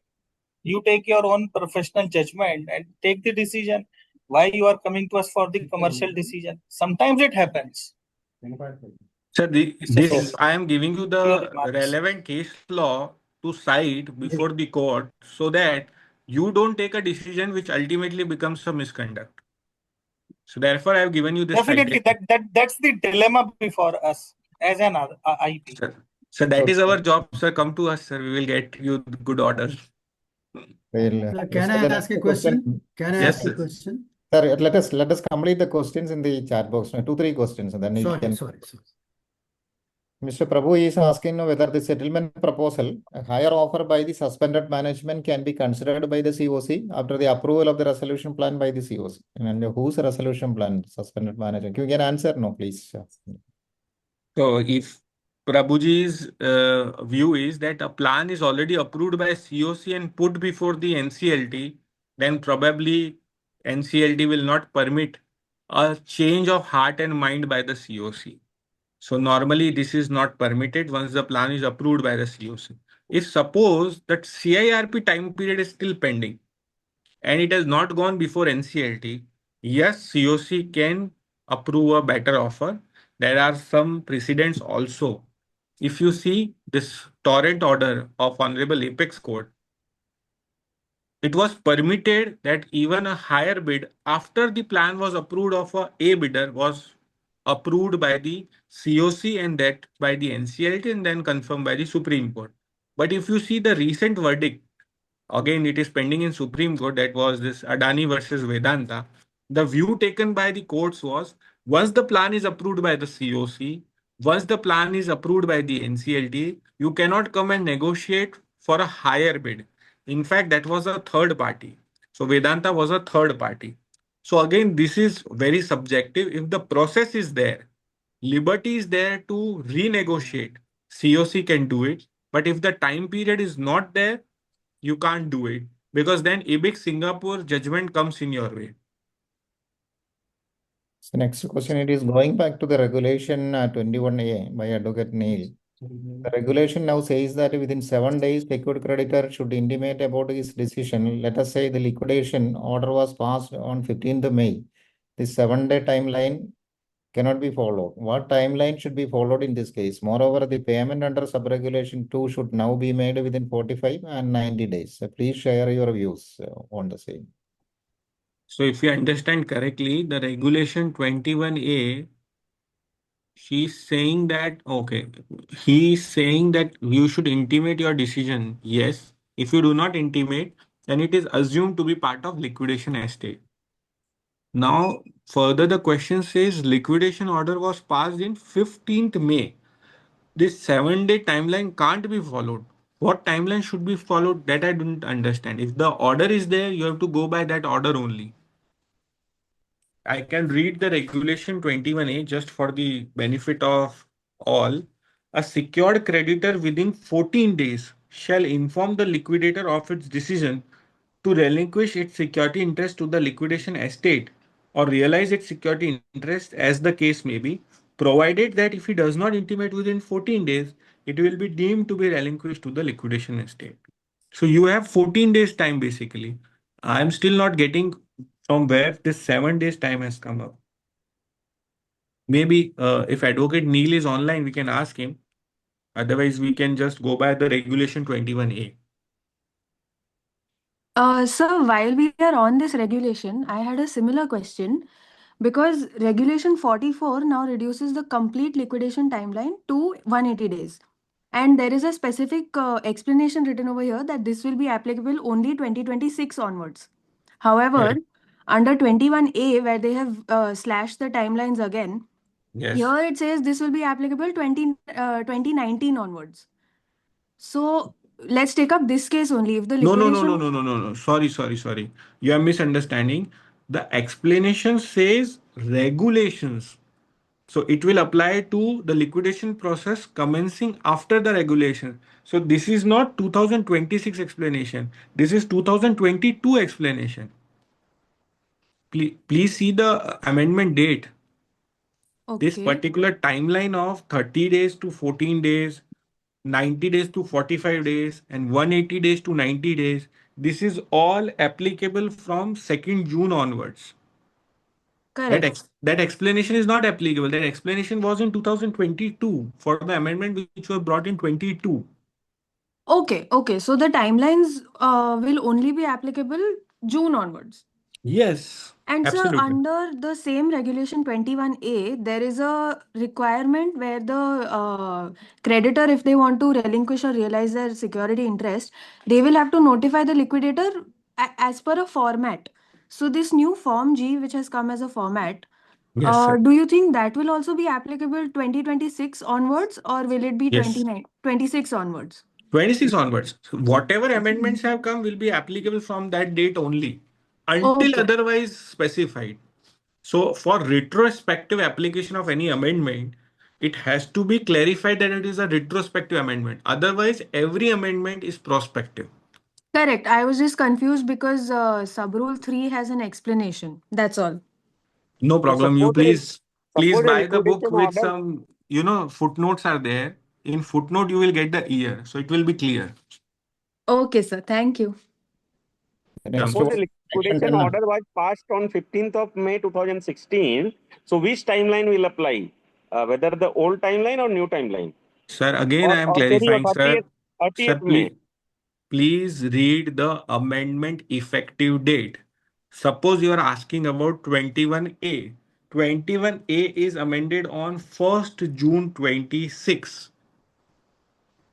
you take your own professional judgment and take the decision. Why you are coming to us for the commercial decision? Sometimes it happens. Sir, I am giving you the relevant case law to cite before the court, so that you don't take a decision which ultimately becomes a misconduct. So therefore, I have given you this. Definitely, that's the dilemma before us as an IP. So that is our job, sir. Come to us, sir. We will get you good orders. Can I ask a question? Can I ask a question? Sir, let us complete the questions in the chat box. 2-3 questions, and then you can. Sorry. Mr. Prabhu is asking whether the settlement proposal, a higher offer by the suspended management, can be considered by the COC after the approval of the resolution plan by the COC. And whose resolution plan? Suspended management. Can you get answer? No, please. So if Prabhuji's view is that a plan is already approved by COC and put before the NCLT, then probably NCLT will not permit a change of heart and mind by the COC. So normally this is not permitted once the plan is approved by the COC. If suppose that CIRP time period is still pending and it has not gone before NCLT, yes, COC can approve a better offer. There are some precedents also. If you see this torrent order of Honorable Apex Court, it was permitted that even a higher bid after the plan was approved of a bidder was approved by the COC and that by the NCLT and then confirmed by the Supreme Court. But if you see the recent verdict, again it is pending in Supreme Court, that was this Adani versus Vedanta. The view taken by the courts was once the plan is approved by the COC, once the plan is approved by the NCLT, you cannot come and negotiate for a higher bid. In fact, that was a third party. So Vedanta was a third party. So again, this is very subjective. If the process is there, liberty is there to renegotiate. COC can do it. But if the time period is not there, you can't do it because then IBBI Singapore judgment comes in your way. So next question, it is going back to the regulation 21A by Advocate Neil. The regulation now says that within 7 days, secured creditor should intimate about his decision. Let us say the liquidation order was passed on 15th May. The 7-day timeline cannot be followed. What timeline should be followed in this case? Moreover, the payment under sub-regulation 2 should now be made within 45 and 90 days. So please share your views on the same. So if you understand correctly, the regulation 21A, she's saying that, okay, he's saying that you should intimate your decision. Yes. If you do not intimate, then it is assumed to be part of liquidation estate. Now, further the question says liquidation order was passed in 15th May. This 7-day timeline can't be followed. What timeline should be followed? That I don't understand. If the order is there, you have to go by that order only. I can read the regulation 21A just for the benefit of all. A secured creditor within 14 days shall inform the liquidator of its decision to relinquish its security interest to the liquidation estate or realize its security interest as the case may be, provided that if he does not intimate within 14 days, it will be deemed to be relinquished to the liquidation estate. So you have 14 days time basically. I'm still not getting from where this 7 days time has come up. Maybe if Advocate Neil is online, we can ask him. Otherwise, we can just go by the regulation 21A. Sir, while we are on this regulation, I had a similar question because Regulation 44 now reduces the complete liquidation timeline to 180 days. And there is a specific explanation written over here that this will be applicable only 2026 onwards. However, Correct. under 21A, where they have slashed the timelines again, Yes. here it says this will be applicable 2019 onwards. So let's take up this case only. If the No. liquidation. Sorry. You are misunderstanding. The explanation says regulations. So it will apply to the liquidation process commencing after the regulation. So this is not 2026 explanation. This is 2022 explanation. Please see the amendment date. This Okay. particular timeline of 30 days to 14 days, 90 days to 45 days, and 180 days to 90 days, this is all applicable from 2nd June onwards. Correct. That explanation is not applicable. That explanation was in 2022 for the amendment which was brought in 22. Okay. So the timelines will only be applicable June onwards. Yes, And so absolutely. under the same regulation 21A, there is a requirement where the creditor, if they want to relinquish or realize their security interest, they will have to notify the liquidator as per a format. So this new Form G, which has come as a format, Yes, sir. do you think that will also be applicable 2026 onwards or will it be Yes. 26 onwards? 26 onwards. So whatever amendments have come will be applicable from that date only until Okay. otherwise specified. So for retrospective application of any amendment, It has to be clarified that it is a retrospective amendment. Otherwise, every amendment is prospective. Correct. I was just confused because sub rule 3 has an explanation. That's all. No So problem. You please suppose a buy the book liquidation with order. some, footnotes are there. In footnote, you will get the year. So it will be clear. Okay, sir. Thank you. The next Suppose one, a section liquidation 10. order was passed on 15th of May 2016. So which timeline will apply? Whether the old timeline or new timeline? Sir, again, I am Or clarifying, sir. 30th Sir, May. please read the amendment effective date. Suppose you are asking about 21A. 21A is amended on 1st June 26.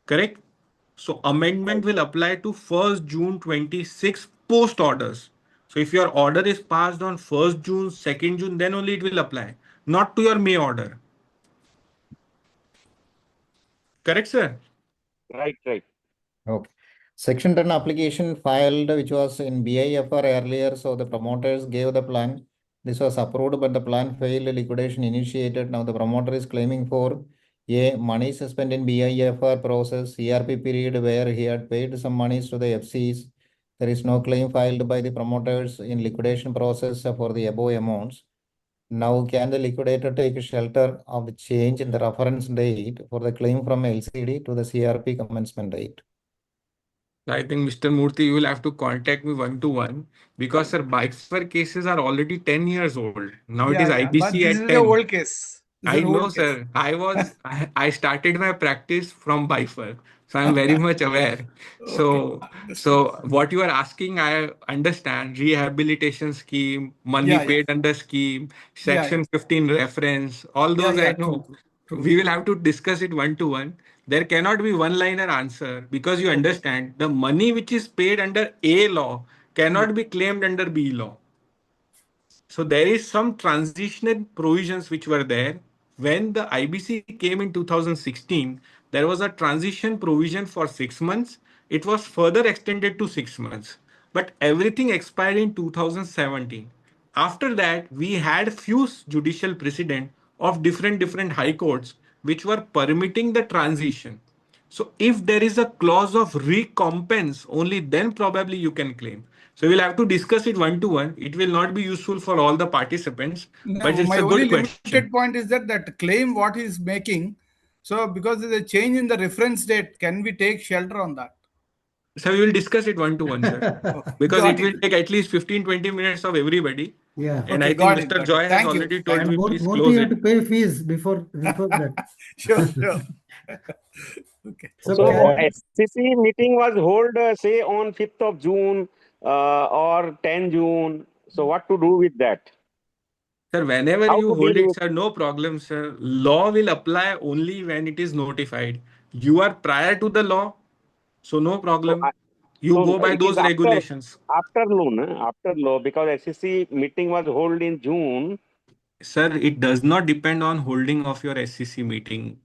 Correct? So amendment will apply to 1st June 26 post orders. So if your order is passed on 1st June, 2nd June, then only it will apply, not to your May order. Correct, sir? Right. Okay. Section 10 application filed, which was in BIFR earlier, so the promoters gave the plan. This was approved, but the plan failed, liquidation initiated. Now the promoter is claiming for A, money spent in BIFR process, CRP period where he had paid some monies to the FCs. There is no claim filed by the promoters in liquidation process for the above amounts. Now, can the liquidator take shelter of the change in the reference date for the claim from LCD to the CRP commencement date? I think Mr. Murthy, you will have to contact me one-to-one because sir, Bifur cases are already 10 years old. Now it is Yeah. But IBC this at is the 10. old case. This is I an know, old case. sir. I started my practice from Bifur, so I'm very much aware. Okay. Understood. So what you are asking, I understand. Rehabilitation scheme, money Yeah. paid under scheme, Yeah. Section 15 reference, all those I True. know. True. We will have to discuss it one-to-one. There cannot be one-liner answer because you Okay. understand the money which is paid under A law Hmm. cannot be claimed under B law. So there is some transitional provisions which were there. When the IBC came in 2016, there was a transition provision for 6 months. It was further extended to 6 months, but everything expired in 2017. After that, we had few judicial precedent of different high courts which were permitting the transition. So if there is a clause of recompense, only then probably you can claim. So we'll have to discuss it one-to-one. It will not be useful for all the participants, but No, it's my a only good question. limited point is that claim what he is making. So because there's a change in the reference date, can we take shelter on that? So we will discuss it one-to-one, sir, Okay. because it Got will it. take at least 15-20 minutes of everybody. Yeah. And Okay. I think Got it. Mr. Got it. Joy has Thank you. already told Thank me, you. please Murthy, close you have it. to pay fees before that. Sure. Okay. Okay. So SCC meeting was held, say, on 5th of June or 10 June. So what to do with that? Sir, whenever How you to hold deal it, with? sir, no problem, sir. Law will apply only when it is notified. You are prior to the law, so no So, problem. You go by it is those regulations. after law, because SCC meeting was held in June. Sir, it does not depend on holding of your SCC meeting.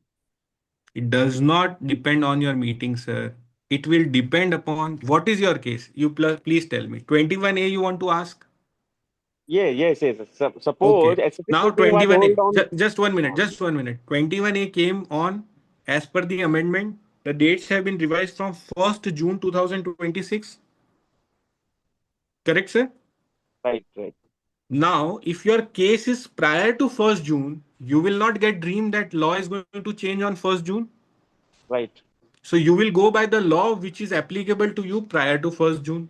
It does not depend on your meeting, sir. It will depend upon what is your case. Please tell me. 21A you want to ask? Yes. Suppose Okay. SCC Now meeting was 21A. held on. Just 1 minute. Just 1 minute. 21A came on as per the amendment. The dates have been revised from 1st June 2026. Correct, sir? Right. Now, if your case is prior to 1st June, you will not get dreamed that law is going to change on 1st June. Right. So you will go by the law which is applicable to you prior to 1st June.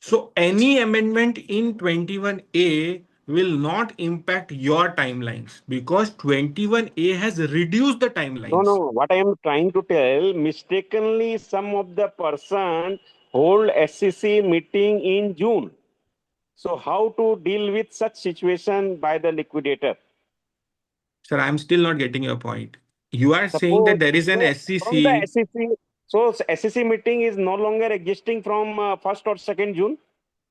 So any amendment in 21A will not impact your timelines because 21A has reduced the No. timelines. What I am trying to tell, mistakenly, some of the person hold SCC meeting in June. So how to deal with such situation by the liquidator? Sir, I'm still not getting your point. You are saying Suppose that there is an from the SCC. SCC, so SCC meeting is no longer existing from 1st or 2nd June.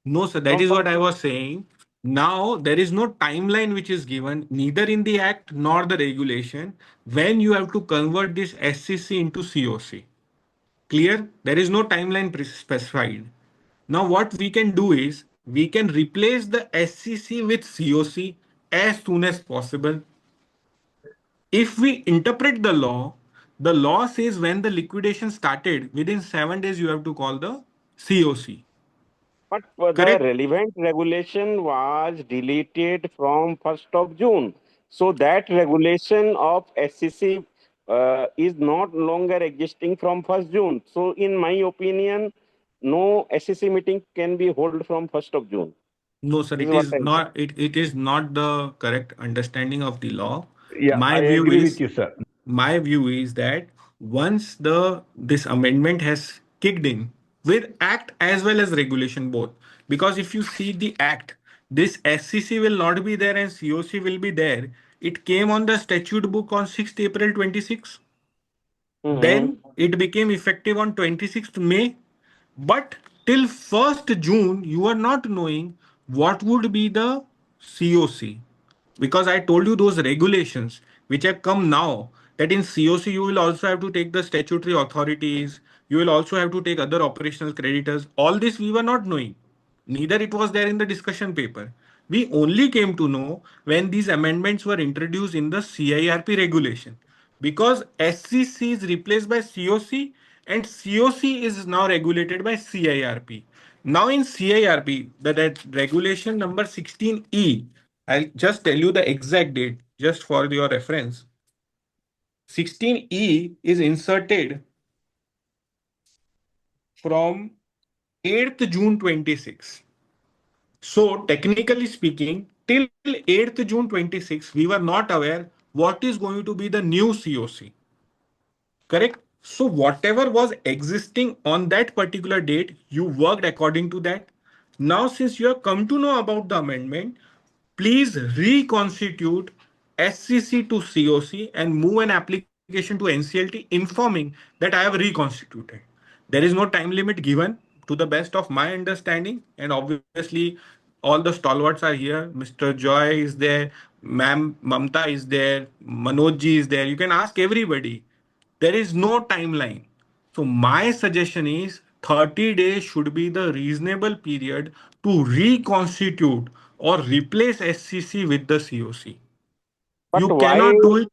No, sir, that From is what 1st I June. was saying. Now, there is no timeline which is given, neither in the Act nor the regulation, when you have to convert this SCC into COC. Clear? There is no timeline specified. Now, what we can do is we can replace the SCC with COC as soon as possible. If we interpret the law says when the liquidation started, within 7 days you have to call the COC. But the Correct? relevant regulation was deleted from 1st of June. So that regulation of SCC is not longer existing from 1st June. So in my opinion, no SCC meeting can be held from 1st of June. No, sir, This it is what is I'm saying. not. It is not the correct understanding of the law. Yeah, I My view agree with is you, sir. my view is that once this amendment has kicked in with Act as well as regulation both, because if you see the Act, this SCC will not be there and COC will be there. It came on the statute book on 6th April 26. Mhm. Then it became effective on 26th May. But till 1st June, you are not knowing what would be the COC. Because I told you those regulations which have come now, that in COC you will also have to take the statutory authorities, you will also have to take other operational creditors. All this we were not knowing. Neither it was there in the discussion paper. We only came to know when these amendments were introduced in the CIRP regulation, because SCC is replaced by COC and COC is now regulated by CIRP. Now in CIRP, that regulation number 16E, I'll just tell you the exact date just for your reference. 16E is inserted from 8th June 26. So technically speaking, till 8th June 26, we were not aware what is going to be the new COC. Correct? So whatever was existing on that particular date, you worked according to that. Now, since you have come to know about the amendment, please reconstitute SCC to COC and move an application to NCLT informing that I have reconstituted. There is no time limit given to the best of my understanding. And obviously, all the stalwarts are here. Mr. Joy is there, Ma'am Mamta is there, Manojji is there. You can ask everybody. There is no timeline. So my suggestion is 30 days should be the reasonable period to reconstitute or replace SCC with the COC. But You why? cannot do it.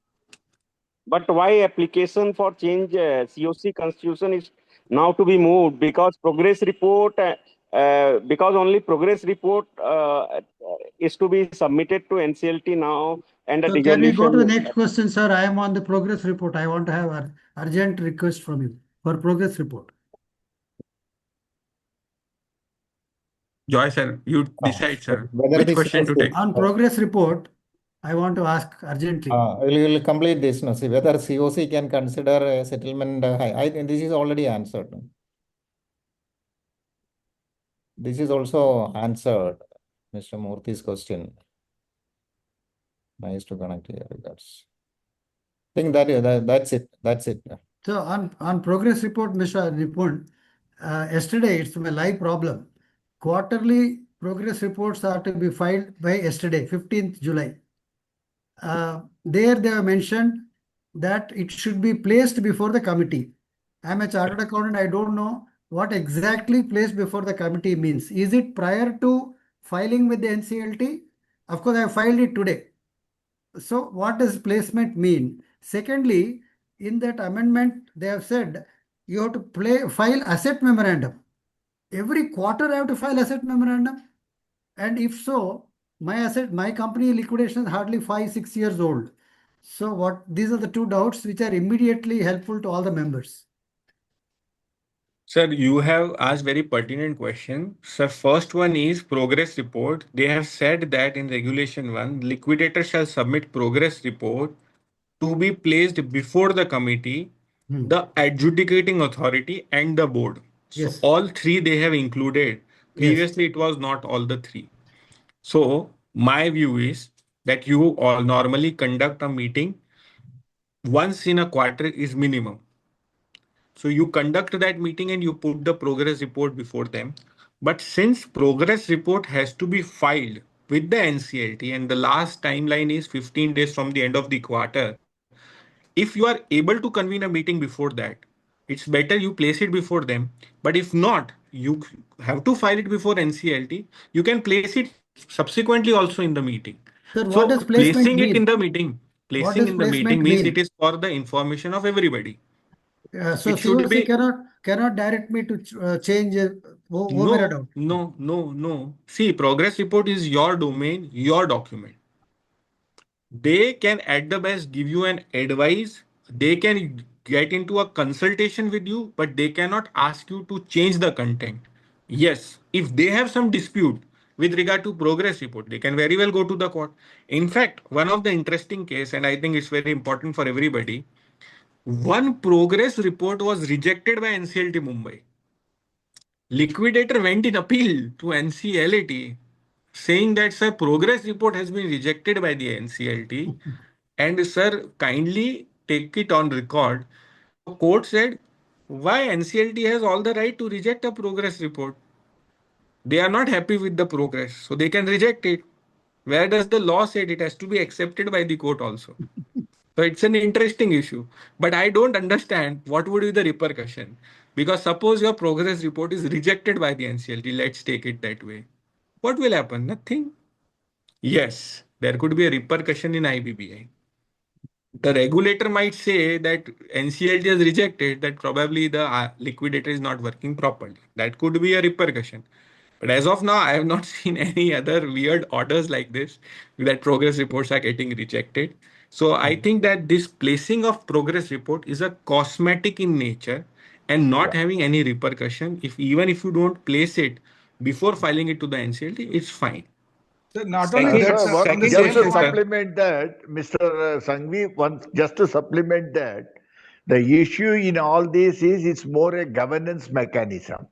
But why application for change COC constitution is now to be moved? Because progress report, because only progress report is to be submitted to NCLT now, and the So can we go to the dissolution. next question, sir? I am on the progress report. I want to have an urgent request from you for progress report. Joy sir, you decide, sir, Whether which this question to take. On progress report, I want to ask urgently. We'll complete this. No, see whether COC can consider a settlement. I think this is already answered. This is also answered, Mr. Murthy's question. Nice to connect here. Regards. I think that's it. That's it. So on progress report, Mr. Nipun, yesterday it's my live problem. Quarterly progress reports are to be filed by yesterday, 15th July. There they have mentioned that it should be placed before the committee. I'm a chartered accountant. I don't know what exactly placed before the committee means. Is it prior to filing with the NCLT? Of course, I filed it today. So what does placement mean? Secondly, in that amendment, they have said you have to file asset memorandum. Every quarter I have to file asset memorandum. And if so, my company liquidation is hardly 5-6 years old. So these are the two doubts which are immediately helpful to all the members. Sir, you have asked very pertinent question. Sir, first one is progress report. They have said that in regulation 1, liquidator shall submit progress report to be placed before the committee, the adjudicating authority and the board. So Yes. all three they have included. Yes. Previously it was not all the three. So my view is that you all normally conduct a meeting once in a quarter is minimum. So you conduct that meeting and you put the progress report before them. But since progress report has to be filed with the NCLT and the last timeline is 15 days from the end of the quarter, if you are able to convene a meeting before that, it's better you place it before them. But if not, you have to file it before NCLT. You can place it subsequently also in the meeting. Sir, what So does placement placing it in mean? the meeting. Placing does in the meeting placement means mean? it is for the information of everybody. So It should COC be cannot direct me to change. वो मेरा no, doubt. no. See, progress report is your domain, your document. They can at the best give you an advice. They can get into a consultation with you, but they cannot ask you to change the content. Yes, if they have some dispute with regard to progress report, they can very well go to the court. In fact, one of the interesting case, and I think it's very important for everybody, one progress report was rejected by NCLT Mumbai. Liquidator went in appeal to NCLT saying that sir, progress report has been rejected by the NCLT and sir, kindly take it on record. The court said, why NCLT has all the right to reject a progress report? They are not happy with the progress, so they can reject it. Where does the law say it has to be accepted by the court also? So it's an interesting issue, but I don't understand what would be the repercussion. Because suppose your progress report is rejected by the NCLT, let's take it that way. What will happen? Nothing. Yes, there could be a repercussion in IBBI. The regulator might say that NCLT has rejected that probably the liquidator is not working properly. That could be a repercussion. But as of now, I have not seen any other weird orders like this that progress reports are getting rejected. So I think that this placing of progress report is a cosmetic in nature and not having any repercussion. If even if you don't place it before filing it to the NCLT, it's fine. So not only Sir, that, sir, on the just same to point. supplement that, Mr. Singhvi, just to supplement that, the issue in all this is it's more a governance mechanism.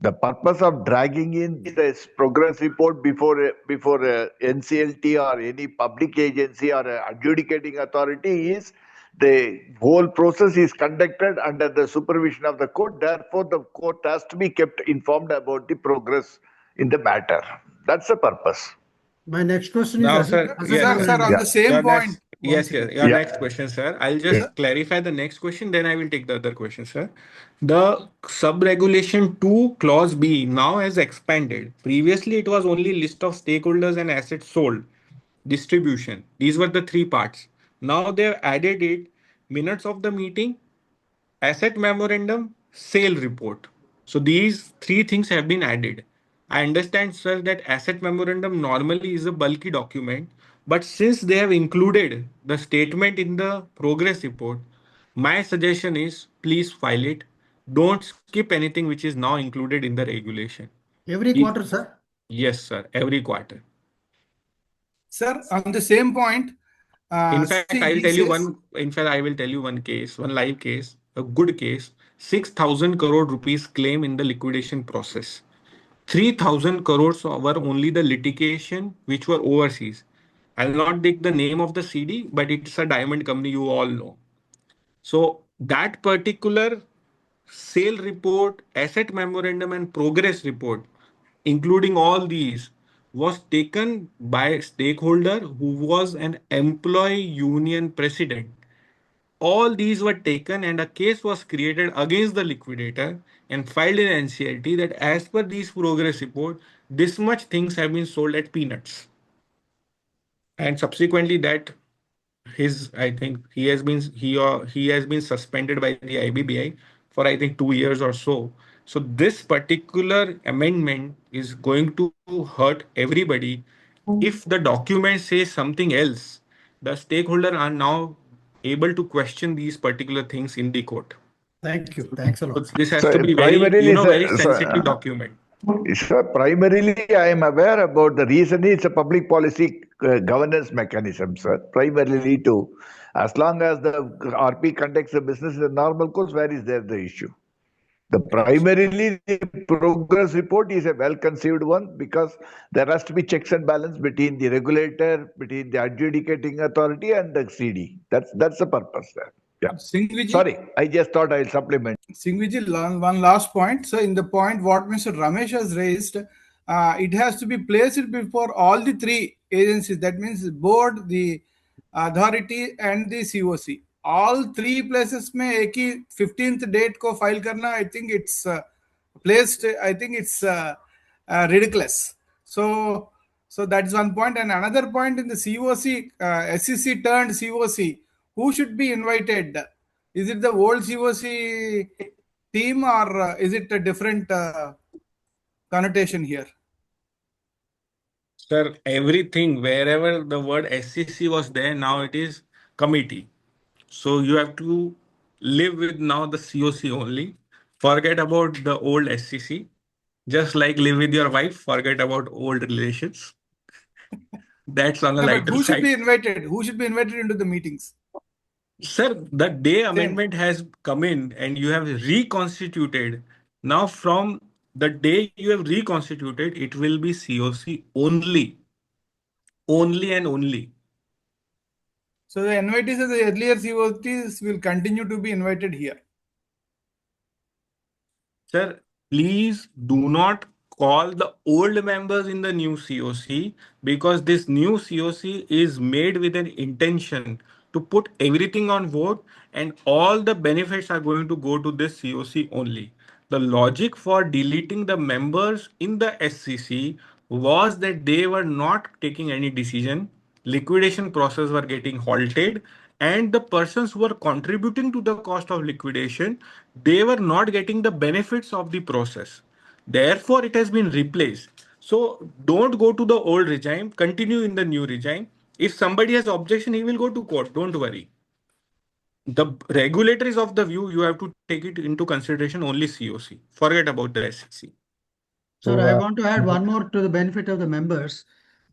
The purpose of dragging in this progress report before NCLT or any public agency or adjudicating authority is the whole process is conducted under the supervision of the court. Therefore, the court has to be kept informed about the progress in the matter. That's the purpose. My next question is, Now, sir, Sir, on the same your point. next, yes, your next question, sir. I'll just clarify the next question, then I will take the other question, sir. The sub-regulation 2 clause B now has expanded. Previously, it was only list of stakeholders and assets sold, distribution. These were the three parts. Now they have added it, minutes of the meeting, asset memorandum, sale report. So these three things have been added. I understand, sir, that asset memorandum normally is a bulky document, but since they have included the statement in the progress report, my suggestion is please file it. Don't skip anything which is now included in the regulation. Every quarter, sir? Yes, sir, every quarter. Sir, on the same point, In fact, see, I'll he tell you says, one. In fact, I will tell you one case, one live case, a good case. 6,000 crore rupees claim in the liquidation process. 3,000 crores were only the litigation which were overseas. I'll not take the name of the CD, but it's a diamond company you all know. So that particular sale report, asset memorandum, and progress report, including all these, was taken by a stakeholder who was an employee union president. All these were taken and a case was created against the liquidator and filed in NCLT that as per these progress report, this much things have been sold at peanuts. And subsequently that I think he has been suspended by the IBBI for I think 2 years or so. So this particular amendment is going to hurt everybody. If the document says something else, the stakeholder are now able to question these particular things in the court. Thank you. Thanks a lot. So this has So to be very, primarily, very sensitive document. Sir, primarily, I am aware about the reason it's a public policy governance mechanism, sir. Primarily to, as long as the RP conducts the business in the normal course, where is there the issue? The primarily the progress report is a well-conceived one because there has to be checks and balance between the regulator, between the adjudicating authority and the CD. That's the purpose there. Yeah. Singhvi ji, Sorry, I just thought I'll supplement. Singhvi ji, one last point. So in the point what Mr. Ramesh has raised, it has to be placed before all the three agencies. That means board, the authority and the COC. All three places में एक ही 15th date को file करना, I think it's placed. I think it's ridiculous. So So that's one point. And another point in the COC, SEC turned COC, who should be invited? Is it the old COC team or is it a different connotation here? Sir, everything, wherever the word SEC was there, now it is committee. So you have to live with now the COC only. Forget about the old SEC. Just like live with your wife, forget about old relations. That's on a No, but lighter who should side. be invited? Who should be invited into the meetings? Sir, the day Same. amendment has come in and you have reconstituted, now from the day you have reconstituted, it will be COC only. Only and only. So the invitees of the earlier COCs will continue to be invited here. Sir, please do not call the old members in the new COC because this new COC is made with an intention to put everything on vote and all the benefits are going to go to this COC only. The logic for deleting the members in the SCC was that they were not taking any decision, liquidation process were getting halted, and the persons who were contributing to the cost of liquidation, they were not getting the benefits of the process. Therefore, it has been replaced. So don't go to the old regime, continue in the new regime. If somebody has objection, he will go to court. Don't worry. The regulator is of the view you have to take it into consideration only COC. Forget about the SEC. Sir, So, I want to add one more to the benefit of the members.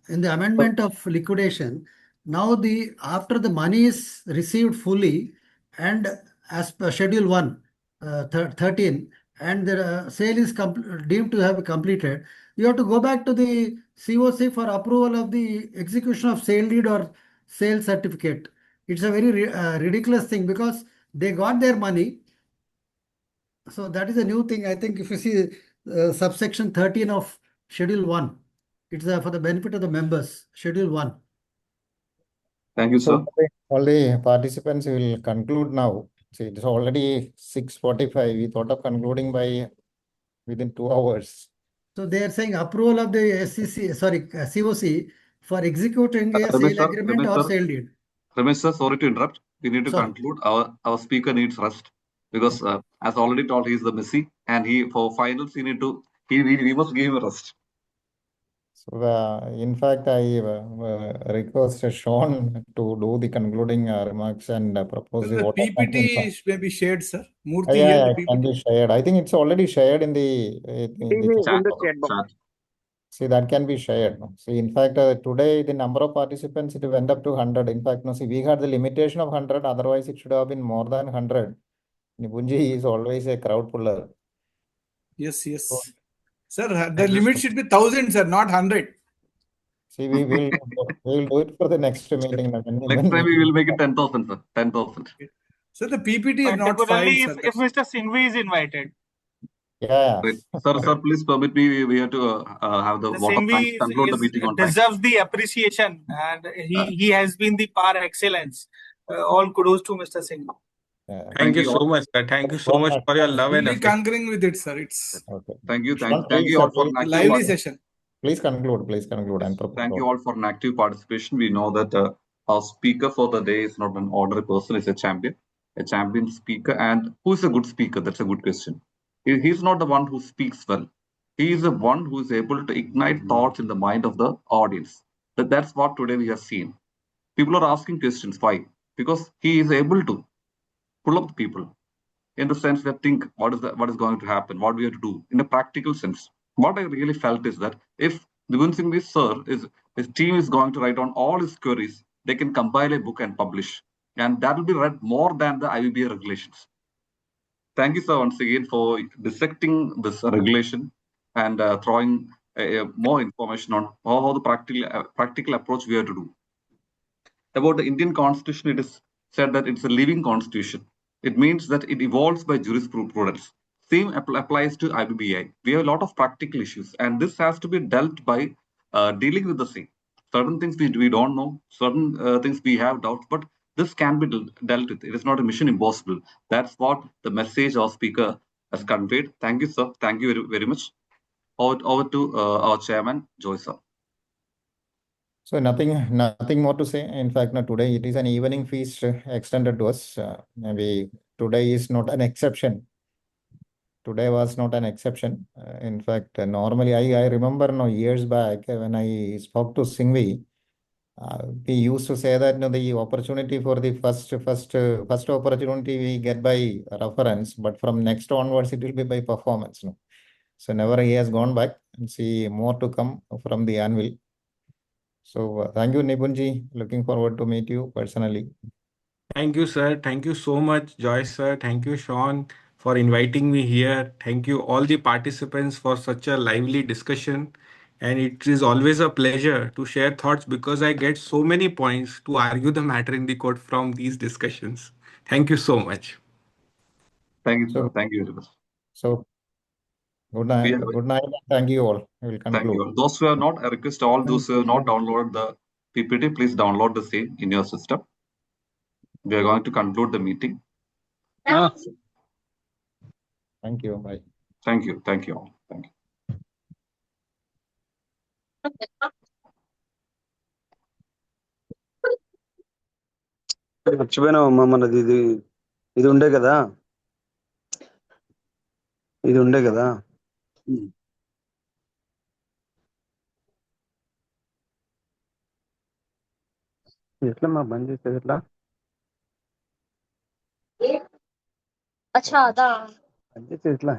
In the amendment of liquidation, now after the money is received fully and as per Schedule 1, 13, and the sale is deemed to have completed, you have to go back to the COC for approval of the execution of sale deed or sale certificate. It's a very ridiculous thing because they got their money. So that is a new thing. I think if you see subsection 13 of Schedule 1, it's for the benefit of the members, Schedule 1. Thank you, sir. so only participants will conclude now. See, it's already 6:45. We thought of concluding by within 2 hours. So they are saying approval of the COC for executing a Ramesh sale sir, agreement Ramesh or sir, sale deed. Ramesh sir, sorry to interrupt. We need to Sorry. conclude. Our speaker needs rest because, as already told, he is the Messi, and he for finals he need to we must give him a rest. So, in fact, I request Sean to do the concluding remarks and propose the The vote of thanks in PPT may be shared, sir. Yeah, Murthy here, yeah, the it can PPT. be shared. I think it's already shared in the In the chat box. Chat. See, that can be shared. No? See, in fact, today the number of participants it went up to 100. In fact, no, see, we had the limitation of 100. Otherwise, it should have been more than 100. Nibunji is always a crowd puller. Yes, So, yes. Sir, the limit should be 1,000, sir, not 100. see, we will do it for the next meeting. Next time we will make it 10,000, sir. 10,000. So the PPT is not Particularly filed, sir. if Mr. Singhvi is invited. Yeah. Great. Sir, please permit me. We have to have the The vote of thanks. Singhvi Conclude the meeting on time. deserves the appreciation, and he has been the par excellence. All kudos to Mr. Singhvi. Thank you so all. much, sir. Thank you so much for your love and Fully affection. concurring with it, sir. It's Okay. Thank you. Sean, Thank please, you all for an a active lively participation. session. Please conclude and propose. Thank you all for an active participation. We know that our speaker for the day is not an ordinary person, he's a champion speaker. And who is a good speaker? That's a good question. He's not the one who speaks well. He is the one who is able to ignite thoughts in the mind of the audience. That's what today we have seen. People are asking questions. Why? Because he is able to pull up the people in the sense that think what is going to happen, what we have to do in a practical sense. What I really felt is that if Nipun Singhvi sir his team is going to write down all his queries, they can compile a book and publish, and that will be read more than the IBBI regulations. Thank you, sir, once again for dissecting this regulation and throwing more information on how the practical approach we have to do. About the Indian Constitution, it is said that it's a living constitution. It means that it evolves by jurisprudence. Same applies to IBBI. We have a lot of practical issues, and this has to be dealt by dealing with the same. Certain things we don't know, certain things we have doubts, but this can be dealt with. It is not a mission impossible. That's what the message our speaker has conveyed. Thank you, sir. Thank you very, very much. Over to our chairman, Joy, sir. So nothing more to say. In fact, no, today it is an evening feast extended to us. Maybe today is not an exception. Today was not an exception. In fact, normally I remember years back when I spoke to Singhvi, we used to say that the opportunity for the first opportunity we get by reference, but from next onwards it will be by performance. No? So never he has gone back, and see more to come from the anvil. So thank you, Nipunji. Looking forward to meet you personally. Thank you, sir. Thank you so much, Joyce, sir. Thank you, Sean, for inviting me here. Thank you, all the participants, for such a lively discussion. And it is always a pleasure to share thoughts because I get so many points to argue the matter in the court from these discussions. Thank you so much. Thank you, sir. So, Thank you very much. so good night. We have- Good night. Thank you all. I will Thank you. conclude. Those who have not, I request all those who have not downloaded the PPT, please download the same in your system. We are going to conclude the meeting. Thank you. Bye. Thank you. Thank you all. Thank you. మర్చిపోయినామమ్మా మనది ఇది ఉండే కదా ఎట్లా మా బంద్ చేసేది ఎట్లా अच्छा था బంద్ చేసేది ఎట్లా